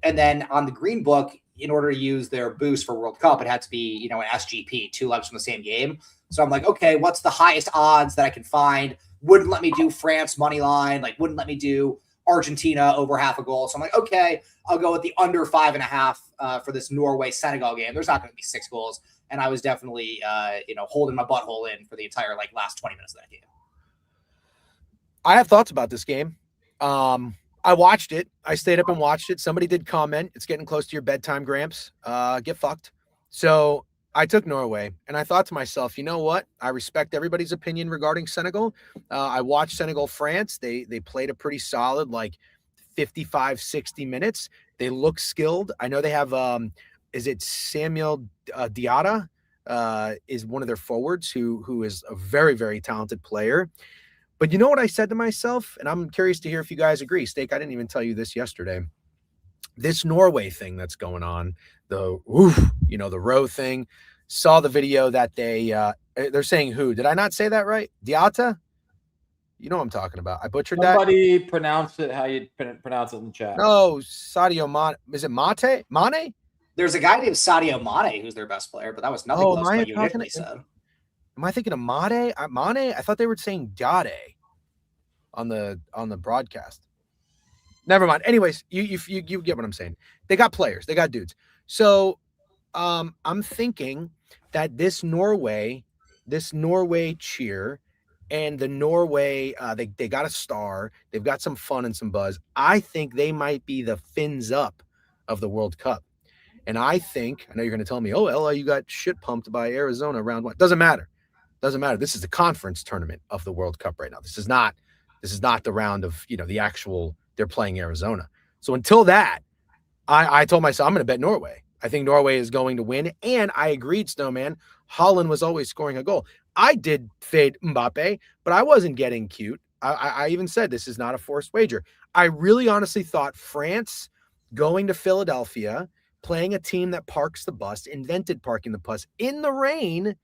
And then on the green book, in order to use their boost for World Cup, it had to be, an SGP, 2 legs from the same game. So I'm like, okay, what's the highest odds that I can find? Wouldn't let me do France money line, wouldn't let me do Argentina over half a goal. So I'm like, okay, I'll go with the under 5.5 for this Norway Senegal game. There's not going to be 6 goals. And I was definitely, holding my butthole in for the entire last 20 minutes of that game. I have thoughts about this game. I watched it. I stayed up and watched it. Somebody did comment, it's getting close to your bedtime, Gramps. Get fucked. So I took Norway, and I thought to myself, you know what? I respect everybody's opinion regarding Senegal. I watched Senegal-France. They played a pretty solid, 55, 60 minutes. They look skilled. I know they have, is it Samuel Diarra is one of their forwards who is a very, very talented player. But you know what I said to myself? And I'm curious to hear if you guys agree. Steak, I didn't even tell you this yesterday. This Norway thing that's going on, the row thing, saw the video that they're saying who? Did I not say that right? Diata? You know what I'm talking about. I butchered that. Somebody pronounced it how you pronounce it in the chat. No, Sadio Mane. Is it Mane? There's a guy named Sadio Mane who's their best player, but that was nothing close to what you initially said. Am I thinking of Mane? Mane? I thought they were saying Dade on the broadcast. Never mind. Anyways, you get what I'm saying. They got players. They got dudes. So I'm thinking that this Norway cheer and the Norway, they got a star. They've got some fun and some buzz. I think they might be the fins up of the World Cup. And I know you're going to tell me, oh, Ella, you got shit pumped by Arizona round 1. Doesn't matter. This is the conference tournament of the World Cup right now. This is not the round of, the actual, they're playing Arizona. So until that, I told myself I'm going to bet Norway. I think Norway is going to win. And I agreed, Snowman, Haaland was always scoring a goal. I did fade Mbappe, but I wasn't getting cute. I even said this is not a forced wager. I really honestly thought France going to Philadelphia, playing a team that parks the bus, invented parking the bus in the rain,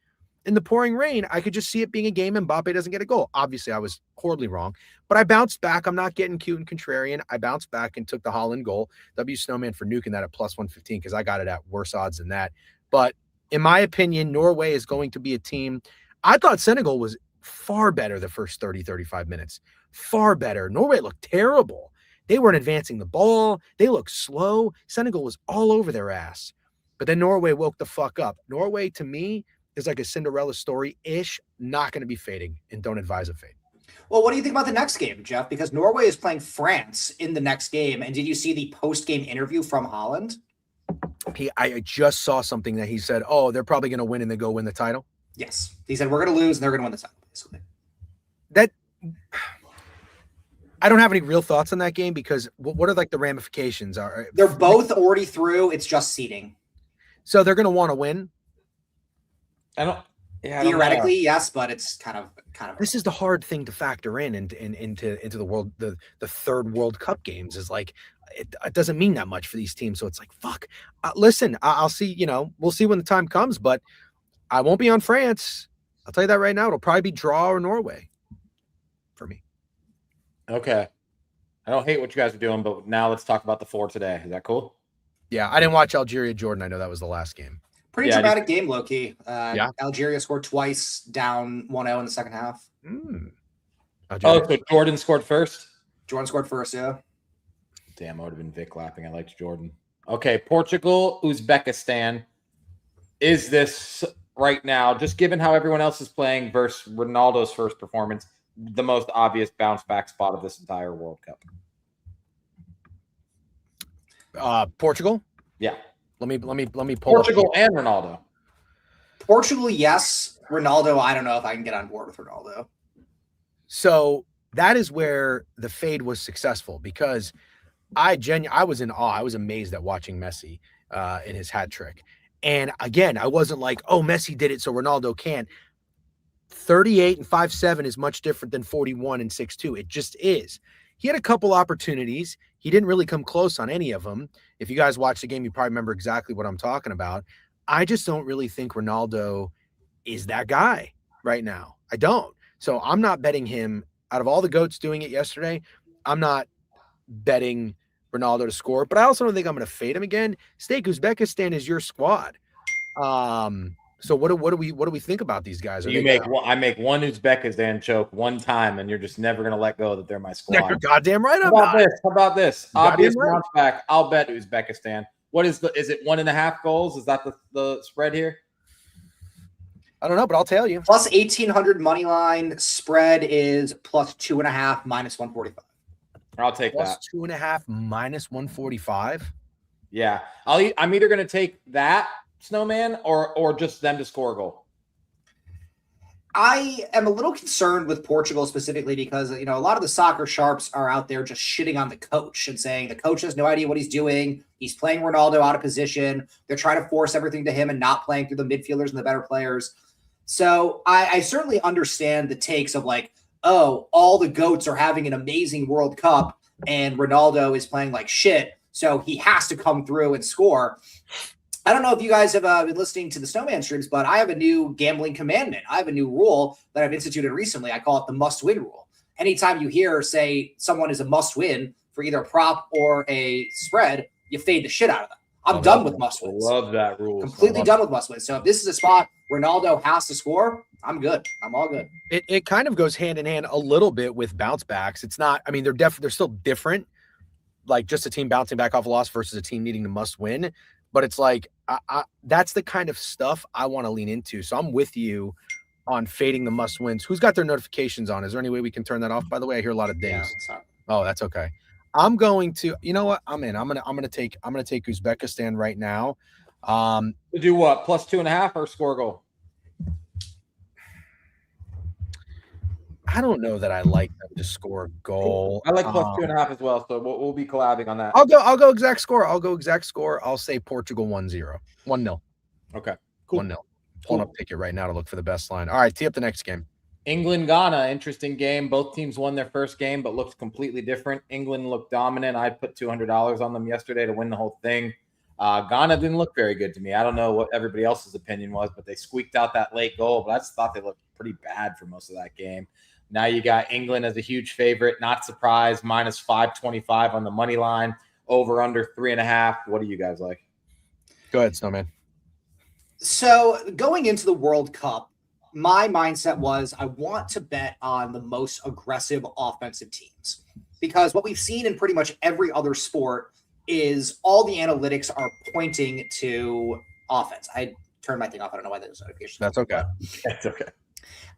in the pouring rain, I could just see it being a game and Mbappe doesn't get a goal. Obviously, I was horribly wrong, but I bounced back. I'm not getting cute and contrarian. I bounced back and took the Haaland goal. W Snowman for nuking that at plus 115 because I got it at worse odds than that. But in my opinion, Norway is going to be a team. I thought Senegal was far better the first 30, 35 minutes. Far better. Norway looked terrible. They weren't advancing the ball. They looked slow. Senegal was all over their ass. But then Norway woke the fuck up. Norway, to me, is like a Cinderella story-ish, not going to be fading, and don't advise a fade. Well, what do you think about the next game, Jeff? Because Norway is playing France in the next game. And did you see the post-game interview from Haaland? I just saw something that he said, oh, they're probably going to win and they go win the title. Yes. He said, we're going to lose and they're going to win the title, basically. I don't have any real thoughts on that game because what are like the ramifications? They're both already through. It's just seeding. So they're going to want to win. Theoretically, yes, but it's kind of. This is the hard thing to factor into the world. The third World Cup games is like it doesn't mean that much for these teams. So it's like fuck. Listen, I'll see. We'll see when the time comes, but I won't be on France. I'll tell you that right now. It'll probably be draw or Norway for me. Okay. I don't hate what you guys are doing, but now let's talk about the 4 today. Is that cool? Yeah, I didn't watch Algeria Jordan. I know that was the last game. Pretty dramatic game, low key. Algeria scored twice, down 1-0 in the second half. So Jordan scored first? Jordan scored first, yeah. Damn, I would have been Vic laughing. I liked Jordan. Okay, Portugal, Uzbekistan. Is this right now, just given how everyone else is playing versus Ronaldo's first performance, the most obvious bounce back spot of this entire World Cup? Portugal? Yeah. Let me pull Portugal and Ronaldo. Portugal, yes. Ronaldo, I don't know if I can get on board with Ronaldo. So that is where the fade was successful because I was in awe. I was amazed at watching Messi in his hat trick. And again, I wasn't like, oh, Messi did it, so Ronaldo can't. 38 and 5'7" is much different than 41 and 6'2". It just is. He had a couple opportunities. He didn't really come close on any of them. If you guys watch the game, you probably remember exactly what I'm talking about. I just don't really think Ronaldo is that guy right now. I don't. So I'm not betting him. Out of all the GOATs doing it yesterday, I'm not betting Ronaldo to score. But I also don't think I'm going to fade him again. Steak, Uzbekistan is your squad. So what do we think about these guys? I make one Uzbekistan joke one time, and you're just never going to let go that they're my squad. You're goddamn right. How about this? Obvious bounce back. I'll bet Uzbekistan. Is it 1.5 goals? Is that the spread here? I don't know, but I'll tell you. Plus 1,800 money line. Spread is plus 2.5 minus 145. I'll take that. Plus 2.5 minus 145. Yeah, I'm either going to take that, Snowman, or just them to score a goal. I am a little concerned with Portugal specifically because, a lot of the soccer sharps are out there just shitting on the coach and saying the coach has no idea what he's doing. He's playing Ronaldo out of position. They're trying to force everything to him and not playing through the midfielders and the better players. So I certainly understand the takes of like, oh, all the GOATs are having an amazing World Cup and Ronaldo is playing like shit, so he has to come through and score. I don't know if you guys have been listening to the Snowman streams, but I have a new gambling commandment. I have a new rule that I've instituted recently. I call it the must-win rule. Anytime you hear, say, someone is a must-win for either a prop or a spread, you fade the shit out of them. I'm done with must-wins. Love that rule. Completely done with must-wins. So if this is a spot Ronaldo has to score, I'm good. I'm all good. It kind of goes hand in hand a little bit with bounce backs. It's not, I mean, they're still different. Like just a team bouncing back off a loss versus a team needing to must win. But it's like, that's the kind of stuff I want to lean into. So I'm with you on fading the must wins. Who's got their notifications on? Is there any way we can turn that off? By the way, I hear a lot of dings. Yeah, oh, that's okay. I'm going to, you know what? I'm gonna take Uzbekistan right now. To do what? Plus 2.5 or score goal? I don't know that I like them to score a goal. I like plus 2.5 as well, so we'll be collabing on that. I'll go exact score. I'll say Portugal 1-0. 1-0. Okay. Cool. 1-0. Pulling up ticket right now to look for the best line. All right, tee up the next game. England Ghana, interesting game. Both teams won their first game, but looked completely different. England looked dominant. I put $200 on them yesterday to win the whole thing. Ghana didn't look very good to me. I don't know what everybody else's opinion was, but they squeaked out that late goal. But I just thought they looked pretty bad for most of that game. Now you got England as a huge favorite. Not surprised. Minus 525 on the money line. Over under 3.5. What do you guys like? Go ahead, Snowman. So going into the World Cup, my mindset was I want to bet on the most aggressive offensive teams because what we've seen in pretty much every other sport is all the analytics are pointing to offense. I turned my thing off. I don't know why there's notifications. That's okay. That's okay.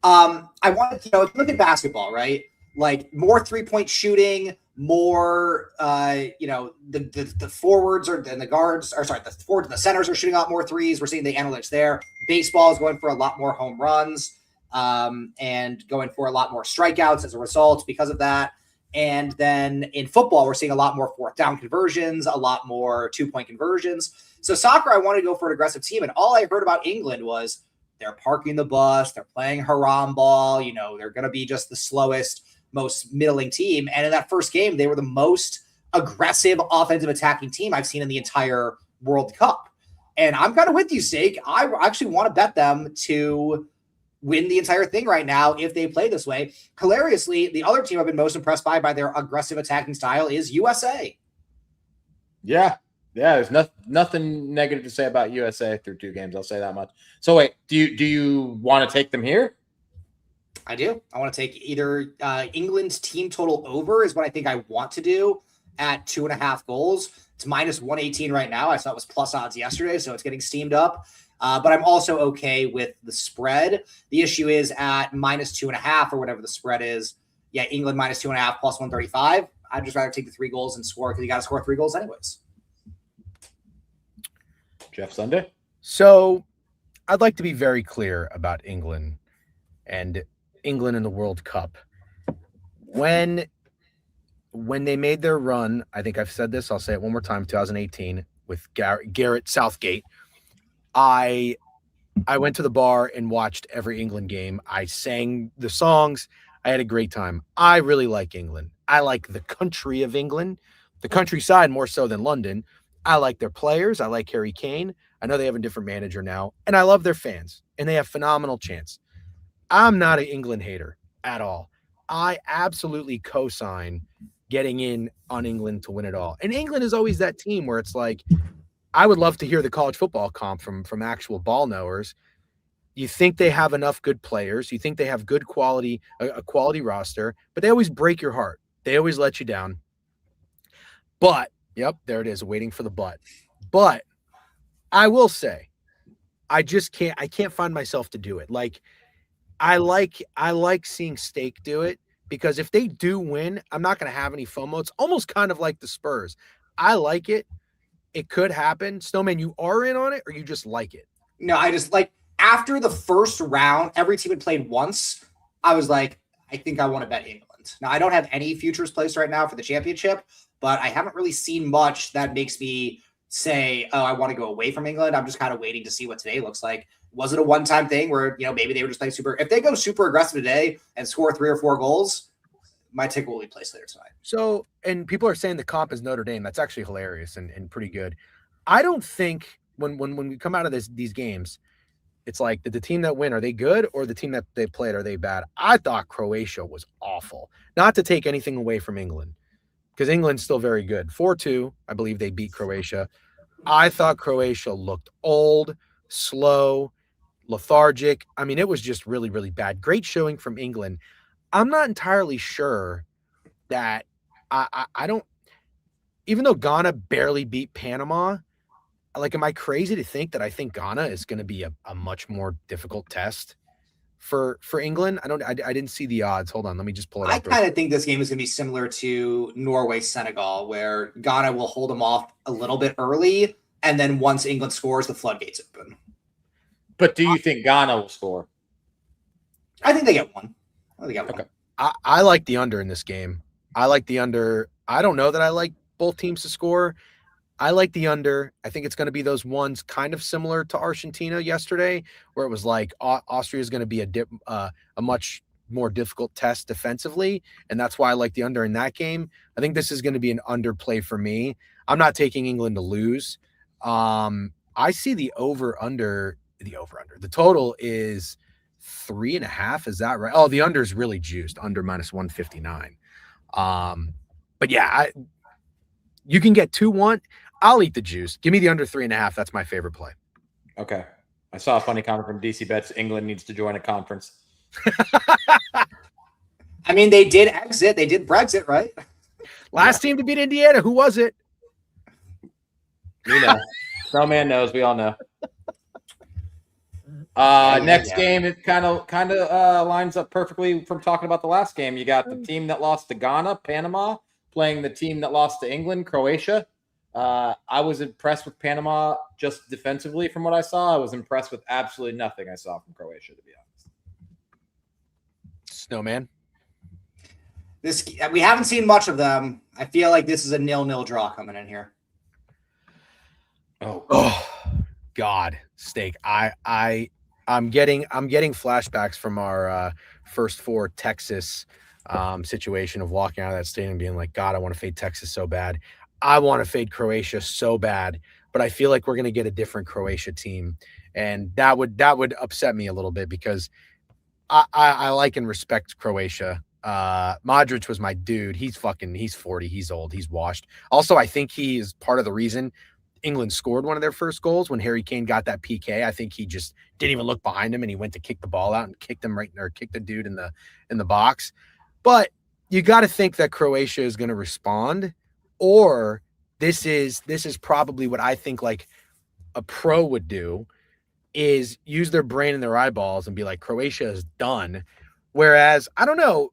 I wanted to, if you look at basketball, right? Like more 3-point shooting, more, the forwards and the guards, the forwards and the centers are shooting out more threes. We're seeing the analytics there. Baseball is going for a lot more home runs. and going for a lot more strikeouts as a result because of that. And then in football, we're seeing a lot more fourth down conversions, a lot more 2-point conversions. So soccer, I wanted to go for an aggressive team. And all I heard about England was they're parking the bus, they're playing haram ball, they're going to be just the slowest, most middling team. And in that first game, they were the most aggressive offensive attacking team I've seen in the entire World Cup. And I'm kind of with you, Steak. I actually want to bet them to win the entire thing right now if they play this way. Hilariously, the other team I've been most impressed by their aggressive attacking style is USA. Yeah, there's nothing negative to say about USA through 2 games. I'll say that much. So wait, do you want to take them here? I do. I want to take either England's team total over is what I think I want to do at 2.5 goals. It's minus 118 right now. I saw it was plus odds yesterday, so it's getting steamed up. But I'm also okay with the spread. The issue is at minus 2.5 or whatever the spread is. Yeah, England minus 2.5 plus 135. I'd just rather take the 3 goals and score because you got to score 3 goals anyways. Jeff Sunday. So I'd like to be very clear about England in the World Cup. When they made their run, I think I've said this, I'll say it one more time, 2018 with Garrett Southgate, I went to the bar and watched every England game. I sang the songs. I had a great time. I really like England. I like the country of England, the countryside more so than London. I like their players. I like Harry Kane. I know they have a different manager now, and I love their fans, and they have phenomenal chants. I'm not an England hater at all. I absolutely co-sign getting in on England to win it all. And England is always that team where it's like, I would love to hear the college football comp from actual ball knowers. You think they have enough good players. You think they have good quality, a quality roster, but they always break your heart. They always let you down. But, yep, there it is, waiting for the but. But I will say, I can't find myself to do it. Like, I like seeing Steak do it because if they do win, I'm not going to have any FOMO. It's almost kind of like the Spurs. I like it. It could happen. Snowman, you are in on it or you just like it? No, I just like after the first round, every team had played once. I was like, I think I want to bet England. Now, I don't have any futures placed right now for the championship, but I haven't really seen much that makes me say, oh, I want to go away from England. I'm just kind of waiting to see what today looks like. Was it a one-time thing where, maybe they were just playing if they go super aggressive today and score 3 or 4 goals, my ticket will be placed later tonight. So, and people are saying the comp is Notre Dame. That's actually hilarious and pretty good. I don't think when we come out of these games, it's like the team that win, are they good? Or the team that they played, are they bad? I thought Croatia was awful. Not to take anything away from England, because England's still very good. 4-2, I believe they beat Croatia. I thought Croatia looked old, slow, lethargic. I mean, it was just really, really bad. Great showing from England. I'm not entirely sure that I don't, even though Ghana barely beat Panama, like, am I crazy to think that I think Ghana is going to be a much more difficult test for England? I didn't see the odds. Hold on. Let me just pull it up. I kind of think this game is going to be similar to Norway-Senegal, where Ghana will hold them off a little bit early. And then once England scores, the floodgates open. But do you think Ghana will score? I think they get one. Okay. I like the under in this game. I like the under. I don't know that I like both teams to score. I like the under. I think it's going to be those ones kind of similar to Argentina yesterday, where it was like Austria is going to be a much more difficult test defensively, and that's why I like the under in that game. I think this is going to be an underplay for me. I'm not taking England to lose. I see the over-under. The total is 3.5. Is that right? Oh, the under is really juiced. Under minus 159. But yeah, you can get 2-1. I'll eat the juice. Give me the under 3.5. That's my favorite play. Okay. I saw a funny comment from DC Bets. England needs to join a conference. I mean, they did exit. They did Brexit, right? Last team to beat Indiana. Who was it? You know. No man knows. We all know. Next game, it kind of lines up perfectly from talking about the last game. You got the team that lost to Ghana, Panama, playing the team that lost to England, Croatia. I was impressed with Panama just defensively from what I saw. I was impressed with absolutely nothing I saw from Croatia, to be honest. Snowman. We haven't seen much of them. I feel like this is a 0-0 draw coming in here. Oh God, Steak. I'm getting flashbacks from our first four Texas situation of walking out of that stadium being like, God, I want to fade Texas so bad. I want to fade Croatia so bad, but I feel like we're going to get a different Croatia team. And that would upset me a little bit because I like and respect Croatia. Modric was my dude. He's 40. He's old. He's washed. Also, I think he is part of the reason England scored one of their first goals when Harry Kane got that PK. I think he just didn't even look behind him and he went to kick the ball out and kicked the dude in the box. But you got to think that Croatia is going to respond, or this is probably what I think like a pro would do, is use their brain and their eyeballs and be like, Croatia is done. Whereas, I don't know,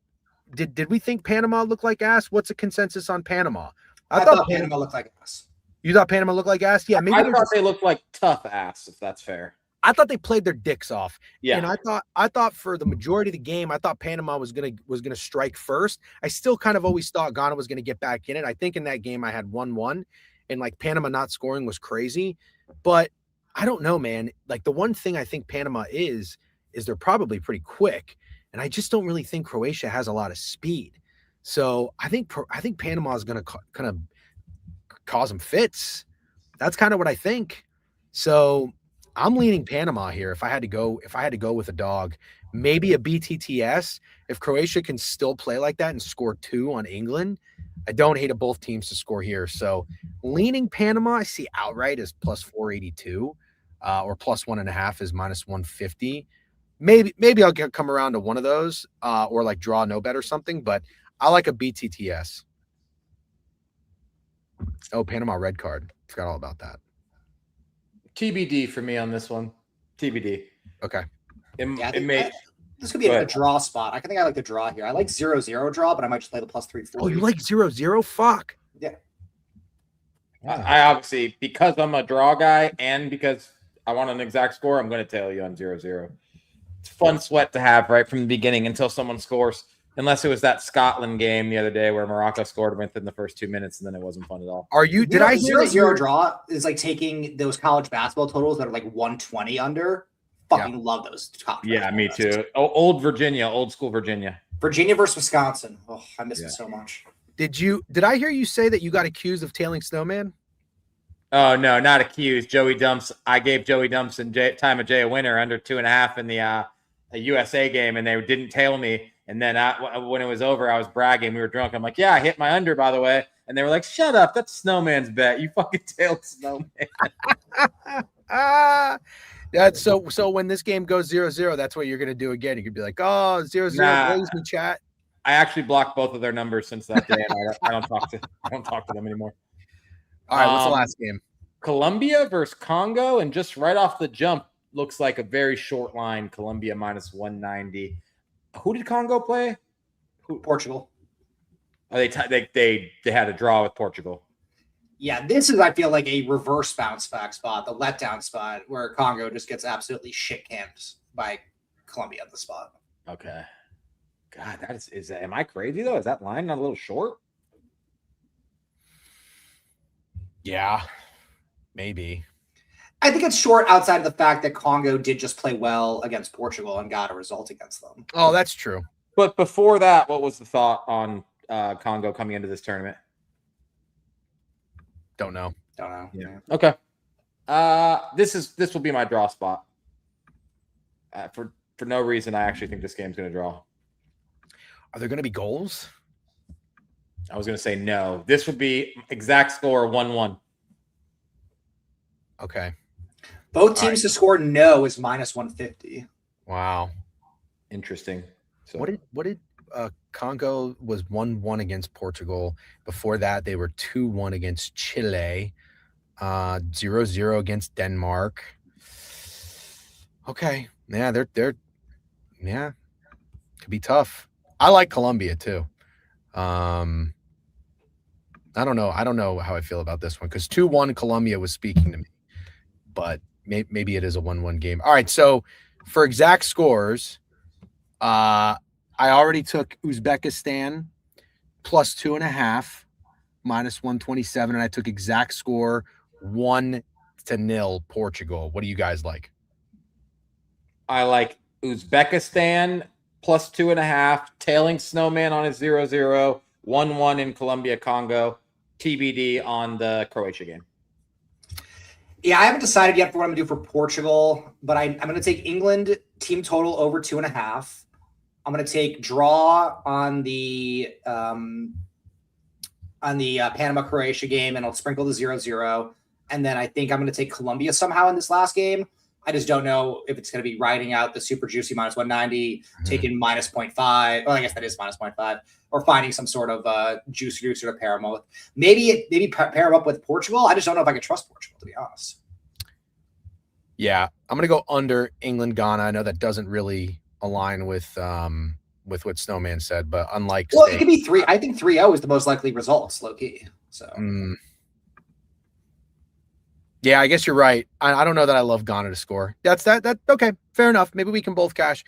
did we think Panama looked like ass? What's the consensus on Panama? I thought Panama looked like ass. You thought Panama looked like ass? Yeah, maybe I thought they looked like tough ass, if that's fair. I thought they played their dicks off. Yeah. And I thought for the majority of the game, I thought Panama was gonna strike first. I still kind of always thought Ghana was gonna get back in it. I think in that game I had 1-1, and like Panama not scoring was crazy. But I don't know, man. Like the one thing I think Panama is they're probably pretty quick. And I just don't really think Croatia has a lot of speed. So I think Panama is going to kind of cause them fits. That's kind of what I think. So I'm leaning Panama here. If I had to go with a dog, maybe a BTTS. If Croatia can still play like that and score 2 on England, I don't hate both teams to score here. So leaning Panama, I see outright as plus 482 or plus 1.5 is minus 150. Maybe I'll come around to one of those or like draw no bet or something, but I like a BTTS. Oh, Panama red card. Forgot all about that. TBD for me on this one. TBD. Okay. This could be a draw spot. I think I like the draw here. I like 0-0 draw, but I might just play the plus 340. Oh, you like 0-0? Fuck. Yeah. I obviously, because I'm a draw guy and because I want an exact score, I'm going to tell you on 0-0. It's fun sweat to have right from the beginning until someone scores. Unless it was that Scotland game the other day where Morocco scored within the first 2 minutes and then it wasn't fun at all. Did I hear 0-0 draw is like taking those college basketball totals that are like 120 under? Fucking love those. Yeah, me too. Old school Virginia. Virginia versus Wisconsin. Oh, I miss it so much. Did I hear you say that you got accused of tailing Snowman? Oh, no, not accused. Joey Dumps. I gave Joey Dumps and Time of Jay a winner under 2.5 in the USA game, and they didn't tail me. And then when it was over, I was bragging. We were drunk. I'm like, yeah, I hit my under, by the way. And they were like, shut up. That's Snowman's bet. You fucking tailed Snowman. That's so when this game goes 0-0, that's what you're going to do again. You could be like, oh, 0-0, raise me, chat. I actually blocked both of their numbers since that day, and I don't talk to them anymore. All right, what's the last game? Colombia versus Congo, and just right off the jump, looks like a very short line. Colombia minus 190. Who did Congo play? Portugal. Oh, they had a draw with Portugal. Yeah, this is, I feel like, a reverse bounce back spot, the letdown spot, where Congo just gets absolutely shit camped by Colombia at the spot. Okay. God, am I crazy though? Is that line not a little short? Yeah, maybe. I think it's short outside of the fact that Congo did just play well against Portugal and got a result against them. Oh, that's true. But before that, what was the thought on Congo coming into this tournament? Don't know. Yeah. Okay. This will be my draw spot. For no reason, I actually think this game's going to draw. Are there going to be goals? I was going to say no. This would be exact score 1-1. Okay. Both teams to score no is minus 150. Wow. Interesting. So What did Congo was 1-1 against Portugal. Before that, they were 2-1 against Chile. 0-0 against Denmark. Okay. Yeah, they're could be tough. I like Colombia too. I don't know how I feel about this one because 2-1 Colombia was speaking to me, but maybe it is a 1-1 game. All right, so for exact scores, I already took Uzbekistan plus 2.5, minus 127, and I took exact score 1-0 Portugal. What do you guys like? I like Uzbekistan plus 2.5, tailing Snowman on his 0-0, 1-1 in Colombia, Congo, TBD on the Croatia game. Yeah, I haven't decided yet for what I'm going to do for Portugal, but I'm going to take England team total over 2.5. I'm going to take draw on the Panama Croatia game, and I'll sprinkle the 0-0. And then I think I'm going to take Colombia somehow in this last game. I just don't know if it's going to be riding out the super juicy minus 190, taking minus 0.5. Well, I guess that is minus 0.5, or finding some sort of juicer to pair them with. Maybe pair them up with Portugal. I just don't know if I can trust Portugal, to be honest. Yeah, I'm going to go under England, Ghana. I know that doesn't really align with what Snowman said, but unlike it could be 3. I think 3-0 is the most likely results, low key. So yeah, I guess you're right. I don't know that I love Ghana to score. That's okay. Fair enough. Maybe we can both cash.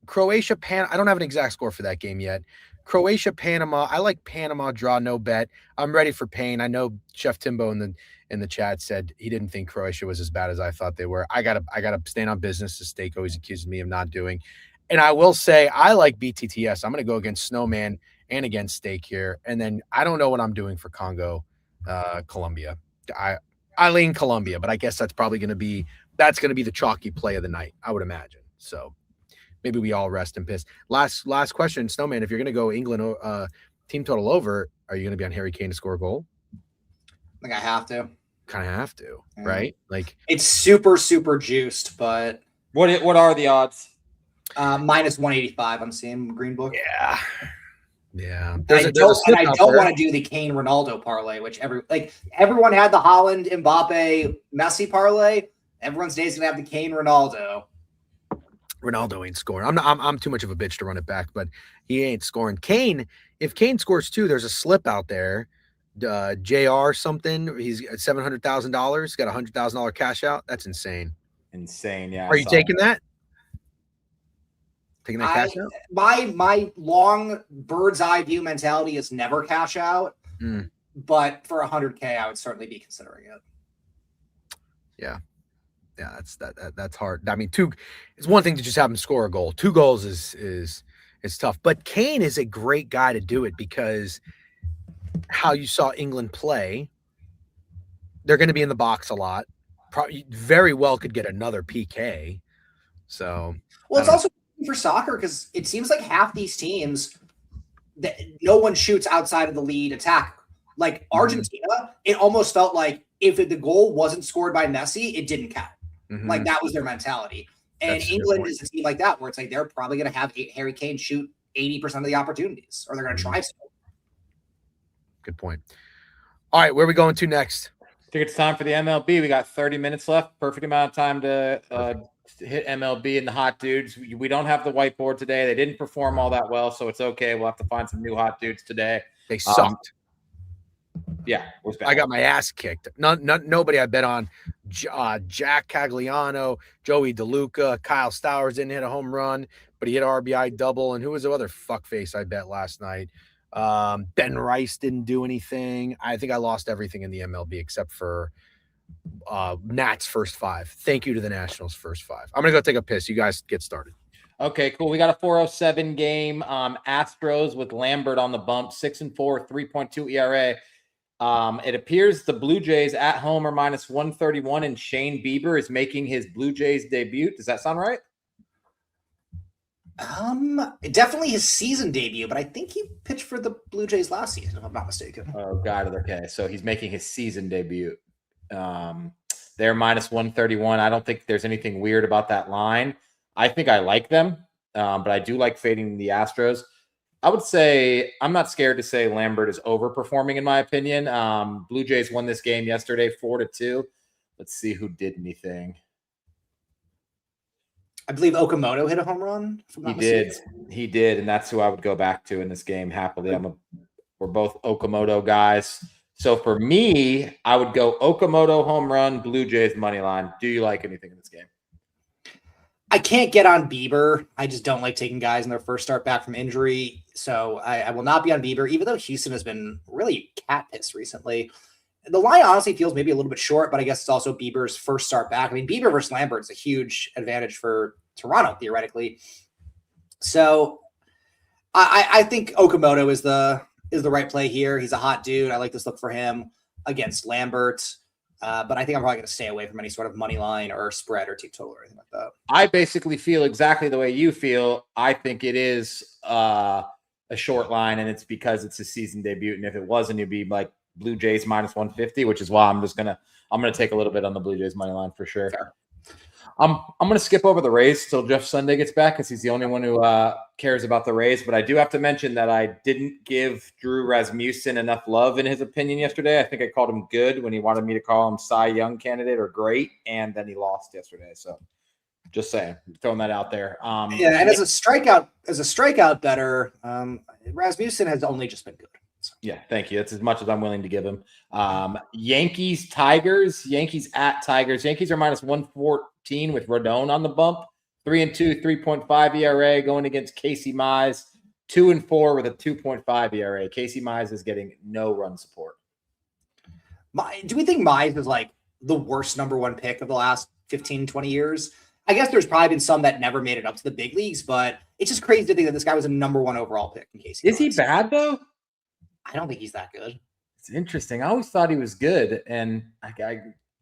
Croatia, I don't have an exact score for that game yet. Croatia, Panama. I like Panama draw, no bet. I'm ready for pain. I know Chef Timbo in the chat said he didn't think Croatia was as bad as I thought they were. I gotta stand on business, as Steak always accuses me of not doing. And I will say I like BTTS. I'm gonna go against Snowman and against Steak here. And then I don't know what I'm doing for Congo, Colombia. I lean Colombia, but I guess that's probably going to be the chalky play of the night, I would imagine. So maybe we all rest in peace. Last question, Snowman, if you're going to go England team total over, are you going to be on Harry Kane to score a goal? I think I have to. Kind of have to, right? Like it's super, super juiced, but what are the odds? Minus 185. I'm seeing Green Book. Yeah. Yeah, I don't want to do the Kane Ronaldo parlay, which everyone had the Haaland, Mbappe, Messi parlay. Everyone's days gonna have the Kane Ronaldo. Ronaldo ain't scoring. I'm too much of a bitch to run it back, but he ain't scoring. Kane, if Kane scores 2, there's a slip out there. JR something. He's at $700,000. Got $100,000 cash out. That's insane. Insane. Yeah. Are you taking that? Taking that cash out? My long bird's eye view mentality is never cash out, but for $100K, I would certainly be considering it. Yeah, that's hard. I mean, it's one thing to just have him score a goal. 2 goals is tough. But Kane is a great guy to do it because how you saw England play, they're going to be in the box a lot. Probably very well could get another PK. So it's also for soccer because it seems like half these teams that no one shoots outside of the lead attacker. Like Argentina, it almost felt like if the goal wasn't scored by Messi, it didn't count. Like that was their mentality. And England is a team like that where it's like they're probably going to have Harry Kane shoot 80% of the opportunities, or they're going to try to. Good point. All right, where are we going to next? I think it's time for the MLB. We got 30 minutes left. Perfect amount of time to hit MLB and the hot dudes. We don't have the whiteboard today. They didn't perform all that well, so it's okay. We'll have to find some new hot dudes today. They sucked. Yeah, I got my ass kicked. Nobody I bet on. Jack Cagliano, Joey DeLuca, Kyle Stowers didn't hit a home run, but he hit an RBI double. And who was the other fuckface I bet last night? Ben Rice didn't do anything. I think I lost everything in the MLB except for Nats first 5. Thank you to the Nationals first 5. I'm gonna go take a piss. You guys get started. Okay, cool. We got a 407 game. Astros with Lambert on the bump, 6-4, 3.2 ERA. It appears the Blue Jays at home are minus 131, and Shane Bieber is making his Blue Jays debut. Does that sound right? Definitely his season debut, but I think he pitched for the Blue Jays last season, if I'm not mistaken. Oh, got it. Okay, so he's making his season debut. They're minus 131. I don't think there's anything weird about that line. I think I like them, but I do like fading the Astros. I would say I'm not scared to say Lambert is overperforming, in my opinion. Blue Jays won this game yesterday, 4-2. Let's see who did anything. I believe Okamoto hit a home run. He did, and that's who I would go back to in this game happily. We're both Okamoto guys. So for me, I would go Okamoto home run, Blue Jays money line. Do you like anything in this game? I can't get on Bieber. I just don't like taking guys in their first start back from injury. So I will not be on Bieber, even though Houston has been really cat pissed recently. The line honestly feels maybe a little bit short, but I guess it's also Bieber's first start back. I mean, Bieber versus Lambert is a huge advantage for Toronto, theoretically. So I think Okamoto is the right play here. He's a hot dude. I like this look for him against Lambert. But I think I'm probably going to stay away from any sort of money line or spread or team total or anything like that. I basically feel exactly the way you feel. I think it is a short line, and it's because it's a season debut. And if it wasn't, it'd be like Blue Jays minus 150, which is why I'm gonna take a little bit on the Blue Jays money line for sure. Fair. I'm gonna skip over the Rays till Jeff Sunday gets back because he's the only one who cares about the Rays. But I do have to mention that I didn't give Drew Rasmussen enough love in his opinion yesterday. I think I called him good when he wanted me to call him Cy Young candidate or great, and then he lost yesterday. So just saying, throwing that out there. Yeah, and as a strikeout better, Rasmussen has only just been good. Yeah, thank you. That's as much as I'm willing to give him. Yankees, Tigers. Yankees at Tigers. Yankees are minus 114 with Rodon on the bump. 3-2, 3.5 ERA going against Casey Mize. 2-4 with a 2.5 ERA. Casey Mize is getting no run support. Do we think Mize is like the worst number one pick of the last 15, 20 years? I guess there's probably been some that never made it up to the big leagues, but it's just crazy to think that this guy was a number one overall pick in Casey Mize. Is he bad though? I don't think he's that good. It's interesting. I always thought he was good, and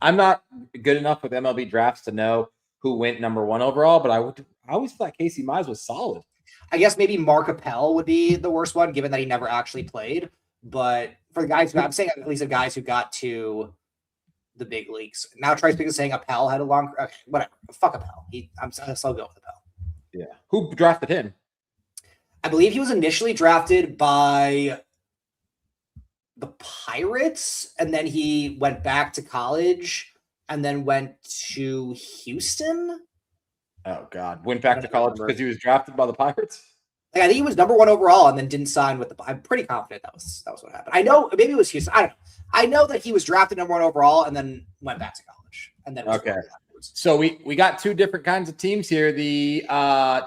I'm not good enough with MLB drafts to know who went number one overall, but I always thought Casey Mize was solid. I guess maybe Mark Appel would be the worst one, given that he never actually played. But for the guys I'm saying at least the guys who got to the big leagues. Now Trice Pig is saying Appel had a long whatever. Fuck Appel. I'm still go with Appel. Yeah. Who drafted him? I believe he was initially drafted by the Pirates, and then he went back to college and then went to Houston. Oh God, went back to college because he was drafted by the Pirates. Like, I think he was number one overall and then didn't sign with the. I'm pretty confident that was what happened. I know maybe it was Houston. I don't know. I know that he was drafted number one overall and then went back to college and then okay. So we got two different kinds of teams here. The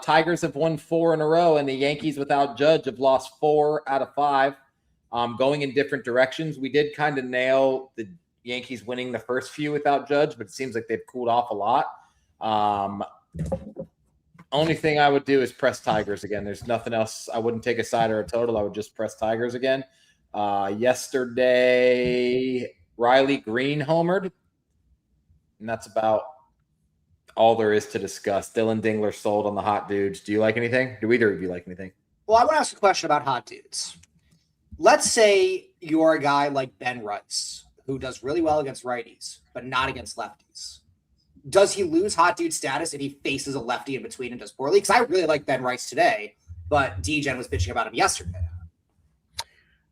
Tigers have won 4 in a row, and the Yankees without Judge have lost 4 out of 5. Going in different directions. We did kind of nail the Yankees winning the first few without Judge, but it seems like they've cooled off a lot. Only thing I would do is press Tigers again. There's nothing else. I wouldn't take a side or a total. I would just press Tigers again. Yesterday, Riley Green homered, and that's about all there is to discuss. Dylan Dingler sold on the hot dudes. Do you like anything? Do either of you like anything? Well, I want to ask a question about hot dudes. Let's say you're a guy like Ben Rice, who does really well against righties, but not against lefties. Does he lose hot dude status if he faces a lefty in between and does poorly? Because I really like Ben Rice today, but Degen was bitching about him yesterday.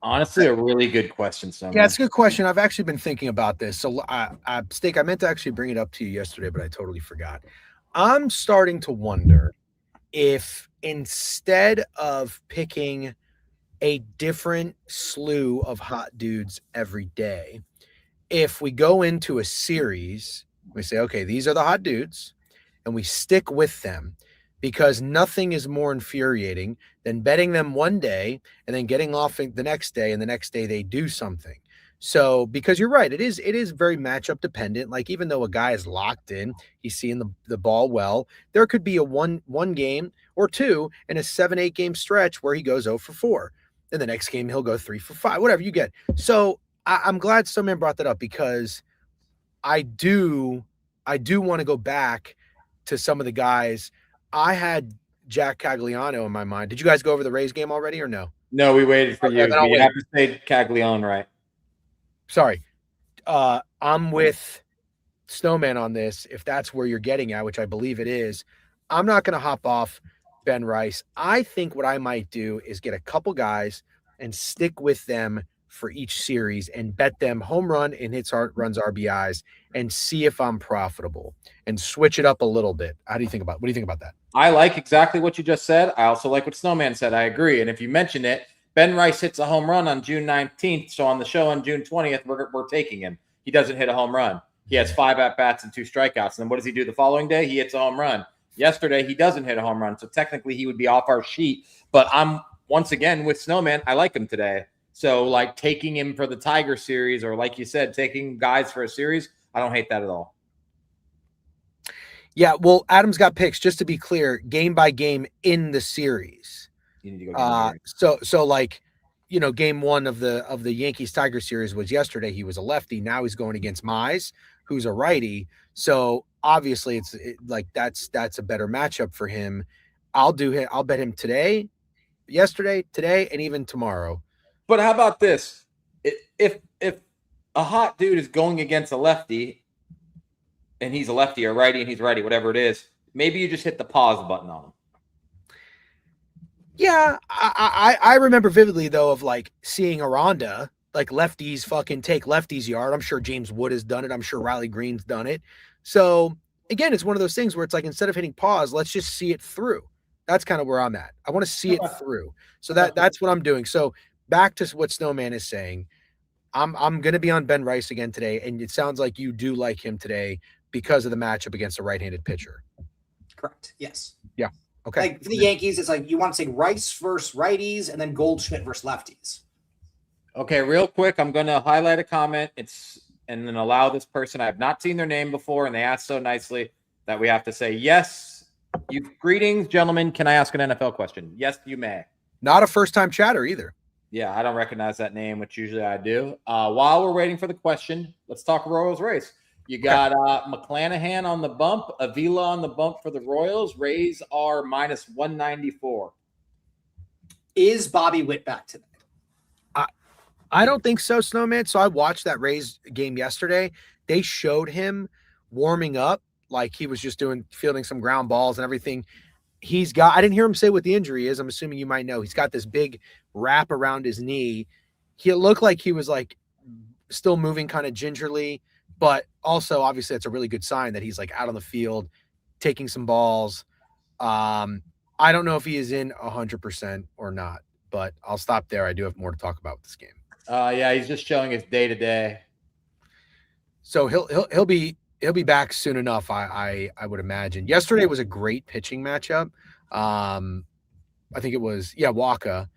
Honestly, a really good question. Yeah, it's a good question. I've actually been thinking about this. So, Steak, I meant to actually bring it up to you yesterday, but I totally forgot. I'm starting to wonder if instead of picking a different slew of hot dudes every day, if we go into a series, we say, okay, these are the hot dudes, and we stick with them, because nothing is more infuriating than betting them one day and then getting off the next day, and the next day they do something. So, because you're right, it is very matchup dependent. Like, even though a guy is locked in, he's seeing the ball well, there could be a one game or two in a 7-8 game stretch where he goes 0 for 4. In the next game, he'll go 3 for 5, whatever you get. So I'm glad someone brought that up, because I do want to go back to some of the guys. I had Jack Cagliano in my mind. Did you guys go over the Rays game already or no? No, we waited for you. You have to say Caglione, right? Sorry. I'm with Snowman on this, if that's where you're getting at, which I believe it is. I'm not going to hop off Ben Rice. I think what I might do is get a couple guys and stick with them for each series and bet them home run and hits, runs, RBIs, and see if I'm profitable and switch it up a little bit. What do you think about that? I like exactly what you just said. I also like what Snowman said. I agree. And if you mention it, Ben Rice hits a home run on June 19th. So on the show on June 20th, we're taking him. He doesn't hit a home run. He has 5 at-bats and 2 strikeouts. And then what does he do the following day? He hits a home run. Yesterday, he doesn't hit a home run, so technically he would be off our sheet. But I'm, once again, with Snowman, I like him today. So, like, taking him for the Tiger series, or like you said, taking guys for a series, I don't hate that at all. Yeah, well, Adam's got picks, just to be clear, game by game in the series. You need to go So like, you know, game one of the Yankees Tiger series was yesterday. He was a lefty. Now he's going against Mize, who's a righty. So obviously that's a better matchup for him. I'll bet him today, yesterday, today, and even tomorrow. But how about this? If a hot dude is going against a lefty, and he's a lefty or righty and he's righty, whatever it is, maybe you just hit the pause button on him. Yeah, I remember vividly, though, of like seeing Aranda, like lefties fucking take lefties yard. I'm sure James Wood has done it. I'm sure Riley Green's done it. So again, it's one of those things where it's like, instead of hitting pause, let's just see it through. That's kind of where I'm at. I want to see it through. So that's what I'm doing. So back to what Snowman is saying. I'm going to be on Ben Rice again today, and it sounds like you do like him today because of the matchup against a right-handed pitcher. Correct. Yes. Yeah. Okay. Like for the Yankees, it's like you want to take Rice versus righties and then Goldschmidt versus lefties. Okay, real quick, I'm going to highlight a comment. And then allow this person. I have not seen their name before, and they asked so nicely that we have to say yes. Greetings, gentlemen. Can I ask an NFL question? Yes, you may. Not a first-time chatter either. Yeah, I don't recognize that name, which usually I do. While we're waiting for the question, let's talk Royals race. You got McClanahan on the bump, Avila on the bump for the Royals. Rays are minus 194. Is Bobby Witt back today? I don't think so, Snowman. So I watched that Rays game yesterday. They showed him warming up like he was just fielding some ground balls and everything. I didn't hear him say what the injury is. I'm assuming you might know. He's got this big wrap around his knee. He looked like he was like still moving kind of gingerly, but also obviously it's a really good sign that he's like out on the field taking some balls. I don't know if he is in 100% or not, but I'll stop there. I do have more to talk about with this game. Yeah, he's just showing his day to day. So he'll be back soon enough. I would imagine. Yesterday was a great pitching matchup. I think it was Waka.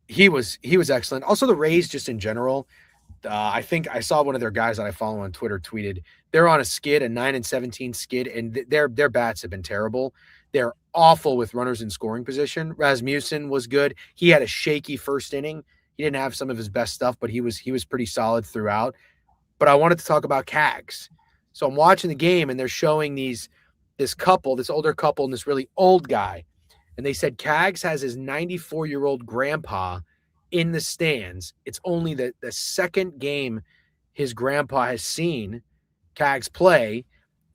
He was excellent. Also the Rays just in general. I think I saw one of their guys that I follow on Twitter tweeted they're on a skid, a 9-17 skid, and their bats have been terrible. They're awful with runners in scoring position. Rasmussen was good. He had a shaky first inning. He didn't have some of his best stuff, but he was pretty solid throughout. But I wanted to talk about Cags. So I'm watching the game, and they're showing this older couple, and this really old guy. And they said Cags has his 94-year-old grandpa in the stands. It's only the second game his grandpa has seen Cags play.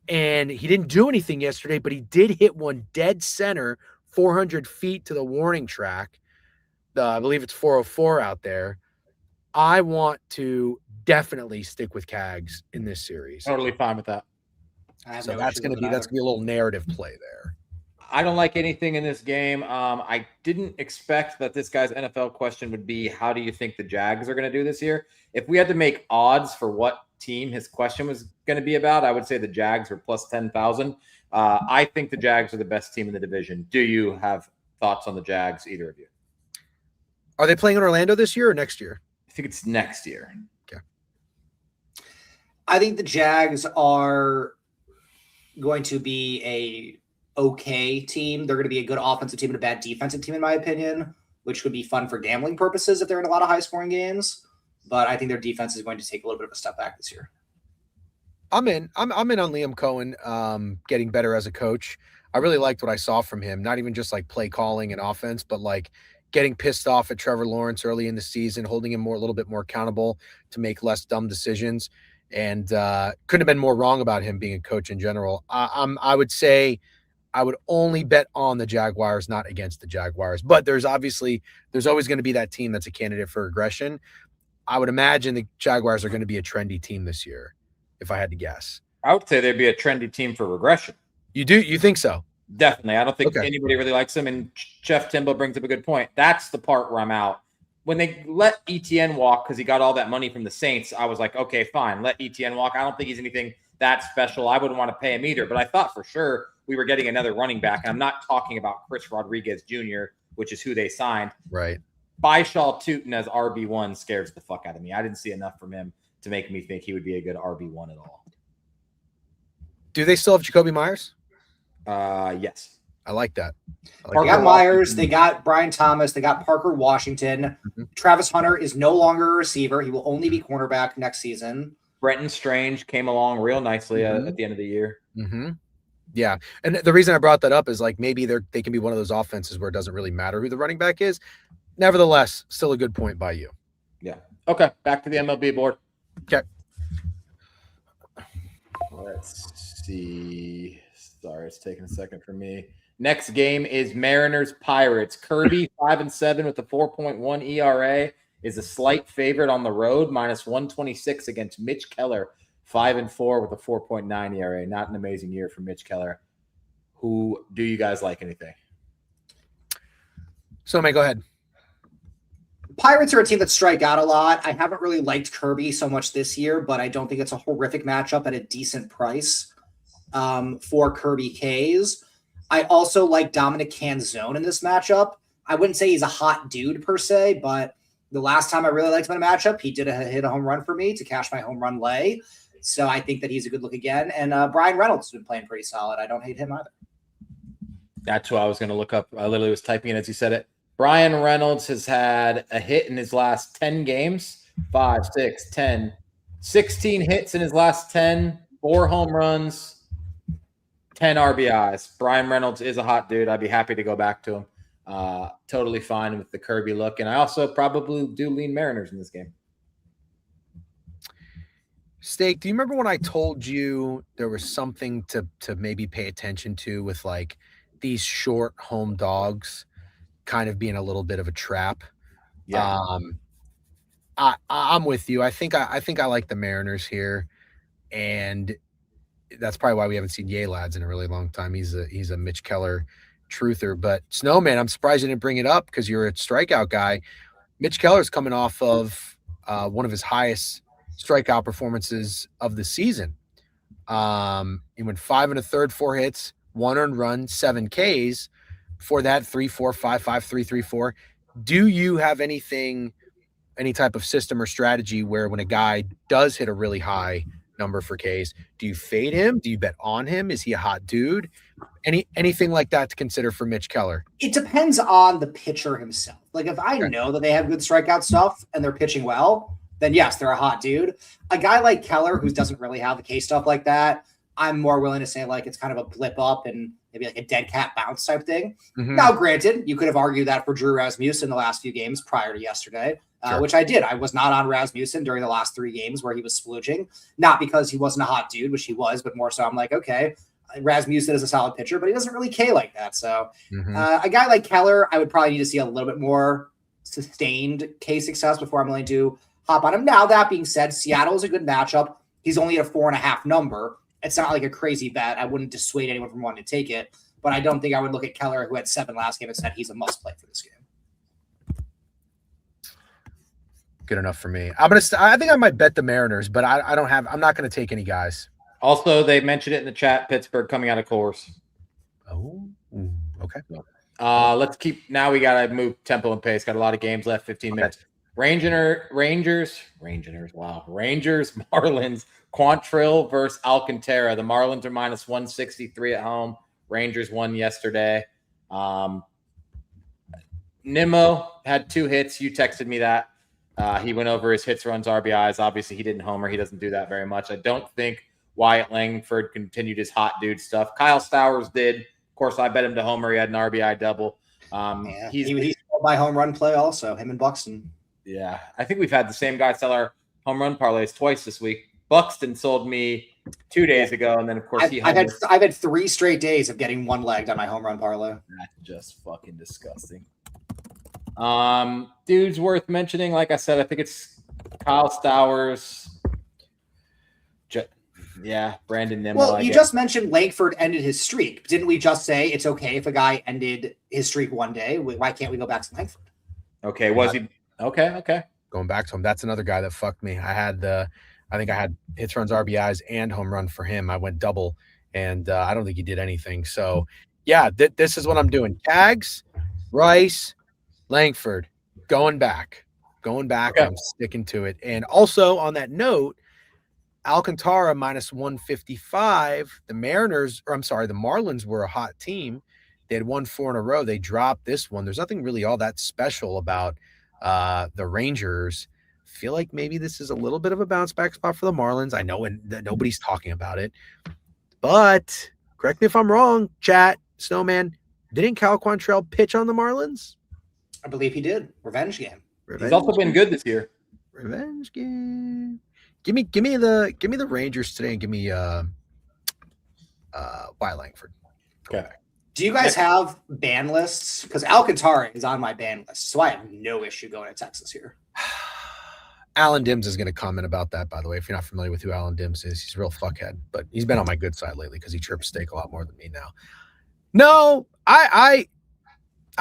And he didn't do anything yesterday, but he did hit one dead center, 400 feet to the warning track. I believe it's 404 out there. I want to definitely stick with Cags in this series. Totally fine with that. So that's going to be a little narrative play there. I don't like anything in this game. I didn't expect that this guy's NFL question would be, how do you think the Jags are going to do this year? If we had to make odds for what team his question was going to be about, I would say the Jags are plus 10,000. I think the Jags are the best team in the division. Do you have thoughts on the Jags, either of you? Are they playing in Orlando this year or next year? I think it's next year. Okay. I think the Jags are going to be a okay team. They're going to be a good offensive team and a bad defensive team, in my opinion, which would be fun for gambling purposes if they're in a lot of high-scoring games. But I think their defense is going to take a little bit of a step back this year. I'm in on Liam Cohen getting better as a coach. I really liked what I saw from him, not even just like play calling and offense, but like getting pissed off at Trevor Lawrence early in the season, holding him a little bit more accountable to make less dumb decisions. And couldn't have been more wrong about him being a coach in general. I would say I would only bet on the Jaguars, not against the Jaguars. But there's always going to be that team that's a candidate for regression. I would imagine the Jaguars are going to be a trendy team this year, if I had to guess. I would say they'd be a trendy team for regression. You do? You think so? Definitely. I don't think anybody really likes them. And Jeff Timbo brings up a good point. That's the part where I'm out. When they let ETN walk because he got all that money from the Saints, I was like, okay, fine, let ETN walk. I don't think he's anything that special. I wouldn't want to pay him either. But I thought for sure we were getting another running back. And I'm not talking about Chris Rodriguez Jr., which is who they signed. Right. Baishal Tootin as RB1 scares the fuck out of me. I didn't see enough from him to make me think he would be a good RB1 at all. Do they still have Jacoby Myers? Yes. I like that. They got Myers. They got Brian Thomas. They got Parker Washington. Travis Hunter is no longer a receiver. He will only be cornerback next season. Brenton Strange came along real nicely at the end of the year. Yeah. And the reason I brought that up is like maybe they can be one of those offenses where it doesn't really matter who the running back is. Nevertheless, still a good point by you. Yeah. Okay. Back to the MLB board. Okay. Let's see. Sorry, it's taking a second for me. Next game is Mariners Pirates. Kirby 5-7 with a 4.1 ERA is a slight favorite on the road, -126 against Mitch Keller, 5-4 with a 4.9 ERA. Not an amazing year for Mitch Keller. Who do you guys like? Anything? So, go ahead. Pirates are a team that strike out a lot. I haven't really liked Kirby so much this year, but I don't think it's a horrific matchup at a decent price for Kirby K's. I also like Dominic Canzone in this matchup. I wouldn't say he's a hot dude per se, but the last time I really liked him in a matchup, he did hit a home run for me to cash my home run lay. So I think that he's a good look again. And Brian Reynolds has been playing pretty solid. I don't hate him either. That's who I was going to look up. I literally was typing it as you said it. Brian Reynolds has had a hit in his last 10 games, 5, 6, 10, 16 hits in his last 10, 4 home runs, 10 RBIs. Brian Reynolds is a hot dude. I'd be happy to go back to him. Totally fine with the Kirby look. And I also probably do lean Mariners in this game. Steak, do you remember when I told you there was something to maybe pay attention to with like these short home dogs kind of being a little bit of a trap? Yeah. I'm with you. I think I like the Mariners here, and that's probably why we haven't seen Yay Lads in a really long time. He's a Mitch Keller truther. But Snowman, I'm surprised you didn't bring it up because you're a strikeout guy. Mitch Keller's coming off of one of his highest strikeout performances of the season. He went 5 1/3, 4 hits, 1 earned run, 7 Ks. Before that, 3, 4, 5, 5, 3, 3, 4. Do you have any type of system or strategy where when a guy does hit a really high number for Ks, do you fade him? Do you bet on him? Is he a hot dude? Anything like that to consider for Mitch Keller? It depends on the pitcher himself. Like if I know that they have good strikeout stuff and they're pitching well, then yes, they're a hot dude. A guy like Keller who doesn't really have the K stuff like that, I'm more willing to say like it's kind of a blip up and maybe like a dead cat bounce type thing. Now, granted, you could have argued that for Drew Rasmussen the last few games prior to yesterday, which I did. I was not on Rasmussen during the last 3 games where he was splooging, not because he wasn't a hot dude, which he was, but more so I'm like, okay, Rasmussen is a solid pitcher, but he doesn't really K like that. So a guy like Keller, I would probably need to see a little bit more sustained K success before I'm willing to hop on him. Now, that being said, Seattle is a good matchup. He's only at a 4.5 number. It's not like a crazy bet. I wouldn't dissuade anyone from wanting to take it, but I don't think I would look at Keller, who had 7 last game, and said he's a must play for this game. Good enough for me. I think I might bet the Mariners, but I'm not going to take any guys. Also, they mentioned it in the chat, Pittsburgh coming out of course. Oh, okay. Let's keep, now we got to move tempo and pace. Got a lot of games left, 15 minutes. Rangers, Marlins, Quantrill versus Alcantara. The Marlins are -163 at home. Rangers won yesterday. Nimmo had 2 hits. You texted me that. He went over his hits, runs, RBIs. Obviously, he didn't homer. He doesn't do that very much. I don't think Wyatt Langford continued his hot dude stuff. Kyle Stowers did. Of course, I bet him to homer. He had an RBI double. He's my home run play also, him and Buxton. Yeah, I think we've had the same guy sell our home run parlays twice this week. Buxton sold me 2 days ago, and then of course I've had 3 straight days of getting one-legged on my home run parlay. That's just fucking disgusting. Dudes worth mentioning. Like I said, I think it's Kyle Stowers. Brandon Nimmo. Well, you just mentioned Langford ended his streak. Didn't we just say it's okay if a guy ended his streak one day? Why can't we go back to Langford? Okay, was he? Okay. Going back to him, that's another guy that fucked me. I think I had hits, runs, RBIs, and home run for him. I went double, and I don't think he did anything. So, yeah, this is what I'm doing. Tags, Rice, Langford, going back, Okay. and I'm sticking to it. And also on that note, Alcantara minus 155. The Marlins were a hot team. They had won 4 in a row. They dropped this one. There's nothing really all that special about the Rangers. Feel like maybe this is a little bit of a bounce back spot for the Marlins. I know nobody's talking about it, but correct me if I'm wrong, chat, Snowman. Didn't Cal Quantrill pitch on the Marlins? I believe he did. Revenge game. He's also been good this year. Revenge game. Give me the Rangers today and give me Wyatt Langford. Okay. Do you guys have ban lists? Because Alcantara is on my ban list, so I have no issue going to Texas here. Alan Dims is going to comment about that, by the way. If you're not familiar with who Alan Dims is, he's a real fuckhead, but he's been on my good side lately because he chirps steak a lot more than me now. No, I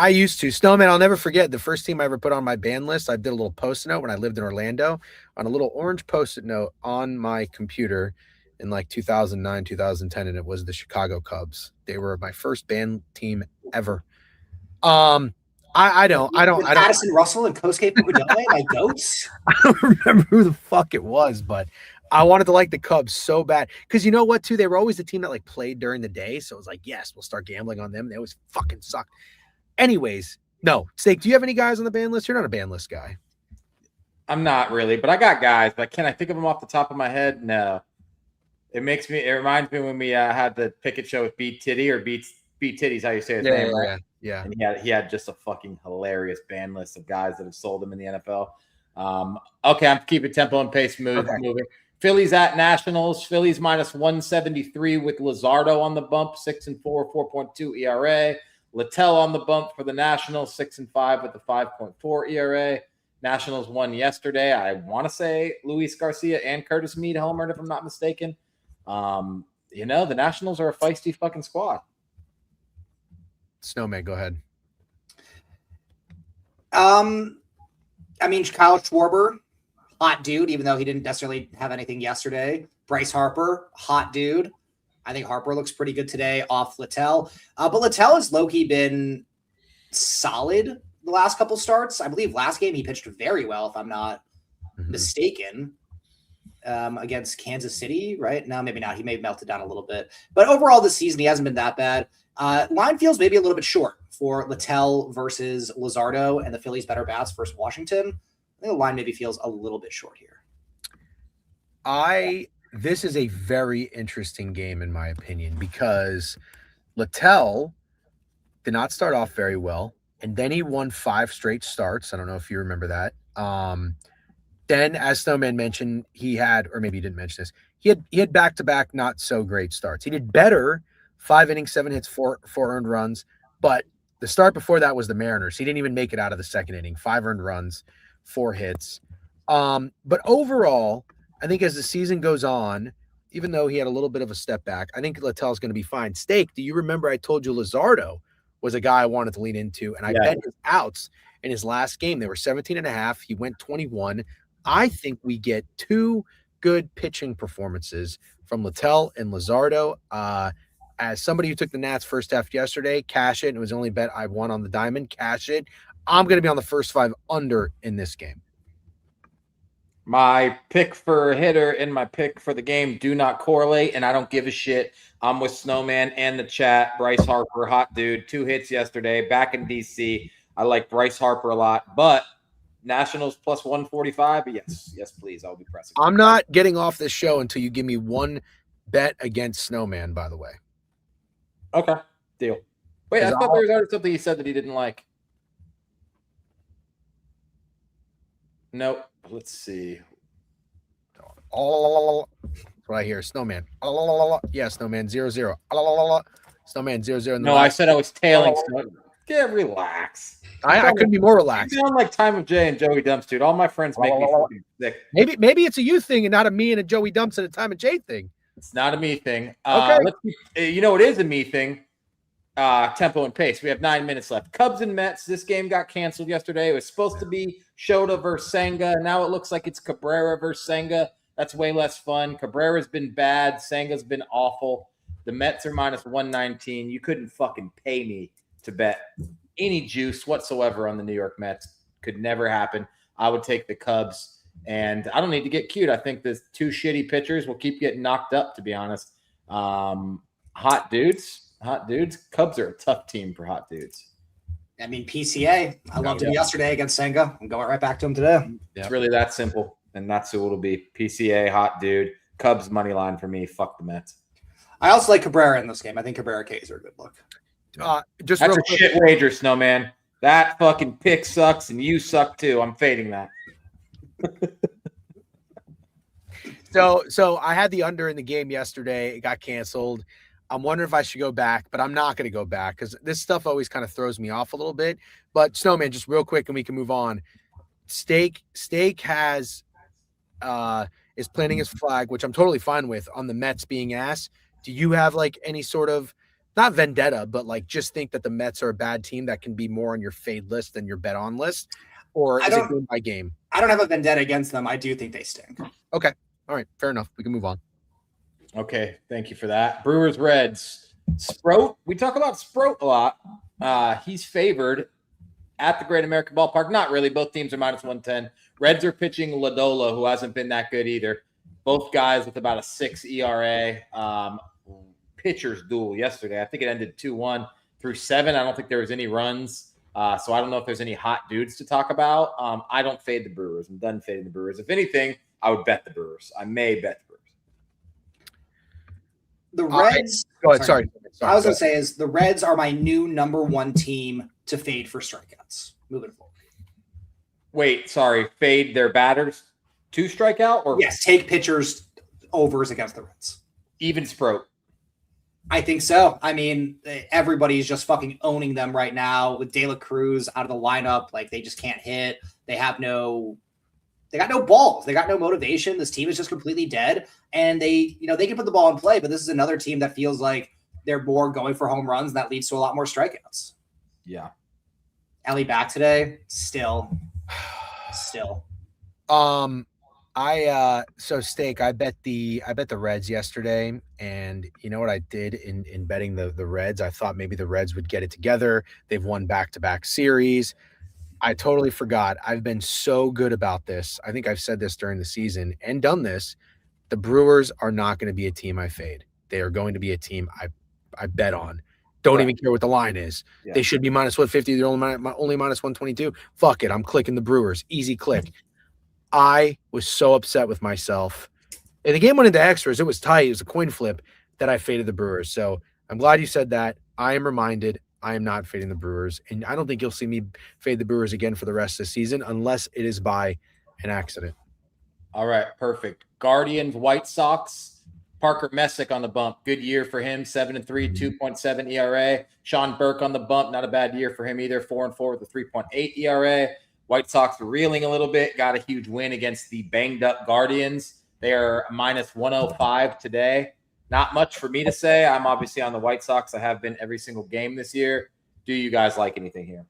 used to. Snowman, I'll never forget the first team I ever put on my ban list. I did a little post-it note when I lived in Orlando on a little orange post-it note on my computer in like 2009, 2010, and it was the Chicago Cubs. They were my first ban team ever. I don't Addison Russell and Kosuke Fukudome, my goats. I don't remember who the fuck it was, but I wanted to like the Cubs so bad. Because you know what, too? They were always the team that like played during the day. So it was like, yes, we'll start gambling on them. They always fucking sucked. Anyways, no. Steak, do you have any guys on the ban list? You're not a ban list guy. I'm not really, but I got guys. But can I think of them off the top of my head? No. It reminds me when we had the Pickett show with Beat Titty or Beat Titty's how you say his name, right? Yeah. And he had just a fucking hilarious ban list of guys that have sold him in the NFL. Okay, I'm keeping tempo and pace moving. Phillies at Nationals. Phillies minus 173 with Luzardo on the bump, 6-4, 4.2 ERA. Littell on the bump for the Nationals, 6-5 with the 5.4 ERA. Nationals won yesterday. I want to say Luis Garcia and Curtis Mead homered, if I'm not mistaken. The Nationals are a feisty fucking squad. Snowman, go ahead. I mean, Kyle Schwarber, hot dude, even though he didn't necessarily have anything yesterday. Bryce Harper, hot dude. I think Harper looks pretty good today off Littell. But Littell has low-key been solid the last couple starts. I believe last game he pitched very well, if I'm not mistaken, against Kansas City, right? No, maybe not. He may have melted down a little bit. But overall this season, he hasn't been that bad. Line feels maybe a little bit short for Littell versus Luzardo and the Phillies better bats versus Washington. I think the line maybe feels a little bit short here. This is a very interesting game in my opinion because Littell did not start off very well, and then he won 5 straight starts. I don't know if you remember that. Then, as Snowman mentioned, he had, or maybe he didn't mention this, he had back-to-back not so great starts. He did better, 5 innings, 7 hits, 4 earned runs, but the start before that was the Mariners. He didn't even make it out of the second inning. 5 earned runs, 4 hits. But overall, I think as the season goes on, even though he had a little bit of a step back, I think Littell's going to be fine. Steak, do you remember I told you Luzardo was a guy I wanted to lean into, and I bet his outs in his last game. They were 17.5. He went 21. I think we get 2 good pitching performances from Littell and Luzardo. As somebody who took the Nats first half yesterday, cash it. It was the only bet I won on the diamond. Cash it. I'm going to be on the first 5 under in this game. My pick for a hitter and my pick for the game do not correlate, and I don't give a shit. I'm with Snowman and the chat. Bryce Harper, hot dude, 2 hits yesterday, back in DC. I like Bryce Harper a lot, but Nationals plus 145. Yes, please. I'll be pressing. I'm not getting off this show until you give me 1 bet against Snowman, by the way. Okay, deal. Wait, I thought there was already something he said that he didn't like. Nope. Let's see. That's what I hear. Snowman. Yeah, Snowman 0-0. Snowman 0-0. No, I said I was tailing. Yeah, relax. I couldn't be more relaxed. You sound like Time of J and Joey Dumps, dude. All my friends make me fucking sick. Maybe it's a you thing and not a me and a Joey Dumps and a Time of J thing. It's not a me thing. Okay. It is a me thing. Tempo and pace. We have 9 minutes left. Cubs and Mets. This game got canceled yesterday. It was supposed to be Shota versus Senga. Now it looks like it's Cabrera versus Senga. That's way less fun. Cabrera's been bad. Senga's been awful. The Mets are minus 119. You couldn't fucking pay me to bet any juice whatsoever on the New York Mets. Could never happen. I would take the Cubs, and I don't need to get cute. I think the two shitty pitchers will keep getting knocked up, to be honest. Hot dudes. Cubs are a tough team for hot dudes. I mean, PCA. I loved him yesterday against Senga. I'm going right back to him today. It's really that simple, and that's who it'll be. PCA, hot dude. Cubs money line for me. Fuck the Mets. I also like Cabrera in this game. I think Cabrera K's are a good look. Just That's real a quick. shit wager, Snowman. That fucking pick sucks, and you suck too. I'm fading that. So I had the under in the game yesterday. It got canceled. I'm wondering if I should go back, but I'm not going to go back because this stuff always kind of throws me off a little bit. But Snowman, just real quick, and we can move on. Steak has is planting his flag, which I'm totally fine with, on the Mets being ass. Do you have like any sort of not vendetta, but like just think that the Mets are a bad team that can be more on your fade list than your bet on list, or is it game by game? I don't have a vendetta against them. I do think they stink. Okay, all right, fair enough. We can move on. Okay, thank you for that. Brewers, Reds. Sproat. We talk about Sproat a lot. He's favored at the Great American Ballpark. Not really. Both teams are minus 110. Reds are pitching Ladola, who hasn't been that good either. Both guys with about a 6 ERA. Pitchers duel yesterday. I think it ended 2-1 through 7. I don't think there was any runs. So I don't know if there's any hot dudes to talk about. I don't fade the Brewers. I'm done fading the Brewers. If anything, I would bet the Brewers. I may bet the Brewers. The Reds. Go ahead. Sorry. I was going to say is the Reds are my new number one team to fade for strikeouts moving forward. Wait, sorry. Fade their batters to strike out? Or yes, take pitchers overs against the Reds. Even Sproat. I think so. I mean, everybody's just fucking owning them right now with De La Cruz out of the lineup. Like, they just can't hit. They got no balls. They got no motivation. This team is just completely dead. And they can put the ball in play, but this is another team that feels like they're more going for home runs, and that leads to a lot more strikeouts. Yeah. Ellie back today? Still. So Steak, I bet the Reds yesterday, and you know what I did in betting the Reds? I thought maybe the Reds would get it together. They've won back-to-back series. I totally forgot. I've been so good about this. I think I've said this during the season and done this. The Brewers are not going to be a team I fade. They are going to be a team I bet on. Don't even care what the line is. Yeah. They should be minus 150. They're only minus 122. Fuck it. I'm clicking the Brewers. Easy click. I was so upset with myself. And the game went into extras. It was tight. It was a coin flip that I faded the Brewers. So I'm glad you said that. I am reminded I am not fading the Brewers. And I don't think you'll see me fade the Brewers again for the rest of the season unless it is by an accident. All right. Perfect. Guardians, White Sox. Parker Messick on the bump. Good year for him. 7-3, 2.7 ERA. Sean Burke on the bump. Not a bad year for him either. 4-4 with a 3.8 ERA. White Sox are reeling a little bit. Got a huge win against the banged-up Guardians. They are minus 105 today. Not much for me to say. I'm obviously on the White Sox. I have been every single game this year. Do you guys like anything here?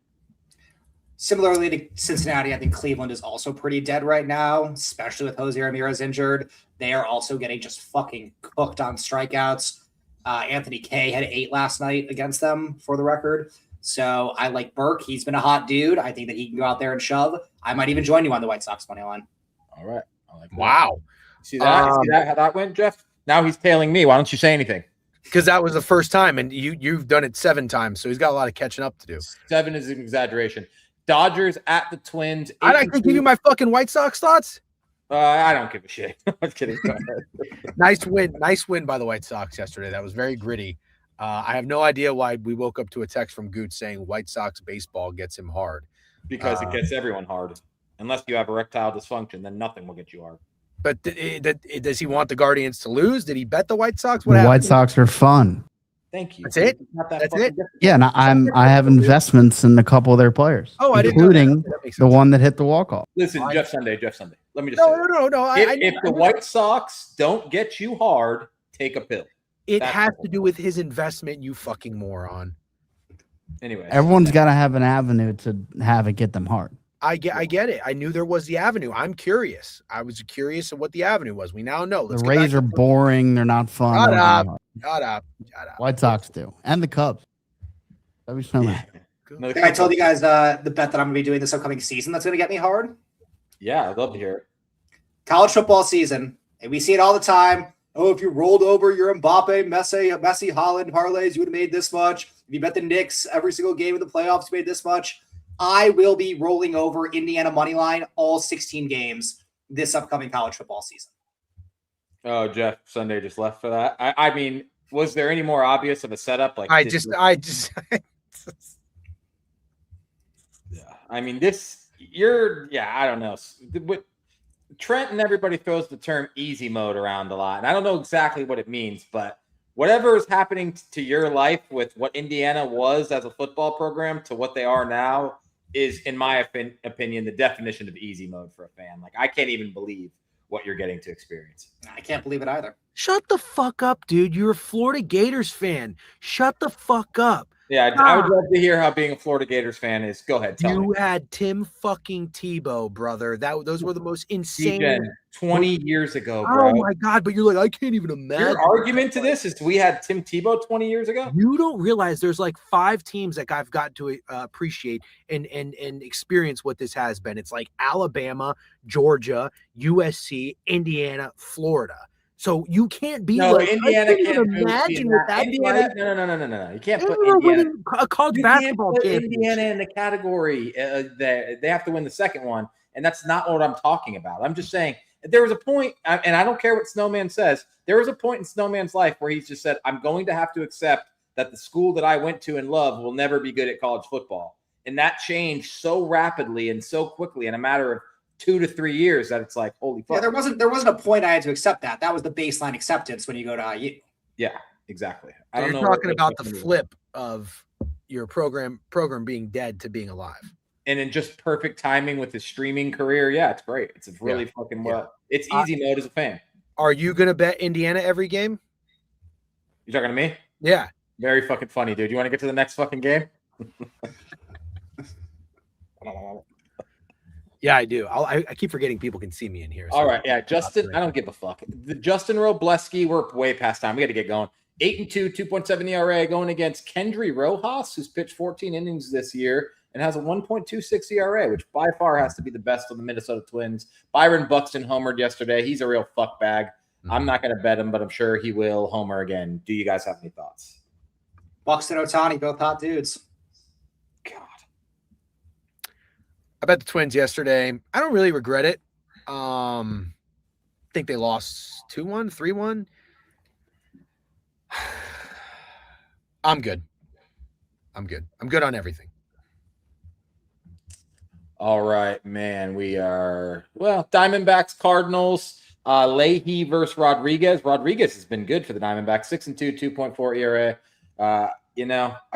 Similarly to Cincinnati, I think Cleveland is also pretty dead right now, especially with Jose Ramirez injured. They are also getting just fucking cooked on strikeouts. Anthony Kay had 8 last night against them, for the record. So I like Burke. He's been a hot dude. I think that he can go out there and shove. I might even join you on the White Sox money line. All right. I like that. Wow. See that? See that? How that went, Jeff? Now he's tailing me. Why don't you say anything? Because that was the first time, and you've done it 7 times, so he's got a lot of catching up to do. 7 is an exaggeration. Dodgers at the Twins. I can give you my fucking White Sox thoughts. I don't give a shit. I'm kidding. Nice win by the White Sox yesterday. That was very gritty. I have no idea why we woke up to a text from Gooch saying White Sox baseball gets him hard. Because it gets everyone hard. Unless you have erectile dysfunction, then nothing will get you hard. But does he want the Guardians to lose? Did he bet the White Sox? What White Sox are fun. Thank you. That's it? That's it? Yeah, and I have investments in a couple of their players. Oh, including the one that hit the walk-off. Listen, Jeff Sunday. Let me just No. If the White Sox don't get you hard, take a pill. It has to do with his investment, you fucking moron. Anyway. Everyone's got to have an avenue to have it get them hard. I get it. I knew there was the avenue. I'm curious. I was curious of what the avenue was. We now know. The Rays are boring. They're not fun. Shut up. Shut up. White Sox do, and the Cubs. That'd be snowman. No, I told you guys the bet that I'm going to be doing this upcoming season that's going to get me hard. Yeah, I'd love to hear it. College football season, and we see it all the time. Oh, if you rolled over your Mbappe, Messi, Holland parlays, you would have made this much. If you bet the Knicks every single game of the playoffs, you made this much. I will be rolling over Indiana money line all 16 games this upcoming college football season. Oh, Jeff Sunday just left for that. I mean, was there any more obvious of a setup? Like I just yeah. I mean, I don't know. Trent and everybody throws the term easy mode around a lot. And I don't know exactly what it means, but whatever is happening to your life with what Indiana was as a football program to what they are now is, in my opinion, the definition of easy mode for a fan. Like, I can't even believe what you're getting to experience. I can't believe it either. shut the fuck up, dude. You're a Florida Gators fan. Shut the fuck up. Yeah, I would love to hear how being a Florida Gators fan is. Go ahead, tell me. You had Tim fucking Tebow, brother. Those were the most insane. Degen, 20 years ago, bro. Oh my god! But you're like, I can't even imagine. Your argument to this is we had Tim Tebow 20 years ago. You don't realize there's like 5 teams that I've got to appreciate and experience what this has been. It's like Alabama, Georgia, USC, Indiana, Florida. So you can't be like Indiana I can't can't even imagine what that's Indiana, like. no. You can't put Indiana Indiana. winning a college You can't basketball put championship. Indiana in the category that they have to win the second one, and that's not what I'm talking about. I'm just saying there was a point, and I don't care what Snowman says. There was a point in Snowman's life where he's just said, "I'm going to have to accept that the school that I went to and love will never be good at college football," and that changed so rapidly and so quickly in a matter of 2 to 3 years that it's like, holy fuck. Yeah, there wasn't a point I had to accept that. That was the baseline acceptance when you go to IU. Yeah, exactly. So you're talking about the flip of your program being dead to being alive. And in just perfect timing with his streaming career. Yeah, it's great. It's really fucking well. It's easy mode as a fan. Are you going to bet Indiana every game? You talking to me? Yeah. Very fucking funny, dude. You want to get to the next fucking game? Yeah, I do. I keep forgetting people can see me in here. So all right. Yeah, Justin, I don't give a fuck. The Justin Robleski, we're way past time. We got to get going. 8-2, 2.7 ERA going against Kendry Rojas, who's pitched 14 innings this year and has a 1.26 ERA, which by far has to be the best of the Minnesota Twins. Byron Buxton homered yesterday. He's a real fuck bag. I'm not going to bet him, but I'm sure he will homer again. Do you guys have any thoughts? Buxton, Ohtani, both hot dudes. God. I bet the Twins yesterday. I don't really regret it. I think they lost 2-1, 3-1. I'm good. I'm good on everything. All right, man. We are, Diamondbacks, Cardinals, Leahy versus Rodriguez. Rodriguez has been good for the Diamondbacks. 6-2, 2.4 ERA. I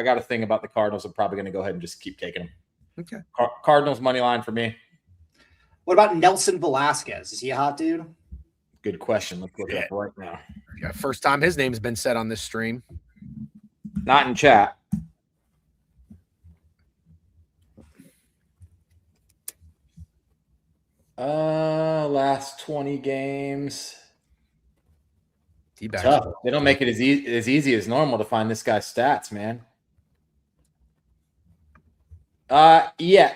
got a thing about the Cardinals. I'm probably going to go ahead and just keep taking them. Okay. Cardinals money line for me. What about Nelson Velasquez? Is he a hot dude? Good question. Let's look it up right now. Yeah, first time his name's been said on this stream. Not in chat. Last 20 games. Tough. They don't make it as easy as normal to find this guy's stats, man. Yeah.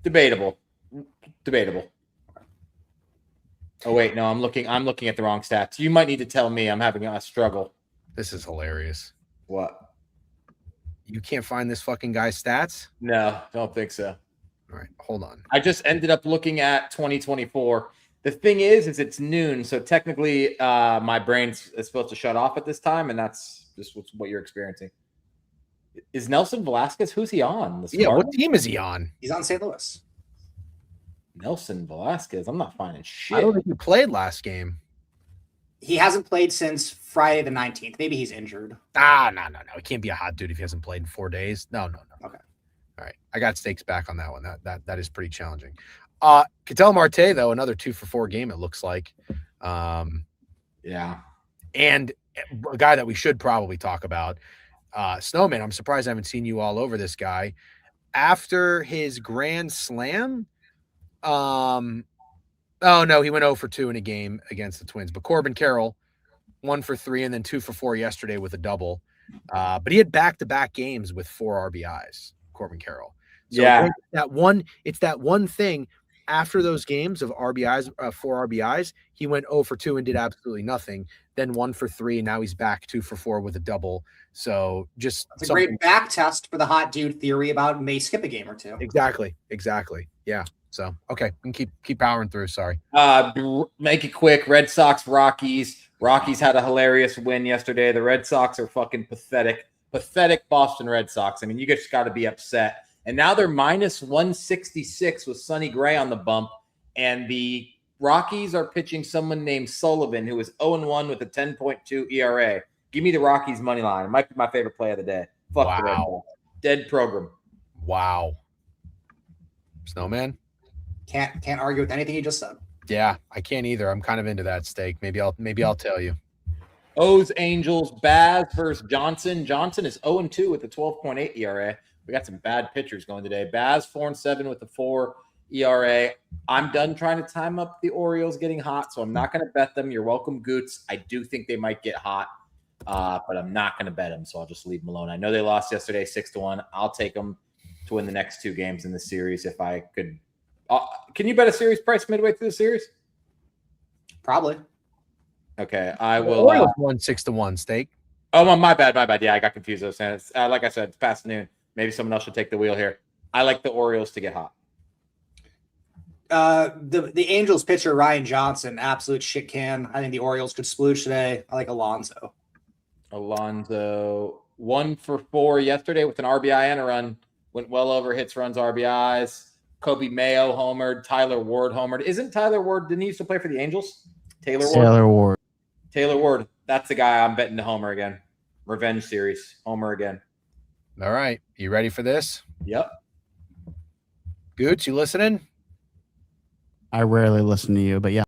Debatable. Oh wait, no, I'm looking at the wrong stats. You might need to tell me. I'm having a struggle. This is hilarious. What? You can't find this fucking guy's stats? No, don't think so. All right, hold on. I just ended up looking at 2024. The thing is it's noon, so technically my brain is supposed to shut off at this time, and that's just what you're experiencing. Is Nelson Velasquez? Who's he on? What team is he on? He's on St. Louis. Nelson Velasquez. I'm not finding shit. I don't think he played last game. He hasn't played since Friday the 19th. Maybe he's injured. No. He can't be a hot dude if he hasn't played in 4 days. No. Okay. All right. I got stakes back on that one. That is pretty challenging. Ketel Marte, though, another 2 for 4 game, it looks like. Yeah. And a guy that we should probably talk about, Snowman. I'm surprised I haven't seen you all over this guy. After his grand slam, oh no, he went 0 for 2 in a game against the Twins. But Corbin Carroll 1 for 3, and then 2 for 4 yesterday with a double. But he had back-to-back games with 4 RBIs, Corbin Carroll. So Yeah. it's that one thing after those games of RBIs, 4 RBIs, he went 0 for 2 and did absolutely nothing. Then 1 for 3, and now he's back 2 for 4 with a double. So just It's a great back test for the hot dude theory about may skip a game or two. Exactly. Yeah. So okay, we can keep powering through. Sorry. Make it quick. Red Sox, Rockies. Rockies had a hilarious win yesterday. The Red Sox are fucking pathetic. Pathetic Boston Red Sox. I mean, you just got to be upset. And now they're minus 166 with Sonny Gray on the bump. And the Rockies are pitching someone named Sullivan, who is 0-1 with a 10.2 ERA. Give me the Rockies money line. It might be my favorite play of the day. Fuck the Red Sox. Dead program. Wow. Snowman? Can't argue with anything you just said. Yeah, I can't either. I'm kind of into that steak. Maybe I'll tell you. O's, Angels, Baz versus Johnson. Johnson is 0-2 with a 12.8 ERA. We got some bad pitchers going today. Baz 4-7 with a 4 ERA. I'm done trying to time up the Orioles getting hot, so I'm not going to bet them. You're welcome, Goots. I do think they might get hot, but I'm not going to bet them, so I'll just leave them alone. I know they lost yesterday 6-1. I'll take them to win the next 2 games in the series if I could. Can you bet a series price midway through the series? Probably. Okay, I will. Orioles won 6-1, steak. Oh, my bad. Yeah, I got confused. I was saying it's, like I said, it's past noon. Maybe someone else should take the wheel here. I like the Orioles to get hot. The Angels pitcher Ryan Johnson, absolute shit can. I think the Orioles could splooge today. I like Alonso. 1 for 4 yesterday with an RBI and a run. Went well over hits, runs, RBIs. Kobe Mayo homered. Tyler Ward homered. Isn't Tyler Ward, didn't he used to play for the Angels? Taylor Ward. Taylor Ward. That's the guy I'm betting to homer again. Revenge series. Homer again. All right. You ready for this? Yep. Gooch, you listening? I rarely listen to you, but yeah.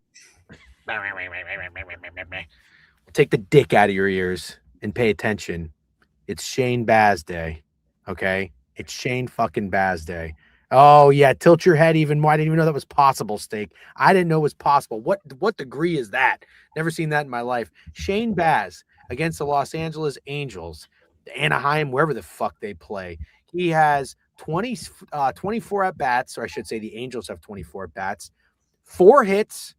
Take the dick out of your ears and pay attention. It's Shane Baz Day. Okay? It's Shane fucking Baz Day. Oh, yeah. Tilt your head even more. I didn't even know that was possible, Steak. I didn't know it was possible. What degree is that? Never seen that in my life. Shane Baz against the Los Angeles Angels, Anaheim, wherever the fuck they play. He has 24 at-bats, or I should say the Angels have 24 at-bats, 4 hits,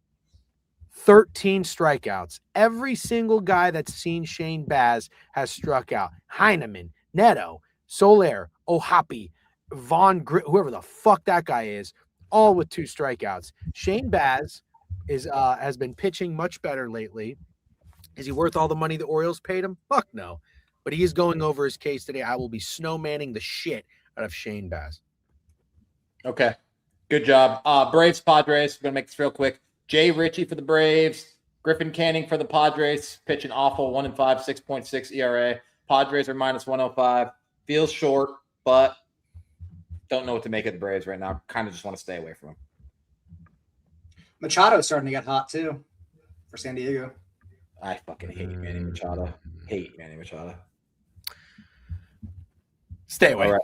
13 strikeouts. Every single guy that's seen Shane Baz has struck out. Heineman, Neto, Soler, Ohapi, whoever the fuck that guy is, all with 2 strikeouts. Shane Baz has been pitching much better lately. Is he worth all the money the Orioles paid him? Fuck no. But he is going over his case today. I will be snowmanning the shit out of Shane Baz. Okay. Good job. Braves, Padres. We're going to make this real quick. Jay Ritchie for the Braves. Griffin Canning for the Padres. Pitching awful. 1-5, 6.6 ERA. Padres are minus 105. Feels short, but don't know what to make of the Braves right now. Kind of just want to stay away from them. Machado's starting to get hot too for San Diego. I fucking hate Manny Machado. Hate Manny Machado. Stay away. All right.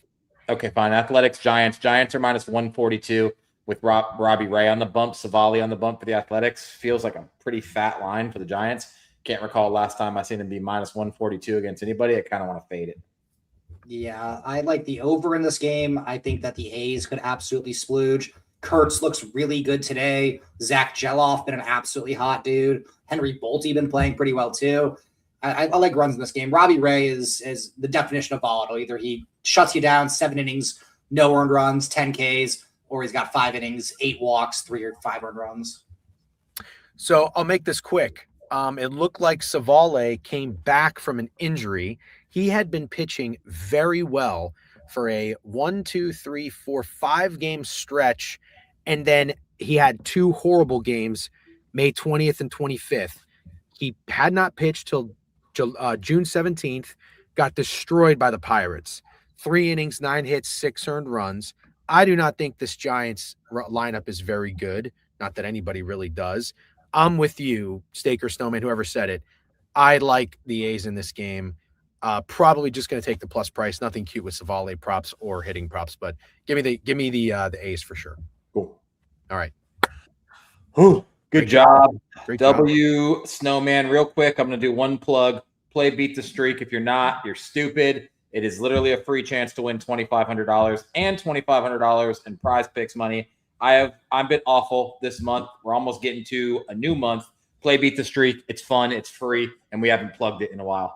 Okay, fine. Athletics, Giants. Giants are minus 142 with Robbie Ray on the bump, Savali on the bump for the Athletics. Feels like a pretty fat line for the Giants. Can't recall last time I seen him be minus 142 against anybody. I kind of want to fade it. Yeah, I like the over in this game. I think that the A's could absolutely splooge. Kurtz looks really good today. Zach Geloff been an absolutely hot dude. Henry Bolte been playing pretty well too. I like runs in this game. Robbie Ray is the definition of volatile. Either he shuts you down 7 innings, no earned runs, 10 Ks, or he's got 5 innings, 8 walks, 3 or 5 earned runs. So I'll make this quick. It looked like Savale came back from an injury. He had been pitching very well for a 5 game stretch. And then he had 2 horrible games, May 20th and 25th. He had not pitched till June 17th, got destroyed by the Pirates. 3 innings, 9 hits, 6 earned runs. I do not think this Giants lineup is very good. Not that anybody really does. I'm with you, Staker, Snowman, whoever said it. I like the A's in this game. Probably just going to take the plus price. Nothing cute with Savale props or hitting props, but give me the A's for sure. Cool. All right. Whew. Good Great job. Great job. W Snowman. Real quick, I'm going to do one plug. Play Beat the Streak. If you're not, you're stupid. It is literally a free chance to win $2,500 and $2,500 in prize picks money. I've been awful this month. We're almost getting to a new month. Play Beat the Streak. It's fun. It's free, and we haven't plugged it in a while.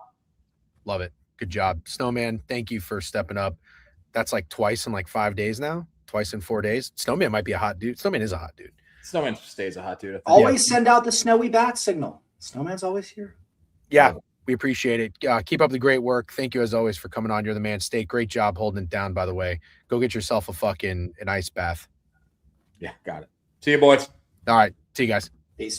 Love it. Good job. Snowman, thank you for stepping up. That's like twice in like 5 days now. Twice in 4 days. Snowman might be a hot dude. Snowman is a hot dude. Snowman stays a hot dude. Always send out the snowy bat signal. Snowman's always here. Yeah, we appreciate it. Keep up the great work. Thank you as always for coming on. You're the man. Steak. Great job holding it down, by the way. Go get yourself an ice bath. Yeah, got it. See you, boys. All right. See you guys. Peace.